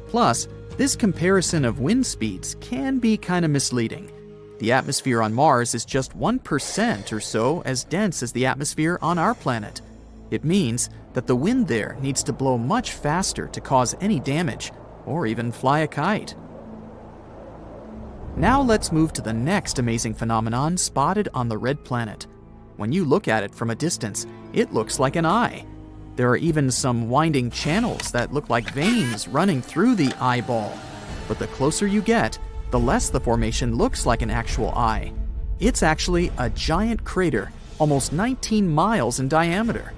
Plus, this comparison of wind speeds can be kind of misleading. The atmosphere on Mars is just 1% or so as dense as the atmosphere on our planet. It means that the wind there needs to blow much faster to cause any damage, or even fly a kite. Now let's move to the next amazing phenomenon spotted on the red planet. When you look at it from a distance, it looks like an eye. There are even some winding channels that look like veins running through the eyeball. But the closer you get, the less the formation looks like an actual eye. It's actually a giant crater, almost 19 miles in diameter.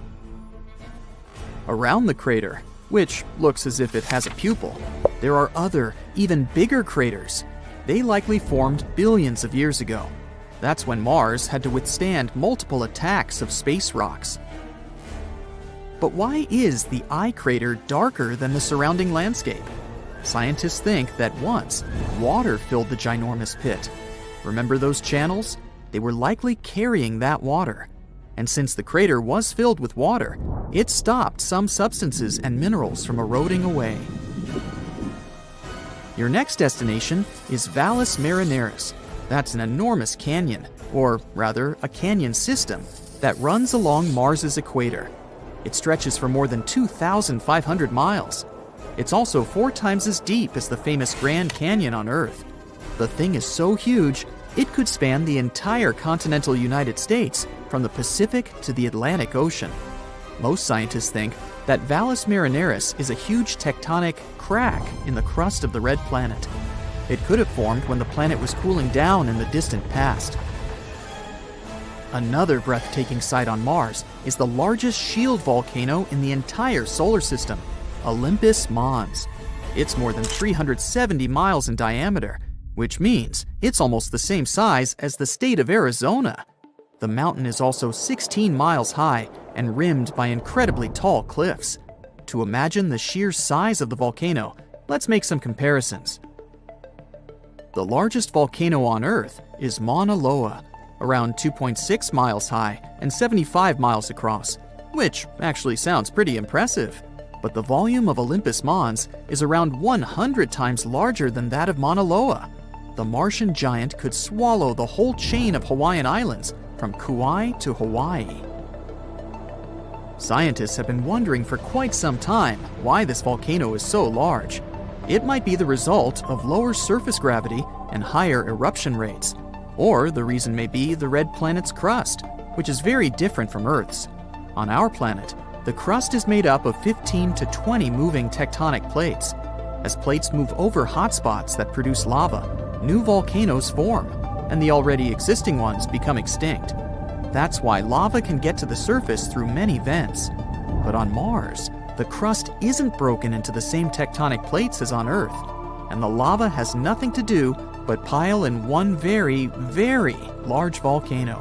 Around the crater, which looks as if it has a pupil, there are other, even bigger craters. They likely formed billions of years ago. That's when Mars had to withstand multiple attacks of space rocks. But why is the eye crater darker than the surrounding landscape? Scientists think that once, water filled the ginormous pit. Remember those channels? They were likely carrying that water. And since the crater was filled with water, it stopped some substances and minerals from eroding away. Your next destination is Valles Marineris. That's an enormous canyon, or rather, a canyon system, that runs along Mars's equator. It stretches for more than 2,500 miles. It's also 4 times as deep as the famous Grand Canyon on Earth. The thing is so huge, it could span the entire continental United States from the Pacific to the Atlantic Ocean. Most scientists think that Valles Marineris is a huge tectonic crack in the crust of the red planet. It could have formed when the planet was cooling down in the distant past. Another breathtaking sight on Mars is the largest shield volcano in the entire solar system, Olympus Mons. It's more than 370 miles in diameter, which means it's almost the same size as the state of Arizona. The mountain is also 16 miles high and rimmed by incredibly tall cliffs. To imagine the sheer size of the volcano, let's make some comparisons. The largest volcano on Earth is Mauna Loa, around 2.6 miles high and 75 miles across, which actually sounds pretty impressive. But the volume of Olympus Mons is around 100 times larger than that of Mauna Loa. The Martian giant could swallow the whole chain of Hawaiian Islands from Kauai to Hawaii. Scientists have been wondering for quite some time why this volcano is so large. It might be the result of lower surface gravity and higher eruption rates. Or the reason may be the red planet's crust, which is very different from Earth's. On our planet, the crust is made up of 15 to 20 moving tectonic plates. As plates move over hotspots that produce lava, new volcanoes form, and the already existing ones become extinct. That's why lava can get to the surface through many vents. But on Mars, the crust isn't broken into the same tectonic plates as on Earth, and the lava has nothing to do but pile in one very, very large volcano.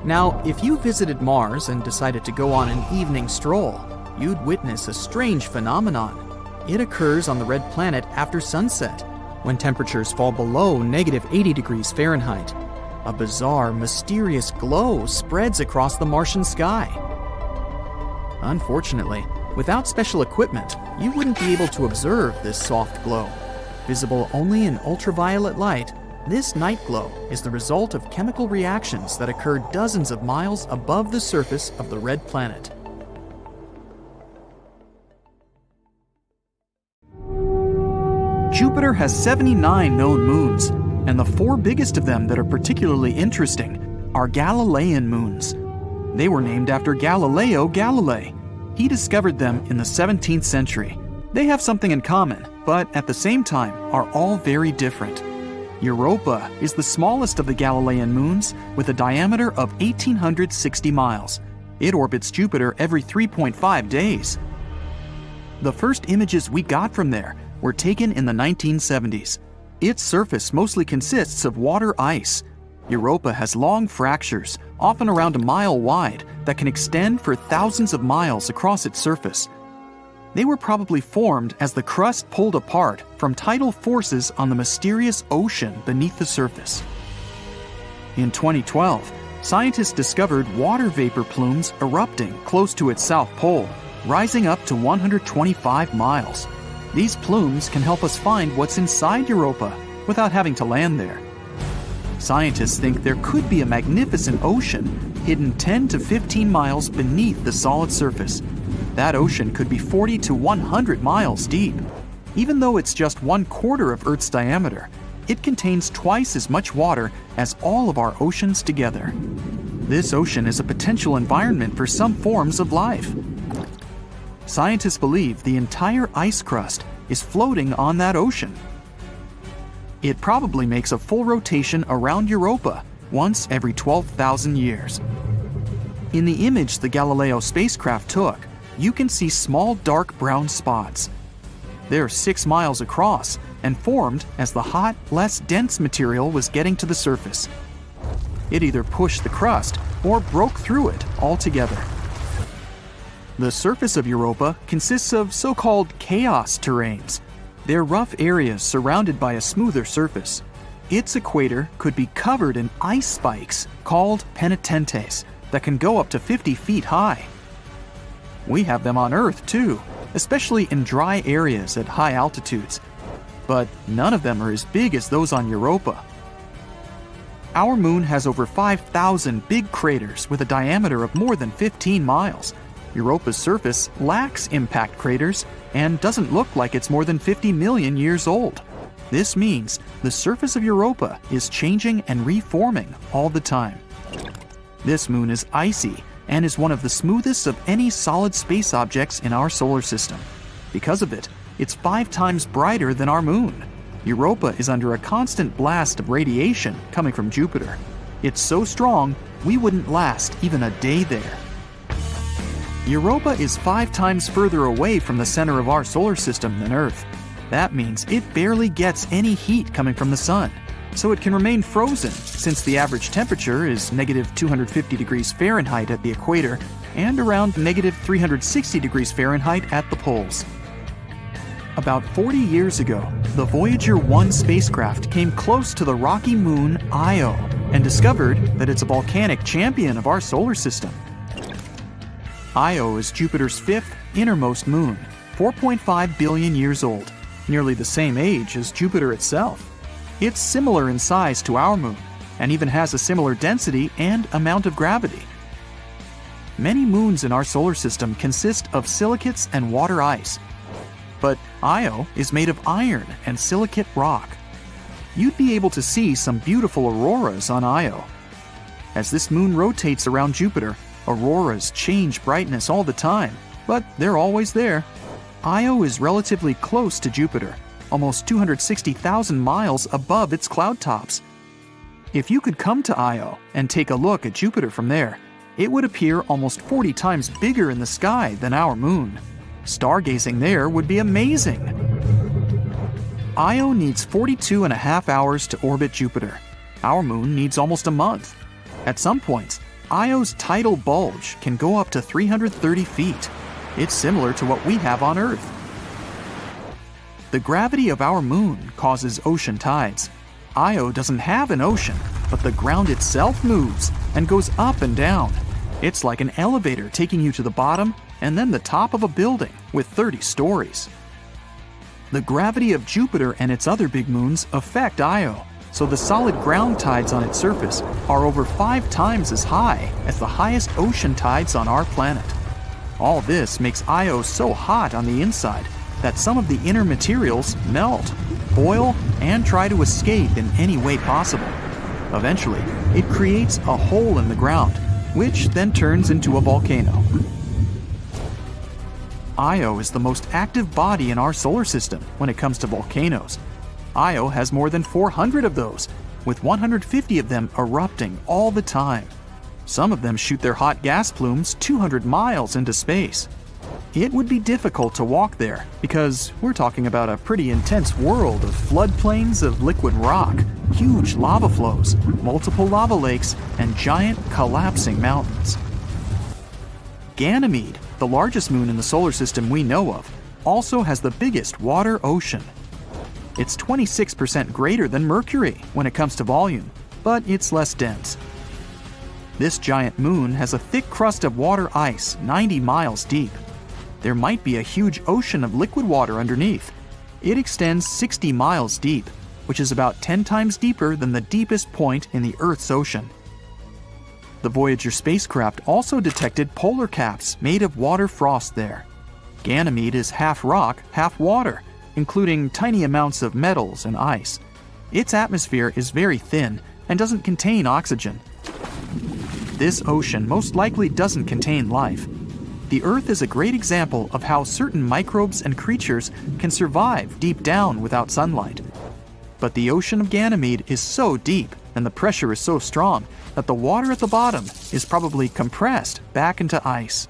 Now, if you visited Mars and decided to go on an evening stroll, you'd witness a strange phenomenon. It occurs on the red planet after sunset, when temperatures fall below -80 degrees Fahrenheit. A bizarre, mysterious glow spreads across the Martian sky. Unfortunately, without special equipment, you wouldn't be able to observe this soft glow. Visible only in ultraviolet light, this night glow is the result of chemical reactions that occur dozens of miles above the surface of the red planet. Jupiter has 79 known moons, and the 4 biggest of them that are particularly interesting are Galilean moons. They were named after Galileo Galilei. He discovered them in the 17th century. They have something in common, but at the same time are all very different. Europa is the smallest of the Galilean moons with a diameter of 1,860 miles. It orbits Jupiter every 3.5 days. The first images we got from there were taken in the 1970s. Its surface mostly consists of water ice. Europa has long fractures, often around a mile wide, that can extend for thousands of miles across its surface. They were probably formed as the crust pulled apart from tidal forces on the mysterious ocean beneath the surface. In 2012, scientists discovered water vapor plumes erupting close to its south pole, rising up to 125 miles. These plumes can help us find what's inside Europa without having to land there. Scientists think there could be a magnificent ocean hidden 10 to 15 miles beneath the solid surface. That ocean could be 40 to 100 miles deep. Even though it's just 1/4 of Earth's diameter, it contains twice as much water as all of our oceans together. This ocean is a potential environment for some forms of life. Scientists believe the entire ice crust is floating on that ocean. It probably makes a full rotation around Europa once every 12,000 years. In the image the Galileo spacecraft took, you can see small dark brown spots. They're 6 miles across and formed as the hot, less dense material was getting to the surface. It either pushed the crust or broke through it altogether. The surface of Europa consists of so-called chaos terrains. They're rough areas surrounded by a smoother surface. Its equator could be covered in ice spikes called penitentes that can go up to 50 feet high. We have them on Earth too, especially in dry areas at high altitudes. But none of them are as big as those on Europa. Our moon has over 5,000 big craters with a diameter of more than 15 miles. Europa's surface lacks impact craters and doesn't look like it's more than 50 million years old. This means the surface of Europa is changing and reforming all the time. This moon is icy and is one of the smoothest of any solid space objects in our solar system. Because of it, it's 5 times brighter than our moon. Europa is under a constant blast of radiation coming from Jupiter. It's so strong, we wouldn't last even a day there. Europa is 5 times further away from the center of our solar system than Earth. That means it barely gets any heat coming from the sun. so it can remain frozen since the average temperature is negative 250 degrees Fahrenheit at the equator and around negative 360 degrees Fahrenheit at the poles. About 40 years ago, the Voyager 1 spacecraft came close to the rocky moon Io and discovered that it's a volcanic champion of our solar system. Io is Jupiter's fifth innermost moon, 4.5 billion years old, nearly the same age as Jupiter itself. It's similar in size to our moon, and even has a similar density and amount of gravity. Many moons in our solar system consist of silicates and water ice, but Io is made of iron and silicate rock. You'd be able to see some beautiful auroras on Io. As this moon rotates around Jupiter, auroras change brightness all the time, but they're always there. Io is relatively close to Jupiter, almost 260,000 miles above its cloud tops. If you could come to Io and take a look at Jupiter from there, it would appear almost 40 times bigger in the sky than our moon. Stargazing there would be amazing. Io needs 42.5 hours to orbit Jupiter. Our moon needs almost a month. At some points, Io's tidal bulge can go up to 330 feet. It's similar to what we have on Earth. The gravity of our moon causes ocean tides. Io doesn't have an ocean, but the ground itself moves and goes up and down. It's like an elevator taking you to the bottom and then the top of a building with 30 stories. The gravity of Jupiter and its other big moons affect Io, so the solid ground tides on its surface are over 5 times as high as the highest ocean tides on our planet. All this makes Io so hot on the inside that some of the inner materials melt, boil, and try to escape in any way possible. Eventually, it creates a hole in the ground, which then turns into a volcano. Io is the most active body in our solar system when it comes to volcanoes. Io has more than 400 of those, with 150 of them erupting all the time. Some of them shoot their hot gas plumes 200 miles into space. It would be difficult to walk there because we're talking about a pretty intense world of floodplains of liquid rock, huge lava flows, multiple lava lakes, and giant collapsing mountains. Ganymede, the largest moon in the solar system we know of, also has the biggest water ocean. It's 26% greater than Mercury when it comes to volume, but it's less dense. This giant moon has a thick crust of water ice 90 miles deep. There might be a huge ocean of liquid water underneath. It extends 60 miles deep, which is about 10 times deeper than the deepest point in the Earth's ocean. The Voyager spacecraft also detected polar caps made of water frost there. Ganymede is half rock, half water, including tiny amounts of metals and ice. Its atmosphere is very thin and doesn't contain oxygen. This ocean most likely doesn't contain life. The Earth is a great example of how certain microbes and creatures can survive deep down without sunlight. But the ocean of Ganymede is so deep and the pressure is so strong that the water at the bottom is probably compressed back into ice.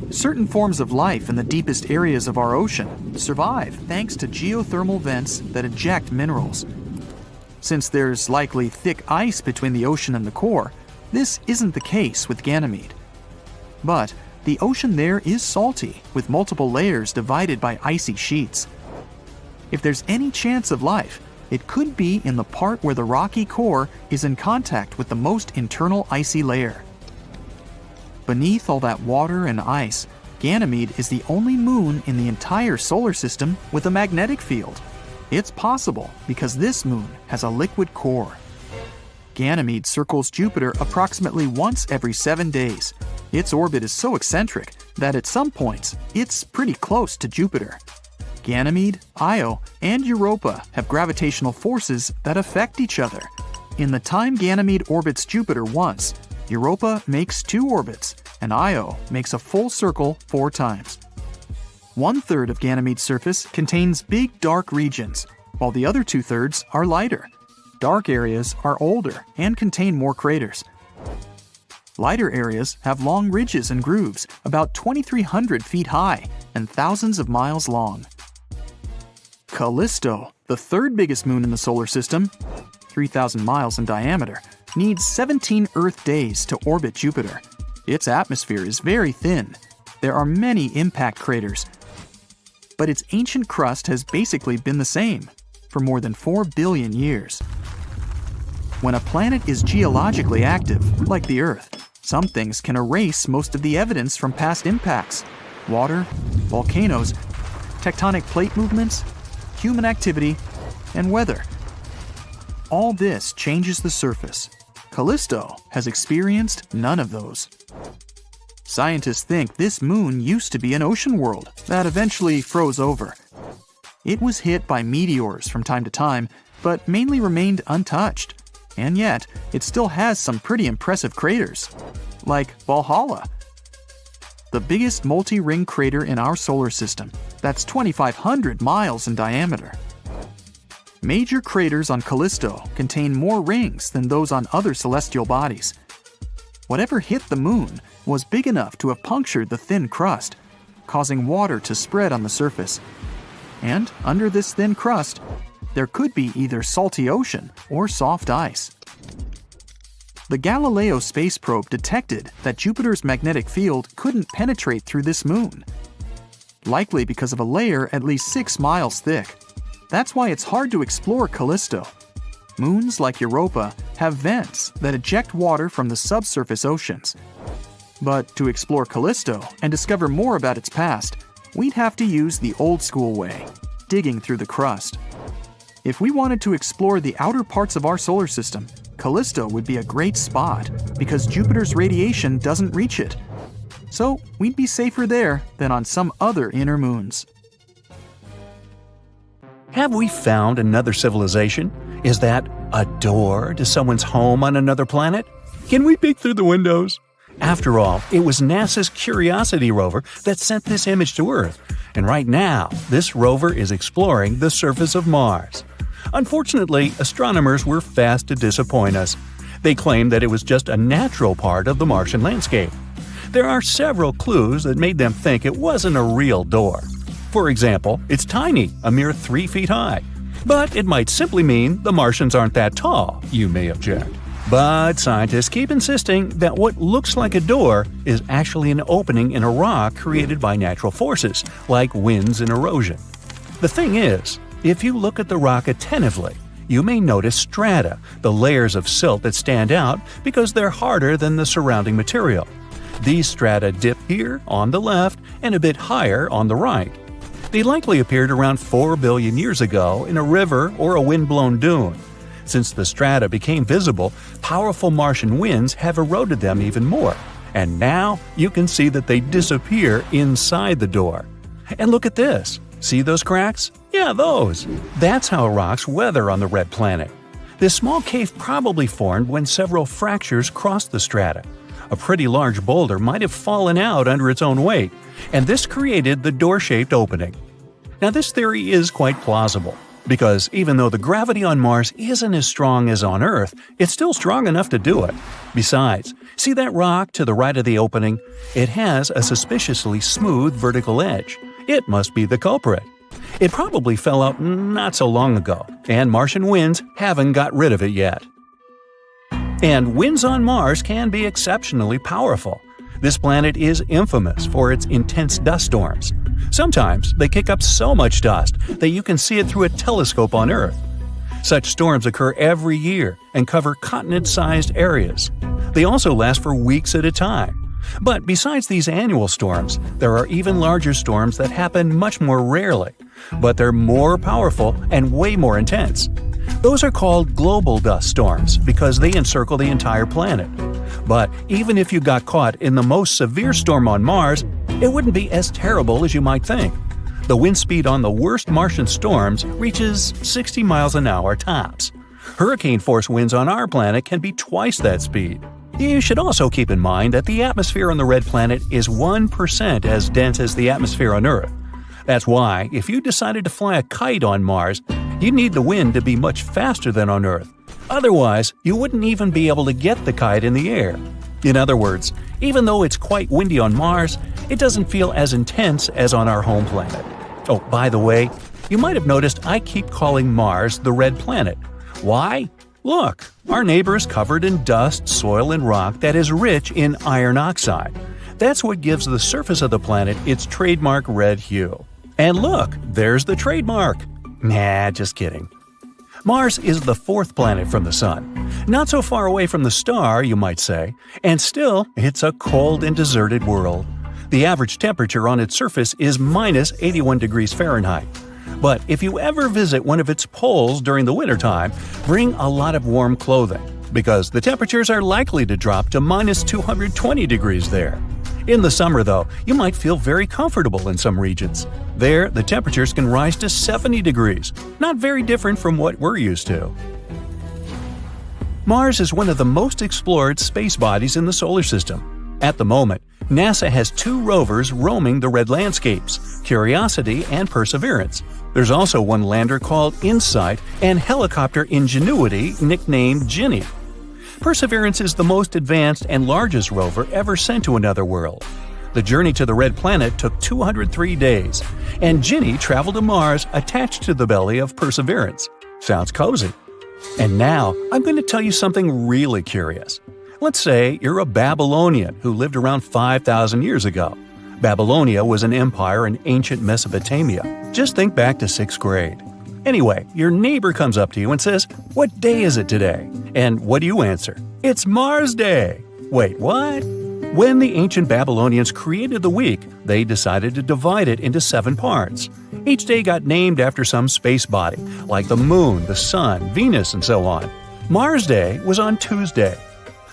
Certain forms of life in the deepest areas of our ocean survive thanks to geothermal vents that eject minerals. Since there's likely thick ice between the ocean and the core, this isn't the case with Ganymede. But the ocean there is salty, with multiple layers divided by icy sheets. If there's any chance of life, it could be in the part where the rocky core is in contact with the most internal icy layer. Beneath all that water and ice, Ganymede is the only moon in the entire solar system with a magnetic field. It's possible because this moon has a liquid core. Ganymede circles Jupiter approximately once every 7 days. Its orbit is so eccentric that at some points, it's pretty close to Jupiter. Ganymede, Io, and Europa have gravitational forces that affect each other. In the time Ganymede orbits Jupiter once, Europa makes 2 orbits, and Io makes a full circle 4 times. 1/3 of Ganymede's surface contains big dark regions, while the other 2/3 are lighter. Dark areas are older and contain more craters. Lighter areas have long ridges and grooves, about 2,300 feet high and thousands of miles long. Callisto, The third biggest moon in the solar system, 3,000 miles in diameter, needs 17 Earth days to orbit Jupiter. Its atmosphere is very thin. There are many impact craters, but its ancient crust has basically been the same for more than 4 billion years. When a planet is geologically active, like the Earth, some things can erase most of the evidence from past impacts. Water, volcanoes, tectonic plate movements, human activity, and weather. All this changes the surface. Callisto has experienced none of those. Scientists think this moon used to be an ocean world that eventually froze over. It was hit by meteors from time to time, but mainly remained untouched. And yet, it still has some pretty impressive craters, like Valhalla, the biggest multi-ring crater in our solar system. That's 2,500 miles in diameter. Major craters on Callisto contain more rings than those on other celestial bodies. Whatever hit the moon was big enough to have punctured the thin crust, causing water to spread on the surface. And under this thin crust, there could be either salty ocean or soft ice. The Galileo space probe detected that Jupiter's magnetic field couldn't penetrate through this moon, likely because of a layer at least 6 miles thick. That's why it's hard to explore Callisto. Moons like Europa have vents that eject water from the subsurface oceans. But to explore Callisto and discover more about its past, we'd have to use the old-school way, digging through the crust. If we wanted to explore the outer parts of our solar system, Callisto would be a great spot because Jupiter's radiation doesn't reach it. So we'd be safer there than on some other inner moons. Have we found another civilization? Is that a door to someone's home on another planet? Can we peek through the windows? After all, it was NASA's Curiosity rover that sent this image to Earth, and right now, this rover is exploring the surface of Mars. Unfortunately, astronomers were fast to disappoint us. They claimed that it was just a natural part of the Martian landscape. There are several clues that made them think it wasn't a real door. For example, it's tiny, a mere 3 feet high. But it might simply mean the Martians aren't that tall, you may object. But scientists keep insisting that what looks like a door is actually an opening in a rock created by natural forces, like winds and erosion. The thing is, if you look at the rock attentively, you may notice strata, the layers of silt that stand out because they're harder than the surrounding material. These strata dip here on the left and a bit higher on the right. They likely appeared around 4 billion years ago in a river or a wind-blown dune. Since the strata became visible, powerful Martian winds have eroded them even more. And now you can see that they disappear inside the door. And look at this. See those cracks? Yeah, those. That's how rocks weather on the red planet. This small cave probably formed when several fractures crossed the strata. A pretty large boulder might have fallen out under its own weight, and this created the door-shaped opening. Now, this theory is quite plausible, because even though the gravity on Mars isn't as strong as on Earth, it's still strong enough to do it. Besides, see that rock to the right of the opening? It has a suspiciously smooth vertical edge. It must be the culprit. It probably fell out not so long ago, and Martian winds haven't got rid of it yet. And winds on Mars can be exceptionally powerful. This planet is infamous for its intense dust storms. Sometimes they kick up so much dust that you can see it through a telescope on Earth. Such storms occur every year and cover continent-sized areas. They also last for weeks at a time. But besides these annual storms, there are even larger storms that happen much more rarely, but they're more powerful and way more intense. Those are called global dust storms because they encircle the entire planet. But even if you got caught in the most severe storm on Mars, it wouldn't be as terrible as you might think. The wind speed on the worst Martian storms reaches 60 miles an hour tops. Hurricane-force winds on our planet can be twice that speed. You should also keep in mind that the atmosphere on the red planet is 1% as dense as the atmosphere on Earth. That's why, if you decided to fly a kite on Mars, you'd need the wind to be much faster than on Earth. Otherwise, you wouldn't even be able to get the kite in the air. In other words, even though it's quite windy on Mars, it doesn't feel as intense as on our home planet. Oh, by the way, you might have noticed I keep calling Mars the red planet. Why? Look, our neighbor is covered in dust, soil, and rock that is rich in iron oxide. That's what gives the surface of the planet its trademark red hue. And look, there's the trademark. Nah, just kidding. Mars is the fourth planet from the Sun. Not so far away from the star, you might say, and still, it's a cold and deserted world. The average temperature on its surface is minus 81 degrees Fahrenheit. But if you ever visit one of its poles during the wintertime, bring a lot of warm clothing, because the temperatures are likely to drop to minus 220 degrees there. In the summer, though, you might feel very comfortable in some regions. There, the temperatures can rise to 70 degrees, not very different from what we're used to. Mars is one of the most explored space bodies in the solar system. At the moment, NASA has 2 rovers roaming the red landscapes, Curiosity and Perseverance. There's also one lander called InSight and helicopter Ingenuity, nicknamed Ginny. Perseverance is the most advanced and largest rover ever sent to another world. The journey to the red planet took 203 days, and Ginny traveled to Mars attached to the belly of Perseverance. Sounds cozy. And now, I'm going to tell you something really curious. Let's say you're a Babylonian who lived around 5,000 years ago. Babylonia was an empire in ancient Mesopotamia. Just think back to 6th grade. Anyway, your neighbor comes up to you and says, "What day is it today?" And what do you answer? "It's Mars Day." Wait, what? When the ancient Babylonians created the week, they decided to divide it into 7 parts. Each day got named after some space body, like the Moon, the Sun, Venus, and so on. Mars Day was on Tuesday.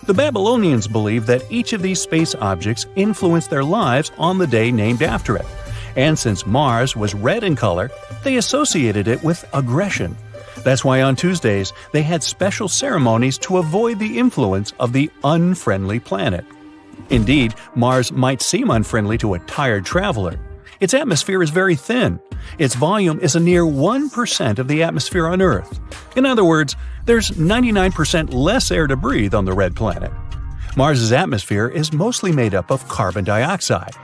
The Babylonians believed that each of these space objects influenced their lives on the day named after it. And since Mars was red in color, they associated it with aggression. That's why on Tuesdays, they had special ceremonies to avoid the influence of the unfriendly planet. Indeed, Mars might seem unfriendly to a tired traveler. Its atmosphere is very thin. Its volume is a near 1% of the atmosphere on Earth. In other words, there's 99% less air to breathe on the red planet. Mars's atmosphere is mostly made up of carbon dioxide.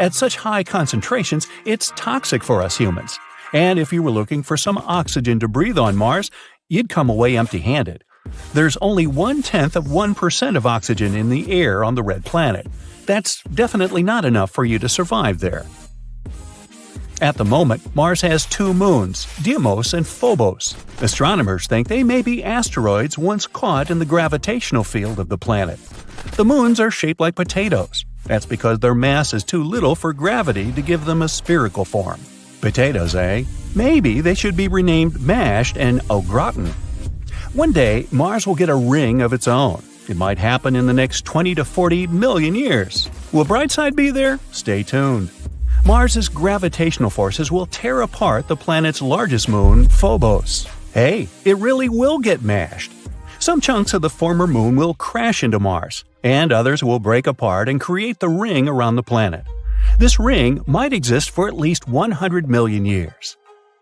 At such high concentrations, it's toxic for us humans. And if you were looking for some oxygen to breathe on Mars, you'd come away empty-handed. There's only 0.1% of oxygen in the air on the red planet. That's definitely not enough for you to survive there. At the moment, Mars has 2 moons, Deimos and Phobos. Astronomers think they may be asteroids once caught in the gravitational field of the planet. The moons are shaped like potatoes. That's because their mass is too little for gravity to give them a spherical form. Potatoes, eh? Maybe they should be renamed mashed and au gratin. One day, Mars will get a ring of its own. It might happen in the next 20 to 40 million years. Will Brightside be there? Stay tuned. Mars's gravitational forces will tear apart the planet's largest moon, Phobos. Hey, it really will get mashed. Some chunks of the former moon will crash into Mars, and others will break apart and create the ring around the planet. This ring might exist for at least 100 million years.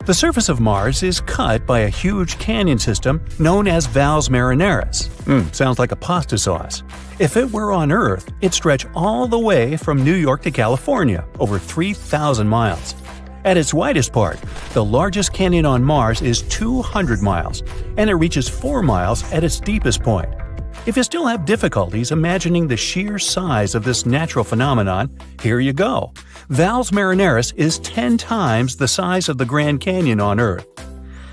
The surface of Mars is cut by a huge canyon system known as Valles Marineris. Sounds like a pasta sauce. If it were on Earth, it'd stretch all the way from New York to California, over 3,000 miles. At its widest part, the largest canyon on Mars is 200 miles, and it reaches 4 miles at its deepest point. If you still have difficulties imagining the sheer size of this natural phenomenon, here you go. Valles Marineris is 10 times the size of the Grand Canyon on Earth.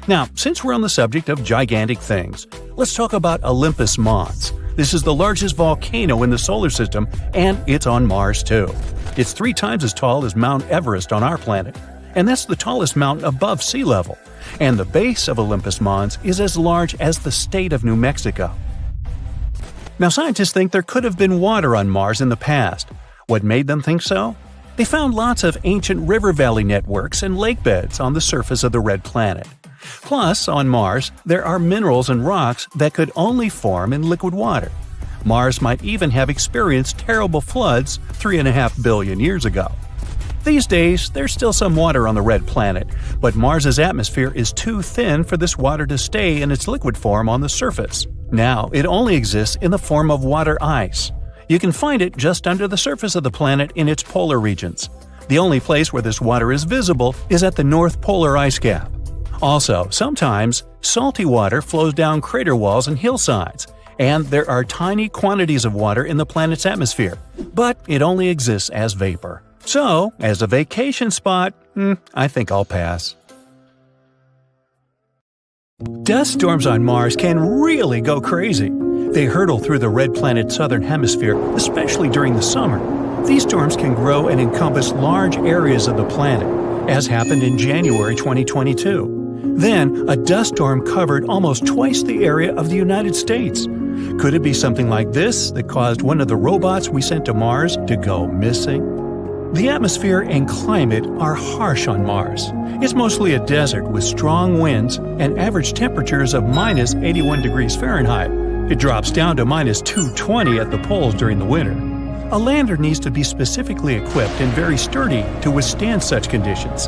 Now, since we're on the subject of gigantic things, let's talk about Olympus Mons. This is the largest volcano in the solar system, and it's on Mars too. It's 3 times as tall as Mount Everest on our planet, and that's the tallest mountain above sea level. And the base of Olympus Mons is as large as the state of New Mexico. Now, scientists think there could have been water on Mars in the past. What made them think so? They found lots of ancient river valley networks and lake beds on the surface of the red planet. Plus, on Mars, there are minerals and rocks that could only form in liquid water. Mars might even have experienced terrible floods 3.5 billion years ago. These days, there's still some water on the red planet, but Mars's atmosphere is too thin for this water to stay in its liquid form on the surface. Now, it only exists in the form of water ice. You can find it just under the surface of the planet in its polar regions. The only place where this water is visible is at the North Polar Ice Cap. Also, sometimes, salty water flows down crater walls and hillsides, and there are tiny quantities of water in the planet's atmosphere, but it only exists as vapor. So, as a vacation spot, I think I'll pass. Dust storms on Mars can really go crazy. They hurtle through the red planet's southern hemisphere, especially during the summer. These storms can grow and encompass large areas of the planet, as happened in January 2022. Then, a dust storm covered almost twice the area of the United States. Could it be something like this that caused one of the robots we sent to Mars to go missing? The atmosphere and climate are harsh on Mars. It's mostly a desert with strong winds and average temperatures of minus 81 degrees Fahrenheit. It drops down to minus 220 at the poles during the winter. A lander needs to be specifically equipped and very sturdy to withstand such conditions.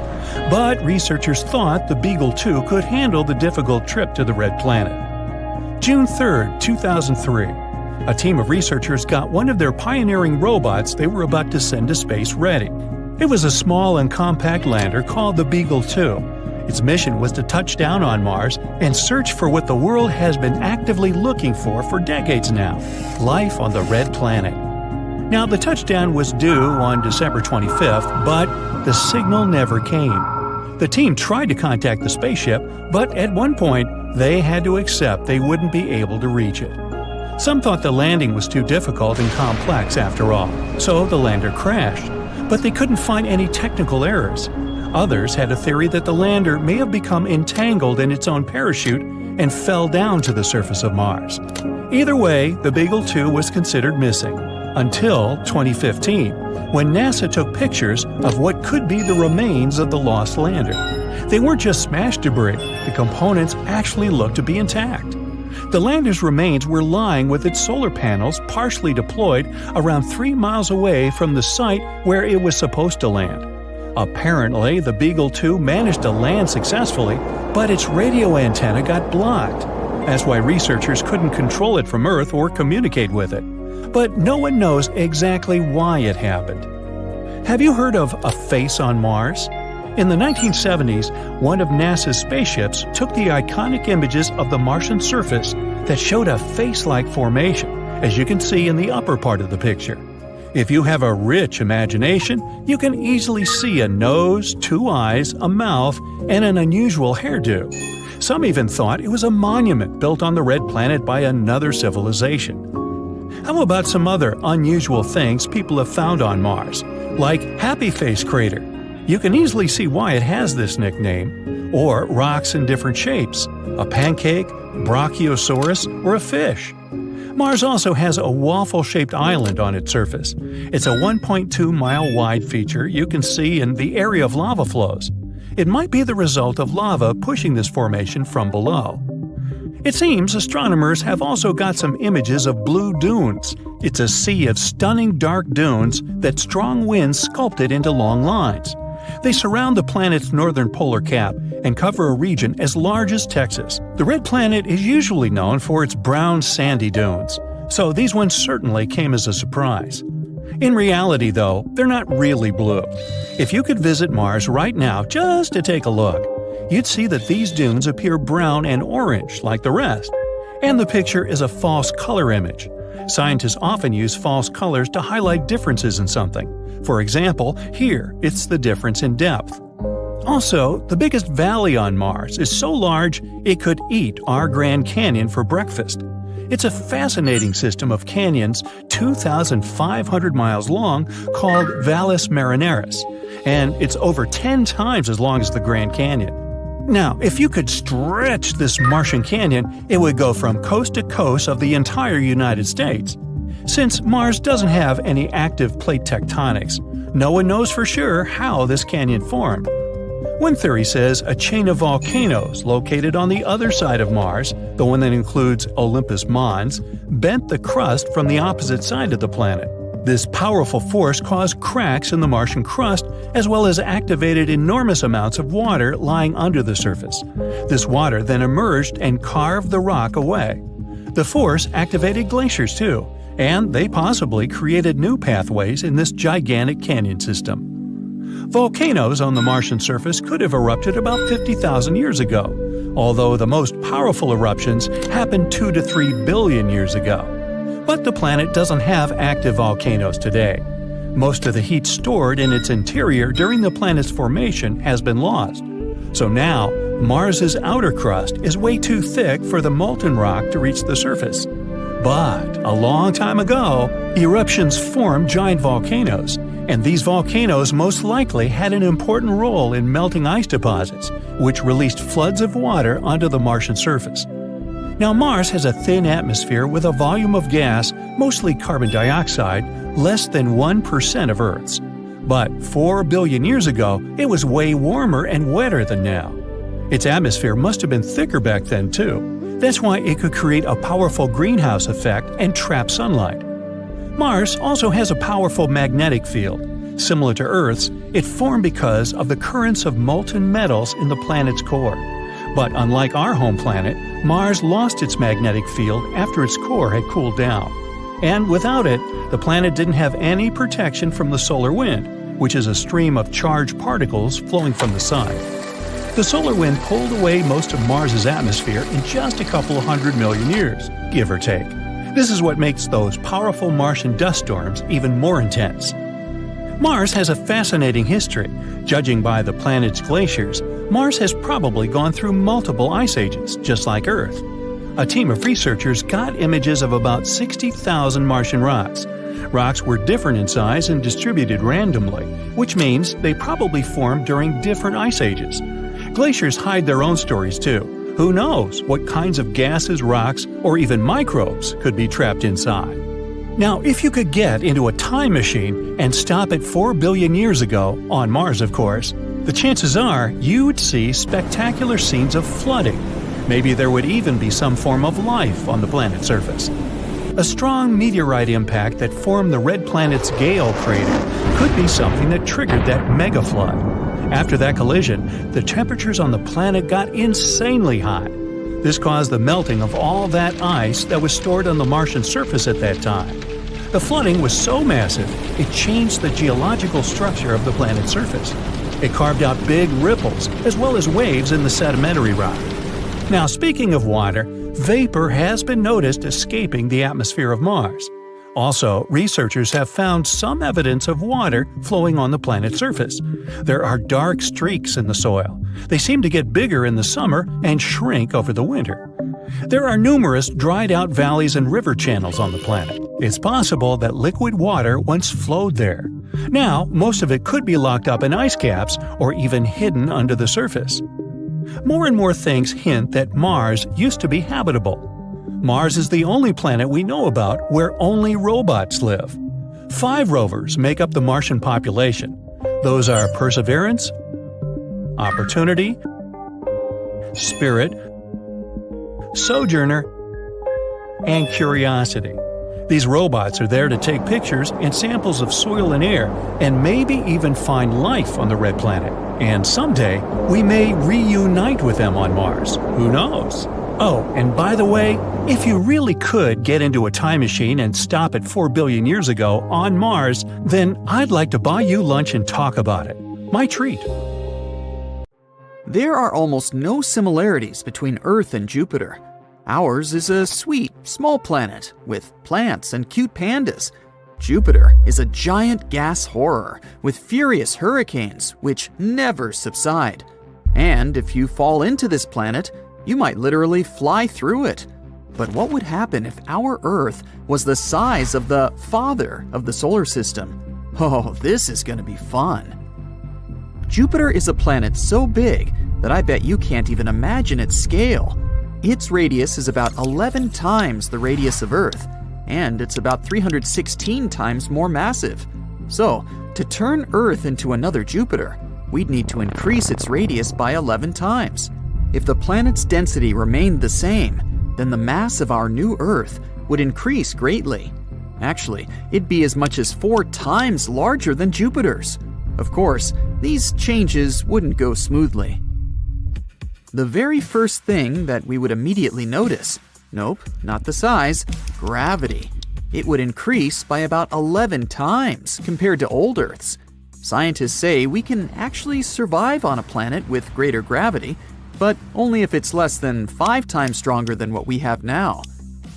But researchers thought the Beagle 2 could handle the difficult trip to the red planet. June 3, 2003. A team of researchers got one of their pioneering robots they were about to send to space ready. It was a small and compact lander called the Beagle 2. Its mission was to touch down on Mars and search for what the world has been actively looking for decades now: life on the red planet. Now, the touchdown was due on December 25th, but the signal never came. The team tried to contact the spaceship, but at one point, they had to accept they wouldn't be able to reach it. Some thought the landing was too difficult and complex after all, so the lander crashed. But they couldn't find any technical errors. Others had a theory that the lander may have become entangled in its own parachute and fell down to the surface of Mars. Either way, the Beagle 2 was considered missing, until 2015, when NASA took pictures of what could be the remains of the lost lander. They weren't just smashed debris, the components actually looked to be intact. The lander's remains were lying with its solar panels partially deployed around 3 miles away from the site where it was supposed to land. Apparently, the Beagle 2 managed to land successfully, but its radio antenna got blocked. That's why researchers couldn't control it from Earth or communicate with it. But no one knows exactly why it happened. Have you heard of a face on Mars? In the 1970s, one of NASA's spaceships took the iconic images of the Martian surface that showed a face-like formation, as you can see in the upper part of the picture. If you have a rich imagination, you can easily see a nose, 2 eyes, a mouth, and an unusual hairdo. Some even thought it was a monument built on the red planet by another civilization. How about some other unusual things people have found on Mars, like Happy Face Crater? You can easily see why it has this nickname. Or rocks in different shapes, a pancake, Brachiosaurus, or a fish. Mars also has a waffle-shaped island on its surface. It's a 1.2-mile wide feature you can see in the area of lava flows. It might be the result of lava pushing this formation from below. It seems astronomers have also got some images of blue dunes. It's a sea of stunning dark dunes that strong winds sculpted into long lines. They surround the planet's northern polar cap and cover a region as large as Texas. The red planet is usually known for its brown sandy dunes, so these ones certainly came as a surprise. In reality, though, they're not really blue. If you could visit Mars right now just to take a look, you'd see that these dunes appear brown and orange like the rest. And the picture is a false color image. Scientists often use false colors to highlight differences in something. For example, here it's the difference in depth. Also, the biggest valley on Mars is so large it could eat our Grand Canyon for breakfast. It's a fascinating system of canyons 2,500 miles long called Valles Marineris, and it's over 10 times as long as the Grand Canyon. Now, if you could stretch this Martian canyon, it would go from coast to coast of the entire United States. Since Mars doesn't have any active plate tectonics, no one knows for sure how this canyon formed. One theory says a chain of volcanoes located on the other side of Mars, the one that includes Olympus Mons, bent the crust from the opposite side of the planet. This powerful force caused cracks in the Martian crust, as well as activated enormous amounts of water lying under the surface. This water then emerged and carved the rock away. The force activated glaciers too, and they possibly created new pathways in this gigantic canyon system. Volcanoes on the Martian surface could have erupted about 50,000 years ago, although the most powerful eruptions happened 2 to 3 billion years ago. But the planet doesn't have active volcanoes today. Most of the heat stored in its interior during the planet's formation has been lost. So now, Mars's outer crust is way too thick for the molten rock to reach the surface. But a long time ago, eruptions formed giant volcanoes, and these volcanoes most likely had an important role in melting ice deposits, which released floods of water onto the Martian surface. Now, Mars has a thin atmosphere with a volume of gas, mostly carbon dioxide, less than 1% of Earth's. But 4 billion years ago, it was way warmer and wetter than now. Its atmosphere must have been thicker back then, too. That's why it could create a powerful greenhouse effect and trap sunlight. Mars also has a powerful magnetic field. Similar to Earth's, it formed because of the currents of molten metals in the planet's core. But unlike our home planet, Mars lost its magnetic field after its core had cooled down. And without it, the planet didn't have any protection from the solar wind, which is a stream of charged particles flowing from the sun. The solar wind pulled away most of Mars's atmosphere in just a couple of 100 million years, give or take. This is what makes those powerful Martian dust storms even more intense. Mars has a fascinating history. Judging by the planet's glaciers, Mars has probably gone through multiple ice ages, just like Earth. A team of researchers got images of about 60,000 Martian rocks. Rocks were different in size and distributed randomly, which means they probably formed during different ice ages. Glaciers hide their own stories too. Who knows what kinds of gases, rocks, or even microbes could be trapped inside? Now, if you could get into a time machine and stop at 4 billion years ago, on Mars of course, the chances are you'd see spectacular scenes of flooding. Maybe there would even be some form of life on the planet's surface. A strong meteorite impact that formed the red planet's Gale crater could be something that triggered that mega flood. After that collision, the temperatures on the planet got insanely hot. This caused the melting of all that ice that was stored on the Martian surface at that time. The flooding was so massive, it changed the geological structure of the planet's surface. It carved out big ripples, as well as waves in the sedimentary rock. Now, speaking of water, vapor has been noticed escaping the atmosphere of Mars. Also, researchers have found some evidence of water flowing on the planet's surface. There are dark streaks in the soil. They seem to get bigger in the summer and shrink over the winter. There are numerous dried-out valleys and river channels on the planet. It's possible that liquid water once flowed there. Now, most of it could be locked up in ice caps or even hidden under the surface. More and more things hint that Mars used to be habitable. Mars is the only planet we know about where only robots live. 5 rovers make up the Martian population. Those are Perseverance, Opportunity, Spirit, Sojourner, and Curiosity. These robots are there to take pictures and samples of soil and air, and maybe even find life on the red planet. And someday, we may reunite with them on Mars. Who knows? Oh, and by the way, if you really could get into a time machine and stop at 4 billion years ago on Mars, then I'd like to buy you lunch and talk about it. My treat. There are almost no similarities between Earth and Jupiter. Ours is a sweet, small planet with plants and cute pandas. Jupiter is a giant gas horror with furious hurricanes which never subside. And if you fall into this planet, you might literally fly through it. But what would happen if our Earth was the size of the father of the solar system? Oh, this is going to be fun. Jupiter is a planet so big that I bet you can't even imagine its scale. Its radius is about 11 times the radius of Earth, and it's about 316 times more massive. So, to turn Earth into another Jupiter, we'd need to increase its radius by 11 times. If the planet's density remained the same, then the mass of our new Earth would increase greatly. Actually, it'd be as much as 4 times larger than Jupiter's. Of course, these changes wouldn't go smoothly. The very first thing that we would immediately notice, nope, not the size, gravity. It would increase by about 11 times compared to old Earth's. Scientists say we can actually survive on a planet with greater gravity, but only if it's less than 5 times stronger than what we have now.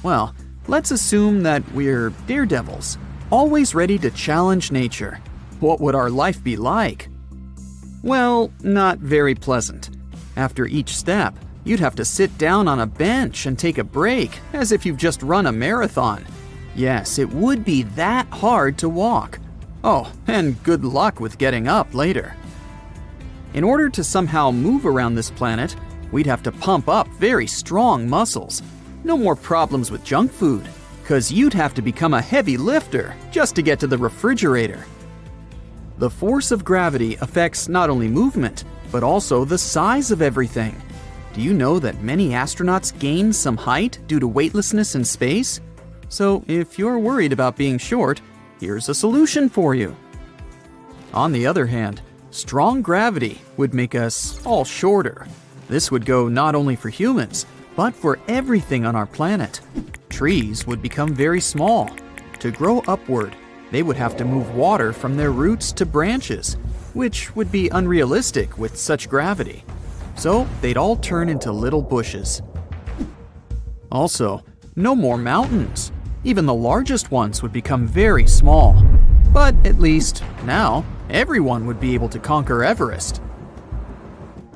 Well, let's assume that we're daredevils, always ready to challenge nature. What would our life be like? Well, not very pleasant. After each step, you'd have to sit down on a bench and take a break, as if you've just run a marathon. Yes, it would be that hard to walk. Oh, and good luck with getting up later. In order to somehow move around this planet, we'd have to pump up very strong muscles. No more problems with junk food, because you'd have to become a heavy lifter just to get to the refrigerator. The force of gravity affects not only movement, but also the size of everything. Do you know that many astronauts gain some height due to weightlessness in space? So if you're worried about being short, here's a solution for you. On the other hand, strong gravity would make us all shorter. This would go not only for humans, but for everything on our planet. Trees would become very small. To grow upward, they would have to move water from their roots to branches, which would be unrealistic with such gravity. So they'd all turn into little bushes. Also, no more mountains. Even the largest ones would become very small. But at least now, everyone would be able to conquer Everest.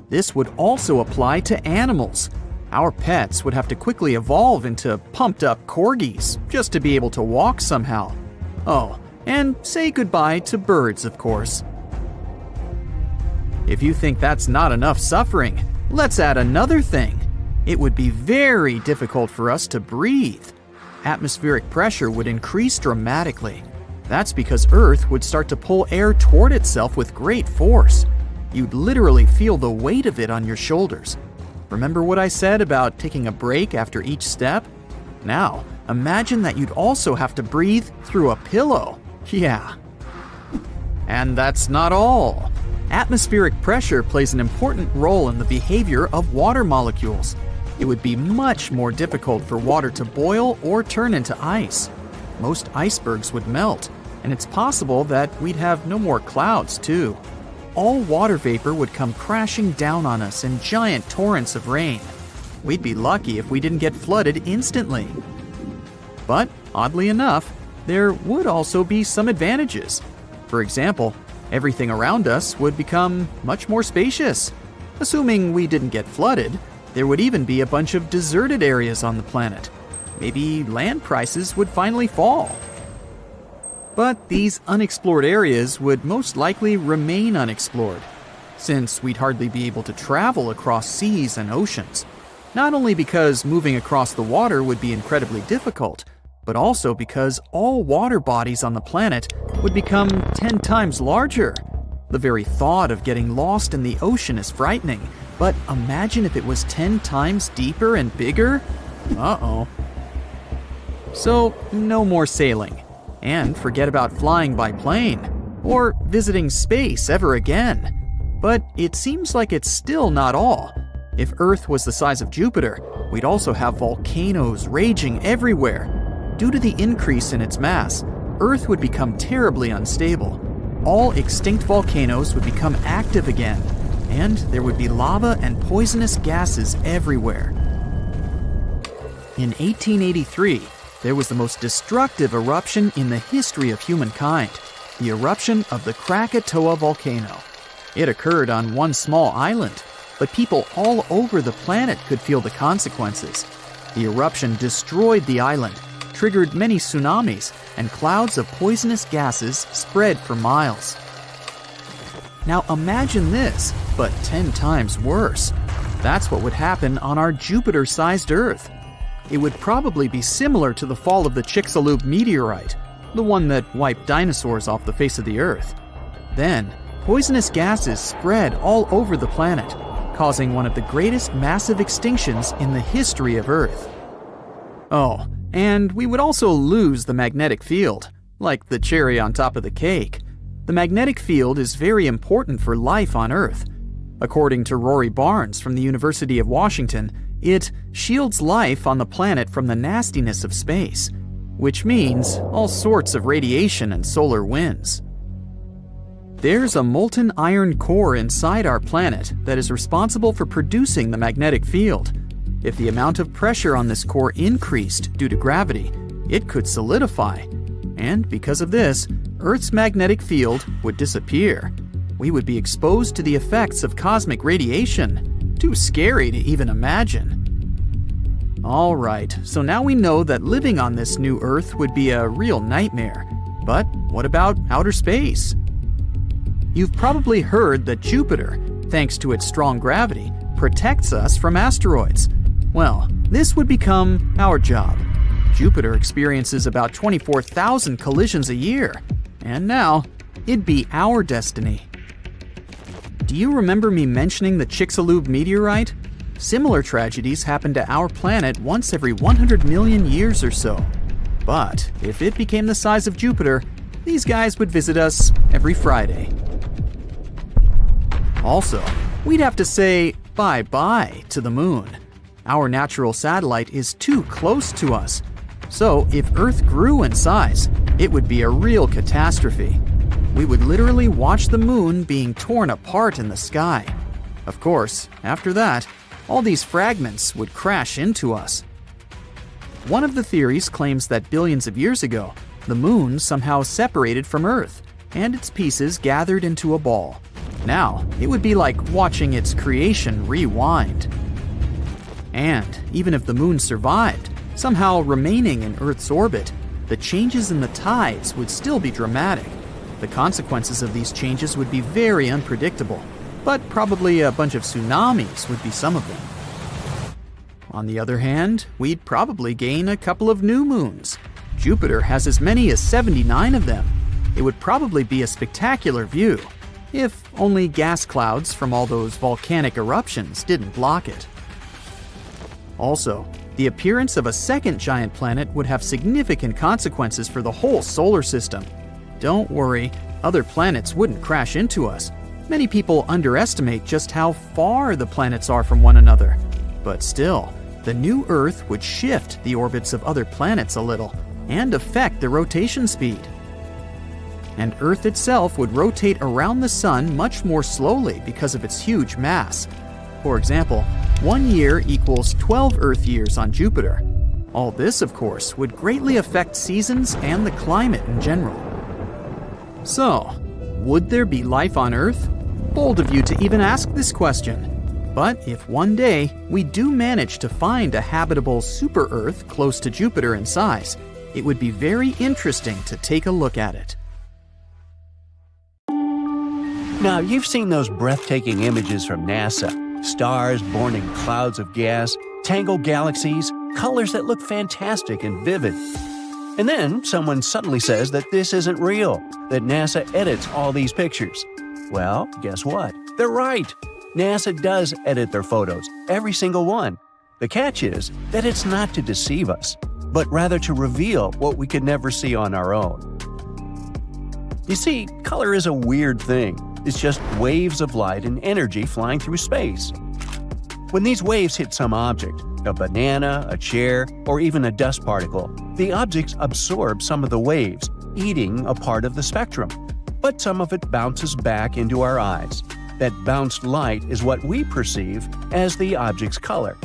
This would also apply to animals. Our pets would have to quickly evolve into pumped-up corgis just to be able to walk somehow. Oh, and say goodbye to birds, of course. If you think that's not enough suffering, let's add another thing. It would be very difficult for us to breathe. Atmospheric pressure would increase dramatically. That's because Earth would start to pull air toward itself with great force. You'd literally feel the weight of it on your shoulders. Remember what I said about taking a break after each step? Now, imagine that you'd also have to breathe through a pillow. Yeah. And that's not all. Atmospheric pressure plays an important role in the behavior of water molecules. It would be much more difficult for water to boil or turn into ice. Most icebergs would melt, and it's possible that we'd have no more clouds, too. All water vapor would come crashing down on us in giant torrents of rain. We'd be lucky if we didn't get flooded instantly. But, oddly enough, there would also be some advantages. For example, everything around us would become much more spacious. Assuming we didn't get flooded, there would even be a bunch of deserted areas on the planet. Maybe land prices would finally fall. But these unexplored areas would most likely remain unexplored, since we'd hardly be able to travel across seas and oceans. Not only because moving across the water would be incredibly difficult, but also because all water bodies on the planet would become 10 times larger. The very thought of getting lost in the ocean is frightening, but imagine if it was 10 times deeper and bigger? Uh-oh. So, no more sailing. And forget about flying by plane, or visiting space ever again. But it seems like it's still not all. If Earth was the size of Jupiter, we'd also have volcanoes raging everywhere. Due to the increase in its mass, Earth would become terribly unstable. All extinct volcanoes would become active again, and there would be lava and poisonous gases everywhere. In 1883, there was the most destructive eruption in the history of humankind, the eruption of the Krakatoa volcano. It occurred on one small island, but people all over the planet could feel the consequences. The eruption destroyed the island, triggered many tsunamis, and clouds of poisonous gases spread for miles. Now imagine this, but 10 times worse. That's what would happen on our Jupiter-sized Earth. It would probably be similar to the fall of the Chicxulub meteorite, the one that wiped dinosaurs off the face of the Earth. Then, poisonous gases spread all over the planet, causing one of the greatest massive extinctions in the history of Earth. Oh, and we would also lose the magnetic field, like the cherry on top of the cake. The magnetic field is very important for life on Earth. According to Rory Barnes from the University of Washington, it shields life on the planet from the nastiness of space, which means all sorts of radiation and solar winds. There's a molten iron core inside our planet that is responsible for producing the magnetic field. If the amount of pressure on this core increased due to gravity, it could solidify. And because of this, Earth's magnetic field would disappear. We would be exposed to the effects of cosmic radiation. Too scary to even imagine. Alright, so now we know that living on this new Earth would be a real nightmare. But what about outer space? You've probably heard that Jupiter, thanks to its strong gravity, protects us from asteroids. Well, this would become our job. Jupiter experiences about 24,000 collisions a year, and now it'd be our destiny. Do you remember me mentioning the Chicxulub meteorite? Similar tragedies happen to our planet once every 100 million years or so. But if it became the size of Jupiter, these guys would visit us every Friday. Also, we'd have to say bye-bye to the moon. Our natural satellite is too close to us. So if Earth grew in size, it would be a real catastrophe. We would literally watch the moon being torn apart in the sky. Of course, after that, all these fragments would crash into us. One of the theories claims that billions of years ago, the moon somehow separated from Earth, and its pieces gathered into a ball. Now, it would be like watching its creation rewind. And even if the moon survived, somehow remaining in Earth's orbit, the changes in the tides would still be dramatic. The consequences of these changes would be very unpredictable, but probably a bunch of tsunamis would be some of them. On the other hand, we'd probably gain a couple of new moons. Jupiter has as many as 79 of them. It would probably be a spectacular view, if only gas clouds from all those volcanic eruptions didn't block it. Also, the appearance of a second giant planet would have significant consequences for the whole solar system. Don't worry, other planets wouldn't crash into us. Many people underestimate just how far the planets are from one another. But still, the new Earth would shift the orbits of other planets a little and affect the rotation speed. And Earth itself would rotate around the Sun much more slowly because of its huge mass. For example, 1 year equals 12 Earth years on Jupiter. All this, of course, would greatly affect seasons and the climate in general. So, would there be life on Earth? Bold of you to even ask this question. But if one day we do manage to find a habitable super-Earth close to Jupiter in size, it would be very interesting to take a look at it. Now, you've seen those breathtaking images from NASA. Stars born in clouds of gas, tangled galaxies, colors that look fantastic and vivid. And then someone suddenly says that this isn't real, that NASA edits all these pictures. Well, guess what? They're right. NASA does edit their photos, every single one. The catch is that it's not to deceive us, but rather to reveal what we could never see on our own. You see, color is a weird thing. It's just waves of light and energy flying through space. When these waves hit some object, a banana, a chair, or even a dust particle, the objects absorb some of the waves, eating a part of the spectrum. But some of it bounces back into our eyes. That bounced light is what we perceive as the object's color.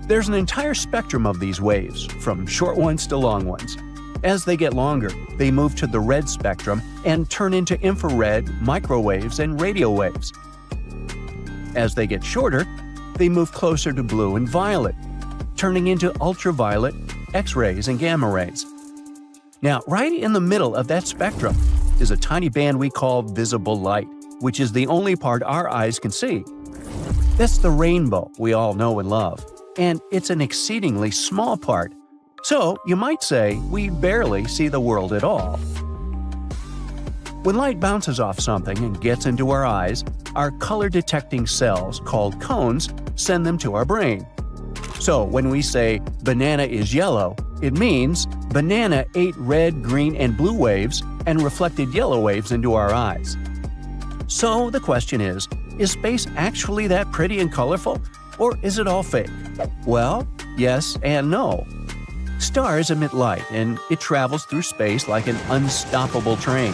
There's an entire spectrum of these waves, from short ones to long ones. As they get longer, they move to the red spectrum and turn into infrared, microwaves, and radio waves. As they get shorter, they move closer to blue and violet, turning into ultraviolet, X-rays, and gamma rays. Now, right in the middle of that spectrum is a tiny band we call visible light, which is the only part our eyes can see. That's the rainbow we all know and love, and it's an exceedingly small part. So, you might say we barely see the world at all. When light bounces off something and gets into our eyes, our color-detecting cells, called cones, send them to our brain. So, when we say, banana is yellow, it means banana ate red, green, and blue waves and reflected yellow waves into our eyes. So, the question is space actually that pretty and colorful, or is it all fake? Well, yes and no. Stars emit light, and it travels through space like an unstoppable train.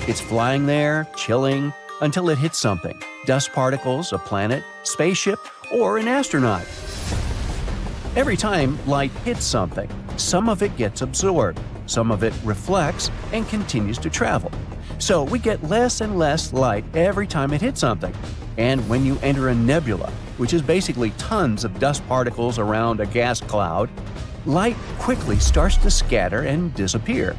It's flying there, chilling, until it hits something – dust particles, a planet, spaceship, or an astronaut. Every time light hits something, some of it gets absorbed, some of it reflects and continues to travel. So we get less and less light every time it hits something. And when you enter a nebula, which is basically tons of dust particles around a gas cloud, light quickly starts to scatter and disappear.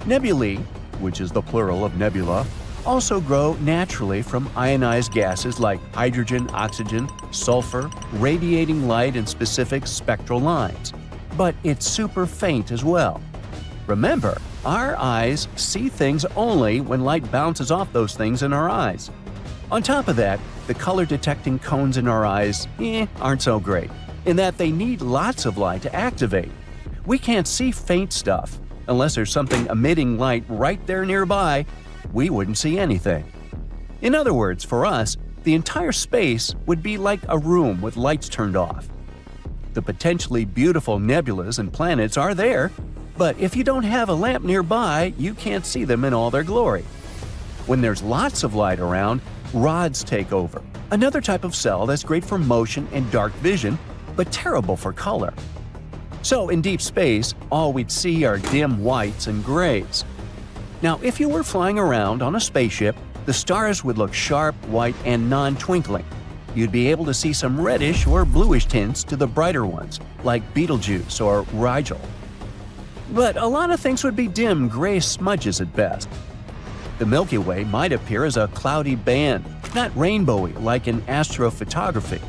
Nebulae, which is the plural of nebula, also grow naturally from ionized gases like hydrogen, oxygen, sulfur, radiating light in specific spectral lines. But it's super faint as well. Remember, our eyes see things only when light bounces off those things in our eyes. On top of that, the color-detecting cones in our eyes aren't so great, in that they need lots of light to activate. We can't see faint stuff. Unless there's something emitting light right there nearby, we wouldn't see anything. In other words, for us, the entire space would be like a room with lights turned off. The potentially beautiful nebulas and planets are there, but if you don't have a lamp nearby, you can't see them in all their glory. When there's lots of light around, rods take over, another type of cell that's great for motion and dark vision, but terrible for color. So in deep space, all we'd see are dim whites and grays. Now, if you were flying around on a spaceship, the stars would look sharp, white, and non-twinkling. You'd be able to see some reddish or bluish tints to the brighter ones, like Betelgeuse or Rigel. But a lot of things would be dim gray smudges at best. The Milky Way might appear as a cloudy band, not rainbowy like in astrophotography.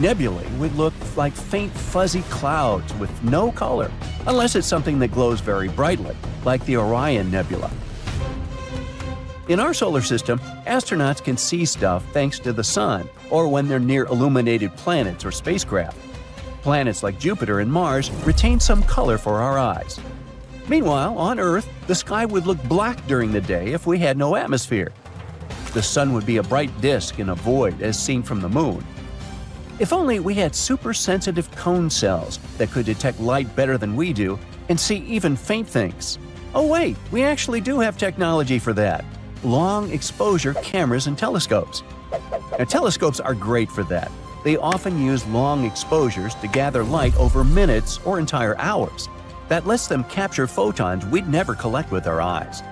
Nebulae would look like faint fuzzy clouds with no color, unless it's something that glows very brightly, like the Orion Nebula. In our solar system, astronauts can see stuff thanks to the sun or when they're near illuminated planets or spacecraft. Planets like Jupiter and Mars retain some color for our eyes. Meanwhile, on Earth, the sky would look black during the day if we had no atmosphere. The sun would be a bright disk in a void as seen from the moon. If only we had super-sensitive cone cells that could detect light better than we do and see even faint things. Oh wait, we actually do have technology for that. Long-exposure cameras and telescopes. Now, telescopes are great for that. They often use long exposures to gather light over minutes or entire hours. That lets them capture photons we'd never collect with our eyes.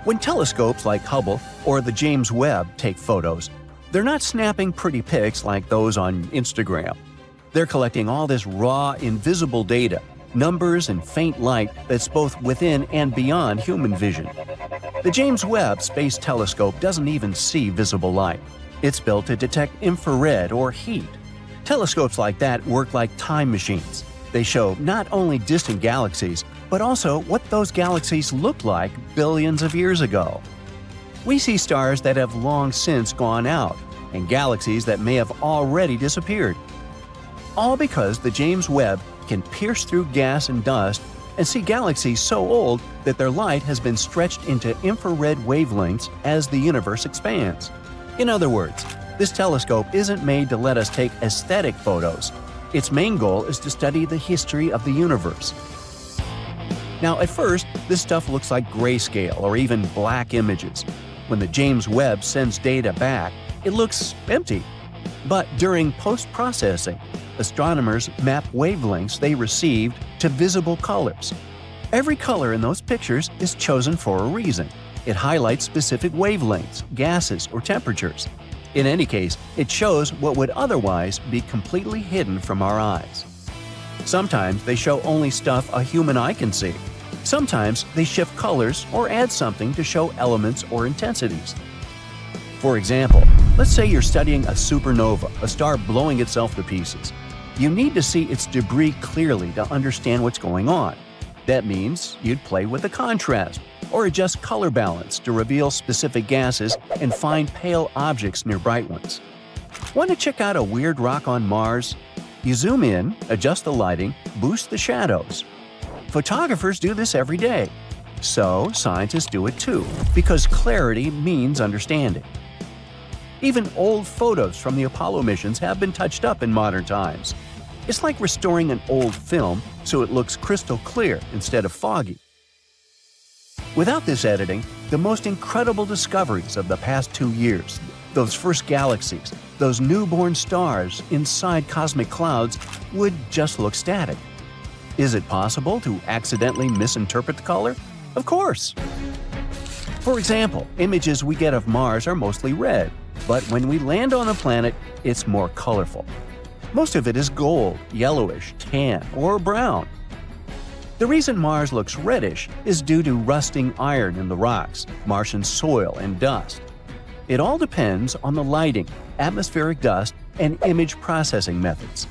When telescopes like Hubble or the James Webb take photos, they're not snapping pretty pics like those on Instagram. They're collecting all this raw, invisible data, numbers and faint light that's both within and beyond human vision. The James Webb Space Telescope doesn't even see visible light. It's built to detect infrared or heat. Telescopes like that work like time machines. They show not only distant galaxies, but also what those galaxies looked like billions of years ago. We see stars that have long since gone out, and galaxies that may have already disappeared. All because the James Webb can pierce through gas and dust and see galaxies so old that their light has been stretched into infrared wavelengths as the universe expands. In other words, this telescope isn't made to let us take aesthetic photos. Its main goal is to study the history of the universe. Now, at first, this stuff looks like grayscale or even black images. When the James Webb sends data back, it looks empty. But during post-processing, astronomers map wavelengths they received to visible colors. Every color in those pictures is chosen for a reason. It highlights specific wavelengths, gases, or temperatures. In any case, it shows what would otherwise be completely hidden from our eyes. Sometimes they show only stuff a human eye can see. Sometimes they shift colors or add something to show elements or intensities. For example, let's say you're studying a supernova, a star blowing itself to pieces. You need to see its debris clearly to understand what's going on. That means you'd play with the contrast or adjust color balance to reveal specific gases and find pale objects near bright ones. Want to check out a weird rock on Mars? You zoom in, adjust the lighting, boost the shadows. Photographers do this every day. So scientists do it too, because clarity means understanding. Even old photos from the Apollo missions have been touched up in modern times. It's like restoring an old film so it looks crystal clear instead of foggy. Without this editing, the most incredible discoveries of the past 2 years, those first galaxies, those newborn stars inside cosmic clouds, would just look static. Is it possible to accidentally misinterpret the color? Of course! For example, images we get of Mars are mostly red, but when we land on the planet, it's more colorful. Most of it is gold, yellowish, tan, or brown. The reason Mars looks reddish is due to rusting iron in the rocks, Martian soil, and dust. It all depends on the lighting, atmospheric dust, and image processing methods.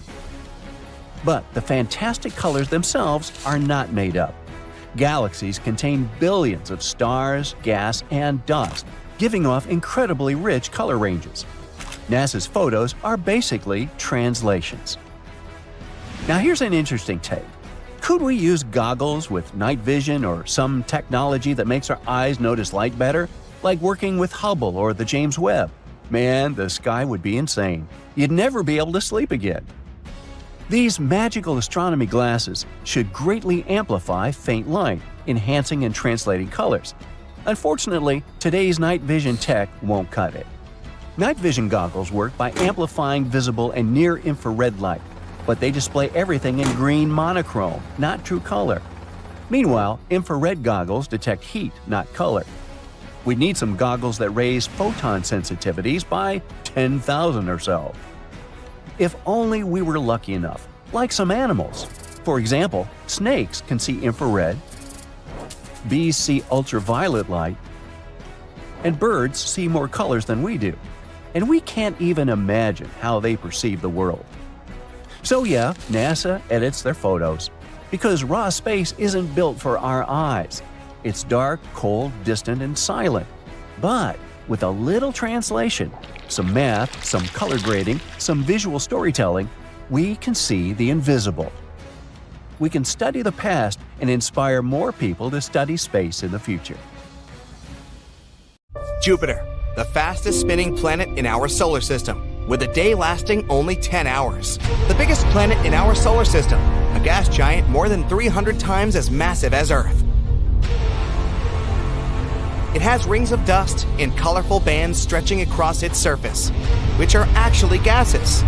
But the fantastic colors themselves are not made up. Galaxies contain billions of stars, gas, and dust, giving off incredibly rich color ranges. NASA's photos are basically translations. Now here's an interesting take. Could we use goggles with night vision or some technology that makes our eyes notice light better, like working with Hubble or the James Webb? Man, the sky would be insane. You'd never be able to sleep again. These magical astronomy glasses should greatly amplify faint light, enhancing and translating colors. Unfortunately, today's night vision tech won't cut it. Night vision goggles work by amplifying visible and near-infrared light, but they display everything in green monochrome, not true color. Meanwhile, infrared goggles detect heat, not color. We need some goggles that raise photon sensitivities by 10,000 or so. If only we were lucky enough, like some animals. For example, snakes can see infrared, bees see ultraviolet light, and birds see more colors than we do. And we can't even imagine how they perceive the world. So yeah, NASA edits their photos, because raw space isn't built for our eyes. It's dark, cold, distant, and silent. But with a little translation, some math, some color grading, some visual storytelling, we can see the invisible. We can study the past and inspire more people to study space in the future. Jupiter, the fastest spinning planet in our solar system, with a day lasting only 10 hours. The biggest planet in our solar system, a gas giant more than 300 times as massive as Earth. It has rings of dust and colorful bands stretching across its surface, which are actually gases.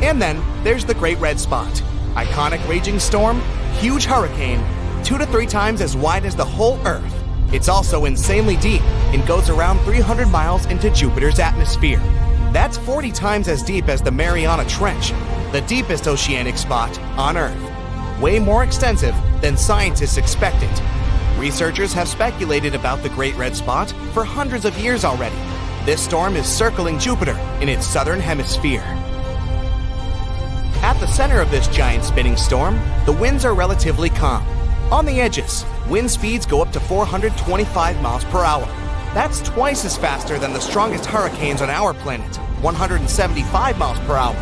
And then there's the Great Red Spot, iconic raging storm, huge hurricane, 2 to 3 times as wide as the whole Earth. It's also insanely deep and goes around 300 miles into Jupiter's atmosphere. That's 40 times as deep as the Mariana Trench, the deepest oceanic spot on Earth. Way more extensive than scientists expected. Researchers have speculated about the Great Red Spot for hundreds of years already. This storm is circling Jupiter in its southern hemisphere. At the center of this giant spinning storm, the winds are relatively calm. On the edges, wind speeds go up to 425 miles per hour. That's twice as faster than the strongest hurricanes on our planet, 175 miles per hour.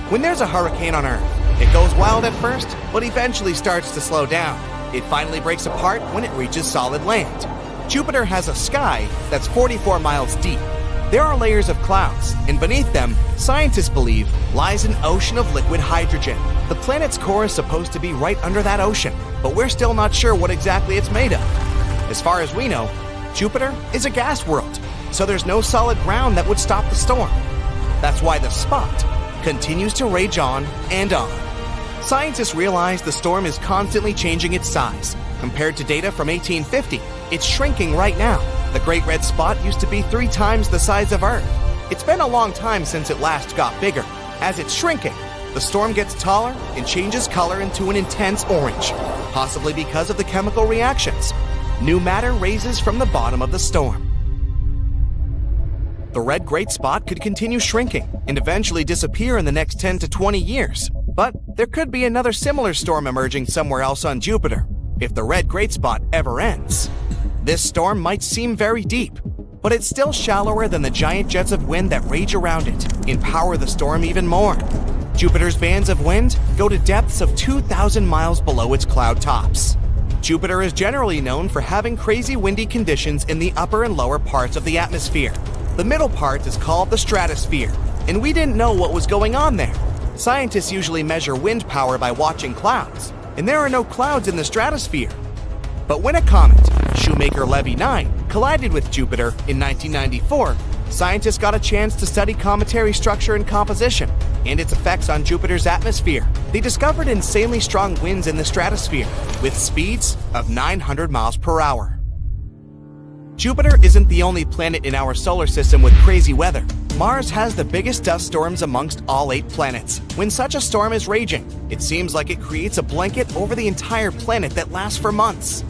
When there's a hurricane on Earth, it goes wild at first, but eventually starts to slow down. It finally breaks apart when it reaches solid land. Jupiter has a sky that's 44 miles deep. There are layers of clouds, and beneath them, scientists believe, lies an ocean of liquid hydrogen. The planet's core is supposed to be right under that ocean, but we're still not sure what exactly it's made of. As far as we know, Jupiter is a gas world, so there's no solid ground that would stop the storm. That's why the spot continues to rage on and on. Scientists realize the storm is constantly changing its size. Compared to data from 1850, it's shrinking right now. The Great Red Spot used to be 3 times the size of Earth. It's been a long time since it last got bigger. As it's shrinking, the storm gets taller and changes color into an intense orange, possibly because of the chemical reactions. New matter raises from the bottom of the storm. The red Great Spot could continue shrinking and eventually disappear in the next 10 to 20 years. But there could be another similar storm emerging somewhere else on Jupiter, if the red Great Spot ever ends. This storm might seem very deep, but it's still shallower than the giant jets of wind that rage around it and power the storm even more. Jupiter's bands of wind go to depths of 2,000 miles below its cloud tops. Jupiter is generally known for having crazy windy conditions in the upper and lower parts of the atmosphere. The middle part is called the stratosphere, and we didn't know what was going on there. Scientists usually measure wind power by watching clouds, and there are no clouds in the stratosphere. But when a comet, Shoemaker-Levy 9 collided with Jupiter in 1994, scientists got a chance to study cometary structure and composition and its effects on Jupiter's atmosphere. They discovered insanely strong winds in the stratosphere with speeds of 900 miles per hour. Jupiter isn't the only planet in our solar system with crazy weather. Mars has the biggest dust storms amongst all 8 planets. When such a storm is raging, it seems like it creates a blanket over the entire planet that lasts for months.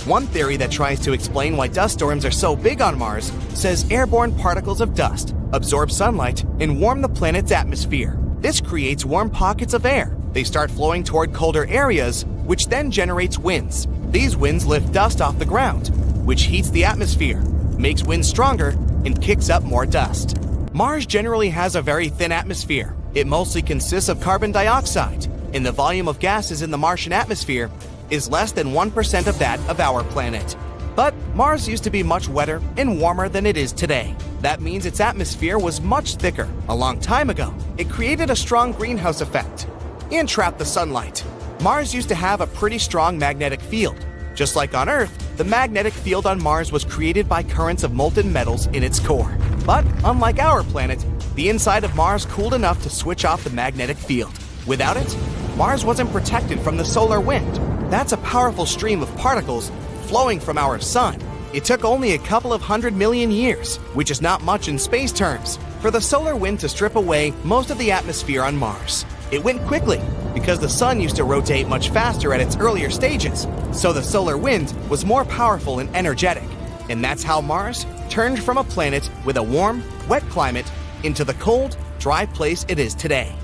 One theory that tries to explain why dust storms are so big on Mars says airborne particles of dust absorb sunlight and warm the planet's atmosphere. This creates warm pockets of air. They start flowing toward colder areas, which then generates winds. These winds lift dust off the ground, which heats the atmosphere, makes winds stronger, and kicks up more dust. Mars generally has a very thin atmosphere. It mostly consists of carbon dioxide, and the volume of gases in the Martian atmosphere is less than 1% of that of our planet. But Mars used to be much wetter and warmer than it is today. That means its atmosphere was much thicker. A long time ago, it created a strong greenhouse effect and trapped the sunlight. Mars used to have a pretty strong magnetic field. Just like on Earth, the magnetic field on Mars was created by currents of molten metals in its core. But unlike our planet, the inside of Mars cooled enough to switch off the magnetic field. Without it, Mars wasn't protected from the solar wind. That's a powerful stream of particles flowing from our sun. It took only a couple of 100 million years, which is not much in space terms, for the solar wind to strip away most of the atmosphere on Mars. It went quickly because the sun used to rotate much faster at its earlier stages, so the solar wind was more powerful and energetic. And that's how Mars turned from a planet with a warm, wet climate into the cold, dry place it is today.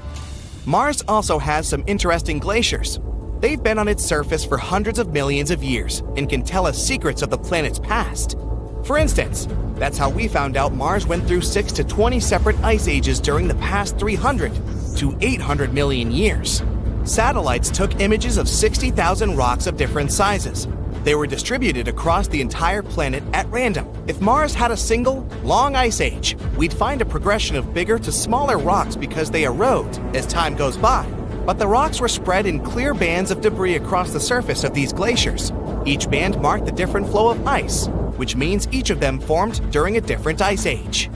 Mars also has some interesting glaciers. They've been on its surface for hundreds of millions of years and can tell us secrets of the planet's past. For instance, that's how we found out Mars went through 6 to 20 separate ice ages during the past 300 to 800 million years. Satellites took images of 60,000 rocks of different sizes. They were distributed across the entire planet at random. If Mars had a single, long ice age, we'd find a progression of bigger to smaller rocks because they erode as time goes by. But the rocks were spread in clear bands of debris across the surface of these glaciers. Each band marked the different flow of ice, which means each of them formed during a different ice age.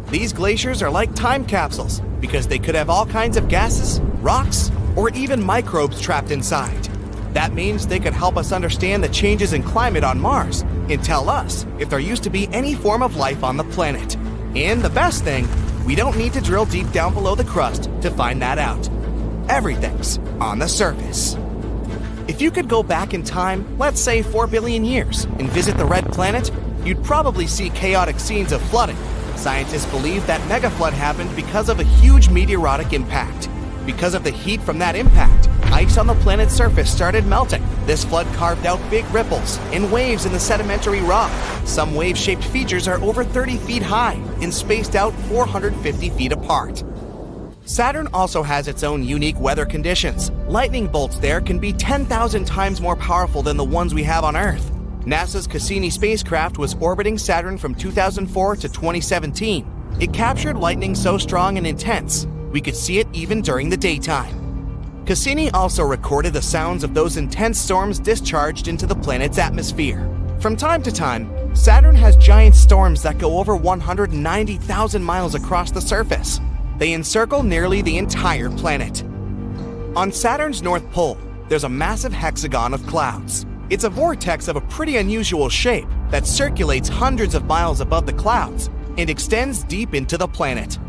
These glaciers are like time capsules because they could have all kinds of gases, rocks, or even microbes trapped inside. That means they could help us understand the changes in climate on Mars and tell us if there used to be any form of life on the planet. And the best thing, we don't need to drill deep down below the crust to find that out. Everything's on the surface. If you could go back in time, let's say 4 billion years, and visit the red planet, you'd probably see chaotic scenes of flooding. Scientists believe that megaflood happened because of a huge meteoritic impact. Because of the heat from that impact, ice on the planet's surface started melting. This flood carved out big ripples and waves in the sedimentary rock. Some wave-shaped features are over 30 feet high and spaced out 450 feet apart. Saturn also has its own unique weather conditions. Lightning bolts there can be 10,000 times more powerful than the ones we have on Earth. NASA's Cassini spacecraft was orbiting Saturn from 2004 to 2017. It captured lightning so strong and intense, we could see it even during the daytime. Cassini also recorded the sounds of those intense storms discharged into the planet's atmosphere. From time to time, Saturn has giant storms that go over 190,000 miles across the surface. They encircle nearly the entire planet. On Saturn's North Pole, there's a massive hexagon of clouds. It's a vortex of a pretty unusual shape that circulates hundreds of miles above the clouds and extends deep into the planet.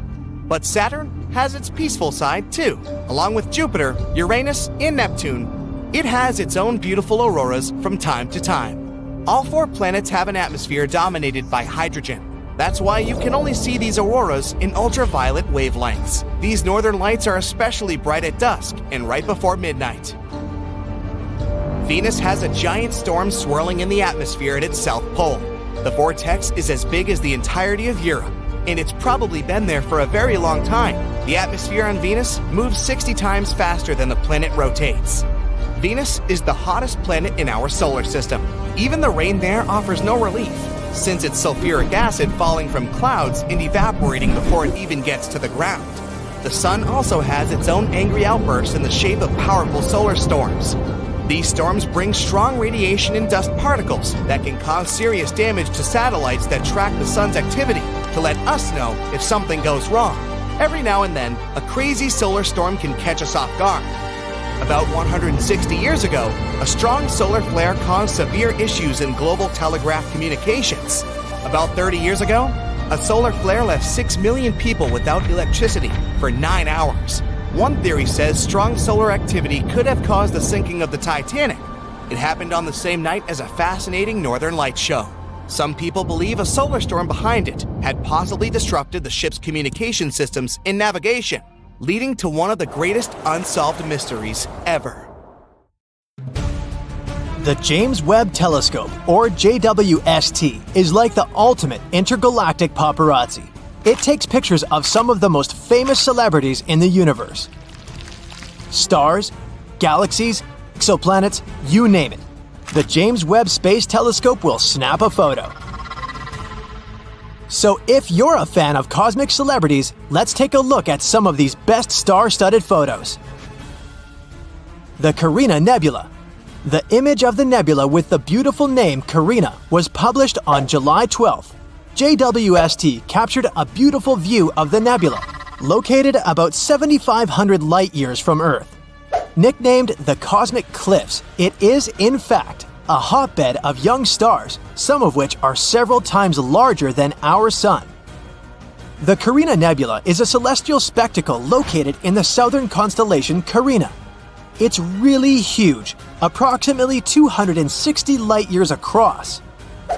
But Saturn has its peaceful side too. Along with Jupiter, Uranus, and Neptune, it has its own beautiful auroras from time to time. All 4 planets have an atmosphere dominated by hydrogen. That's why you can only see these auroras in ultraviolet wavelengths. These northern lights are especially bright at dusk and right before midnight. Venus has a giant storm swirling in the atmosphere at its south pole. The vortex is as big as the entirety of Europe, and it's probably been there for a very long time. The atmosphere on Venus moves 60 times faster than the planet rotates. Venus is the hottest planet in our solar system. Even the rain there offers no relief, since it's sulfuric acid falling from clouds and evaporating before it even gets to the ground. The sun also has its own angry outbursts in the shape of powerful solar storms. These storms bring strong radiation and dust particles that can cause serious damage to satellites that track the sun's activity to let us know if something goes wrong. Every now and then, a crazy solar storm can catch us off guard. About 160 years ago, a strong solar flare caused severe issues in global telegraph communications. About 30 years ago, a solar flare left 6 million people without electricity for 9 hours. One theory says strong solar activity could have caused the sinking of the Titanic. It happened on the same night as a fascinating northern lights show. Some people believe a solar storm behind it had possibly disrupted the ship's communication systems and navigation, leading to one of the greatest unsolved mysteries ever. The James Webb Telescope, or JWST, is like the ultimate intergalactic paparazzi. It takes pictures of some of the most famous celebrities in the universe. Stars, galaxies, exoplanets, you name it. The James Webb Space Telescope will snap a photo. So if you're a fan of cosmic celebrities, let's take a look at some of these best star-studded photos. The Carina Nebula. The image of the nebula with the beautiful name Carina was published on July 12th. JWST captured a beautiful view of the nebula, located about 7,500 light-years from Earth. Nicknamed the Cosmic Cliffs, it is, in fact, a hotbed of young stars, some of which are several times larger than our Sun. The Carina Nebula is a celestial spectacle located in the southern constellation Carina. It's really huge, approximately 260 light-years across.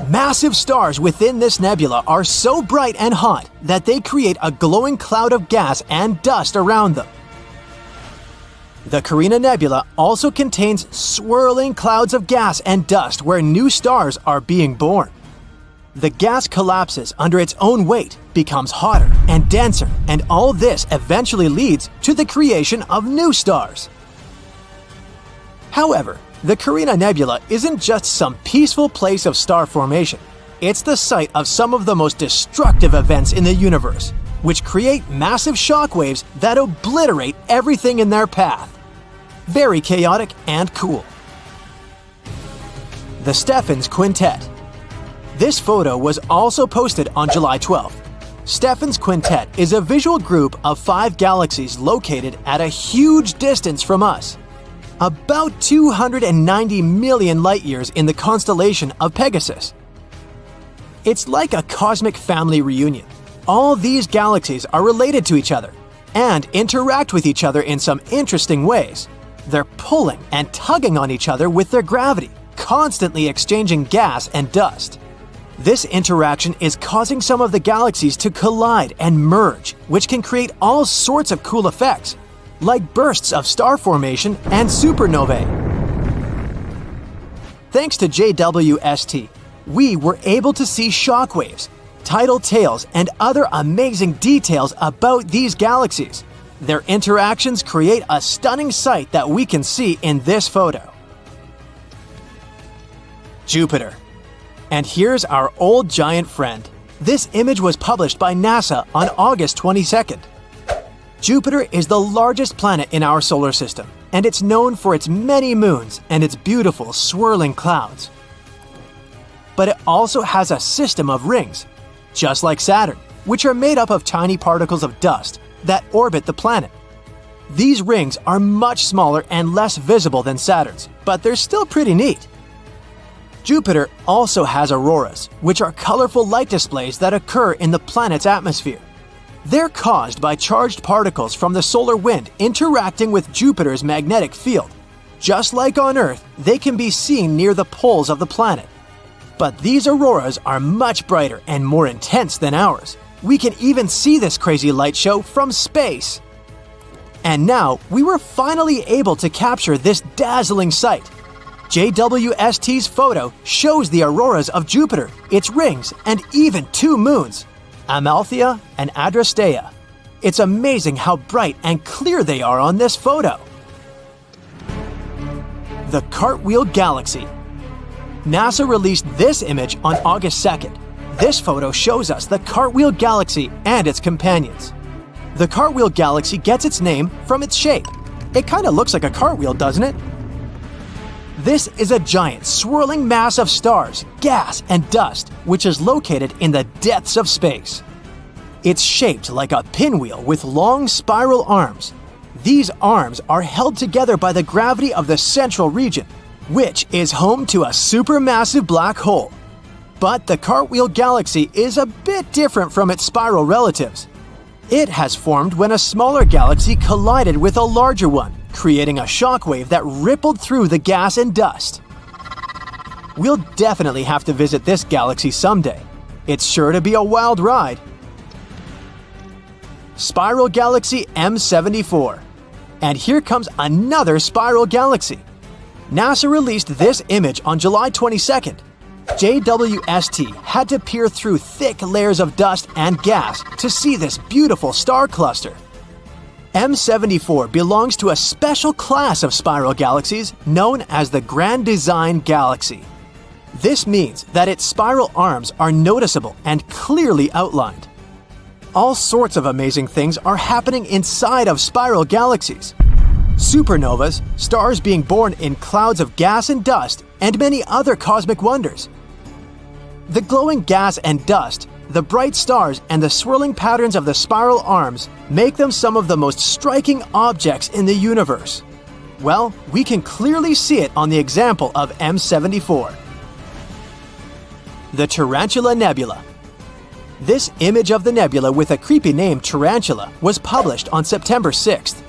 Massive stars within this nebula are so bright and hot that they create a glowing cloud of gas and dust around them. The Carina Nebula also contains swirling clouds of gas and dust where new stars are being born. The gas collapses under its own weight, becomes hotter and denser, and all this eventually leads to the creation of new stars. However, the Carina Nebula isn't just some peaceful place of star formation. It's the site of some of the most destructive events in the universe, which create massive shockwaves that obliterate everything in their path. Very chaotic and cool. The Stefan's Quintet. This photo was also posted on July 12th. Stefan's Quintet is a visual group of 5 galaxies located at a huge distance from us. About 290 million light-years in the constellation of Pegasus. It's like a cosmic family reunion. All these galaxies are related to each other and interact with each other in some interesting ways. They're pulling and tugging on each other with their gravity, constantly exchanging gas and dust. This interaction is causing some of the galaxies to collide and merge, which can create all sorts of cool effects, like bursts of star formation and supernovae. Thanks to JWST, we were able to see shockwaves, tidal tails, and other amazing details about these galaxies. Their interactions create a stunning sight that we can see in this photo. Jupiter. And here's our old giant friend. This image was published by NASA on August 22nd. Jupiter is the largest planet in our solar system, and it's known for its many moons and its beautiful swirling clouds. But it also has a system of rings, just like Saturn, which are made up of tiny particles of dust that orbit the planet. These rings are much smaller and less visible than Saturn's, but they're still pretty neat. Jupiter also has auroras, which are colorful light displays that occur in the planet's atmosphere. They're caused by charged particles from the solar wind interacting with Jupiter's magnetic field. Just like on Earth, they can be seen near the poles of the planet. But these auroras are much brighter and more intense than ours. We can even see this crazy light show from space. And now, we were finally able to capture this dazzling sight. JWST's photo shows the auroras of Jupiter, its rings, and even 2 moons, Amalthea and Adrastea. It's amazing how bright and clear they are on this photo. The Cartwheel Galaxy. NASA released this image on August 2nd. This photo shows us the Cartwheel Galaxy and its companions. The Cartwheel Galaxy gets its name from its shape. It kind of looks like a cartwheel, doesn't it? This is a giant swirling mass of stars, gas, and dust, which is located in the depths of space. It's shaped like a pinwheel with long spiral arms. These arms are held together by the gravity of the central region, which is home to a supermassive black hole. But the Cartwheel Galaxy is a bit different from its spiral relatives. It has formed when a smaller galaxy collided with a larger one, creating a shockwave that rippled through the gas and dust. We'll definitely have to visit this galaxy someday. It's sure to be a wild ride. Spiral Galaxy M74. And here comes another spiral galaxy. NASA released this image on July 22nd. JWST had to peer through thick layers of dust and gas to see this beautiful star cluster. M74 belongs to a special class of spiral galaxies known as the Grand Design Galaxy. This means that its spiral arms are noticeable and clearly outlined. All sorts of amazing things are happening inside of spiral galaxies. Supernovas, stars being born in clouds of gas and dust, and many other cosmic wonders. The glowing gas and dust, the bright stars, and the swirling patterns of the spiral arms make them some of the most striking objects in the universe. Well, we can clearly see it on the example of M74. The Tarantula Nebula. This image of the nebula with a creepy name Tarantula was published on September 6th.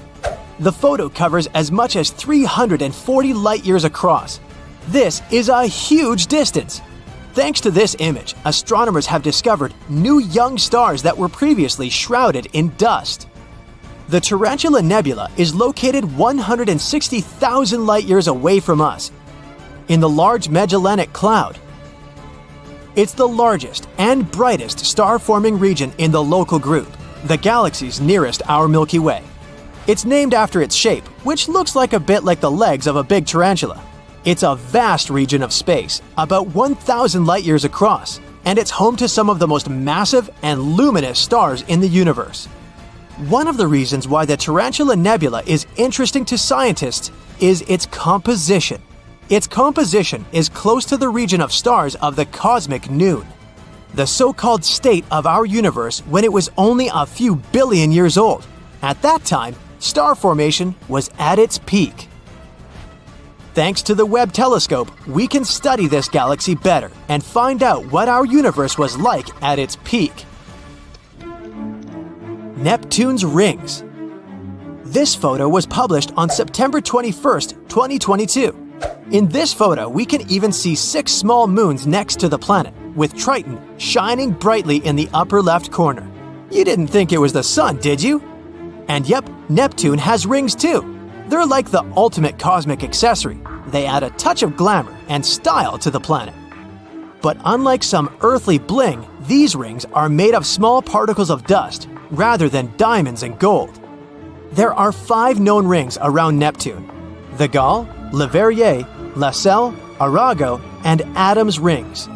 The photo covers as much as 340 light-years across. This is a huge distance. Thanks to this image, astronomers have discovered new young stars that were previously shrouded in dust. The Tarantula Nebula is located 160,000 light-years away from us, in the Large Magellanic Cloud. It's the largest and brightest star-forming region in the local group, the galaxies nearest our Milky Way. It's named after its shape, which looks like a bit like the legs of a big tarantula. It's a vast region of space, about 1,000 light-years across, and it's home to some of the most massive and luminous stars in the universe. One of the reasons why the Tarantula Nebula is interesting to scientists is its composition. Its composition is close to the region of stars of the cosmic noon, the so-called state of our universe when it was only a few billion years old. At that time, star formation was at its peak. Thanks to the Webb telescope, we can study this galaxy better and find out what our universe was like at its peak. Neptune's rings. This photo was published on September 21st, 2022. In this photo, we can even see 6 small moons next to the planet, with Triton shining brightly in the upper left corner. You didn't think it was the sun, did you? And yep, Neptune has rings too. They're like the ultimate cosmic accessory. They add a touch of glamour and style to the planet. But unlike some earthly bling, these rings are made of small particles of dust rather than diamonds and gold. There are 5 known rings around Neptune: the Gall, Leverrier, Lassell, Arago, and Adam's rings.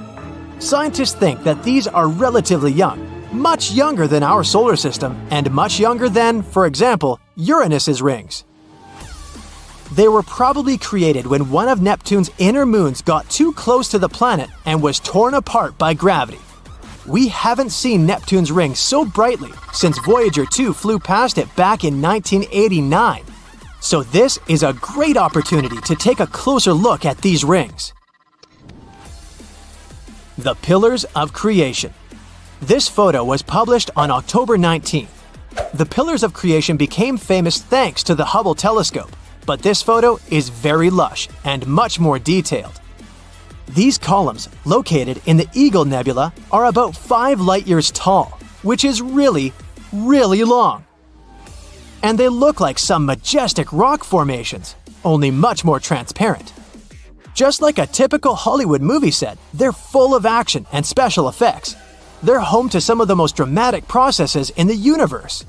Scientists think that these are relatively young, much younger than our solar system and much younger than, for example, Uranus's rings. They were probably created when one of Neptune's inner moons got too close to the planet and was torn apart by gravity. We haven't seen Neptune's ring so brightly since Voyager 2 flew past it back in 1989. So this is a great opportunity to take a closer look at these rings. The Pillars of Creation. This photo was published on October 19th. The Pillars of Creation became famous thanks to the Hubble telescope, but this photo is very lush and much more detailed. These columns, located in the Eagle Nebula, are about 5 light-years tall, which is really, really long. And they look like some majestic rock formations, only much more transparent. Just like a typical Hollywood movie set, they're full of action and special effects. They're home to some of the most dramatic processes in the universe.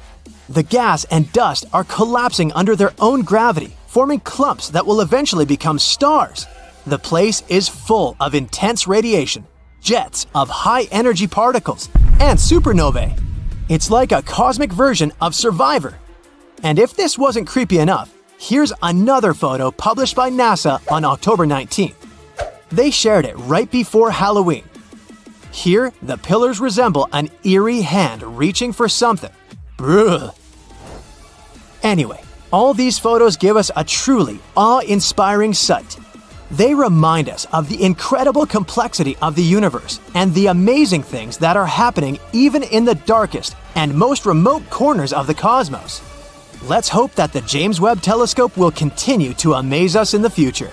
The gas and dust are collapsing under their own gravity, forming clumps that will eventually become stars. The place is full of intense radiation, jets of high-energy particles, and supernovae. It's like a cosmic version of Survivor. And if this wasn't creepy enough, Here's another photo published by NASA on October 19th. They shared it right before Halloween. Here, the pillars resemble an eerie hand reaching for something. Bruh. Anyway, all these photos give us a truly awe-inspiring sight. They remind us of the incredible complexity of the universe and the amazing things that are happening even in the darkest and most remote corners of the cosmos. Let's hope that the James Webb Telescope will continue to amaze us in the future.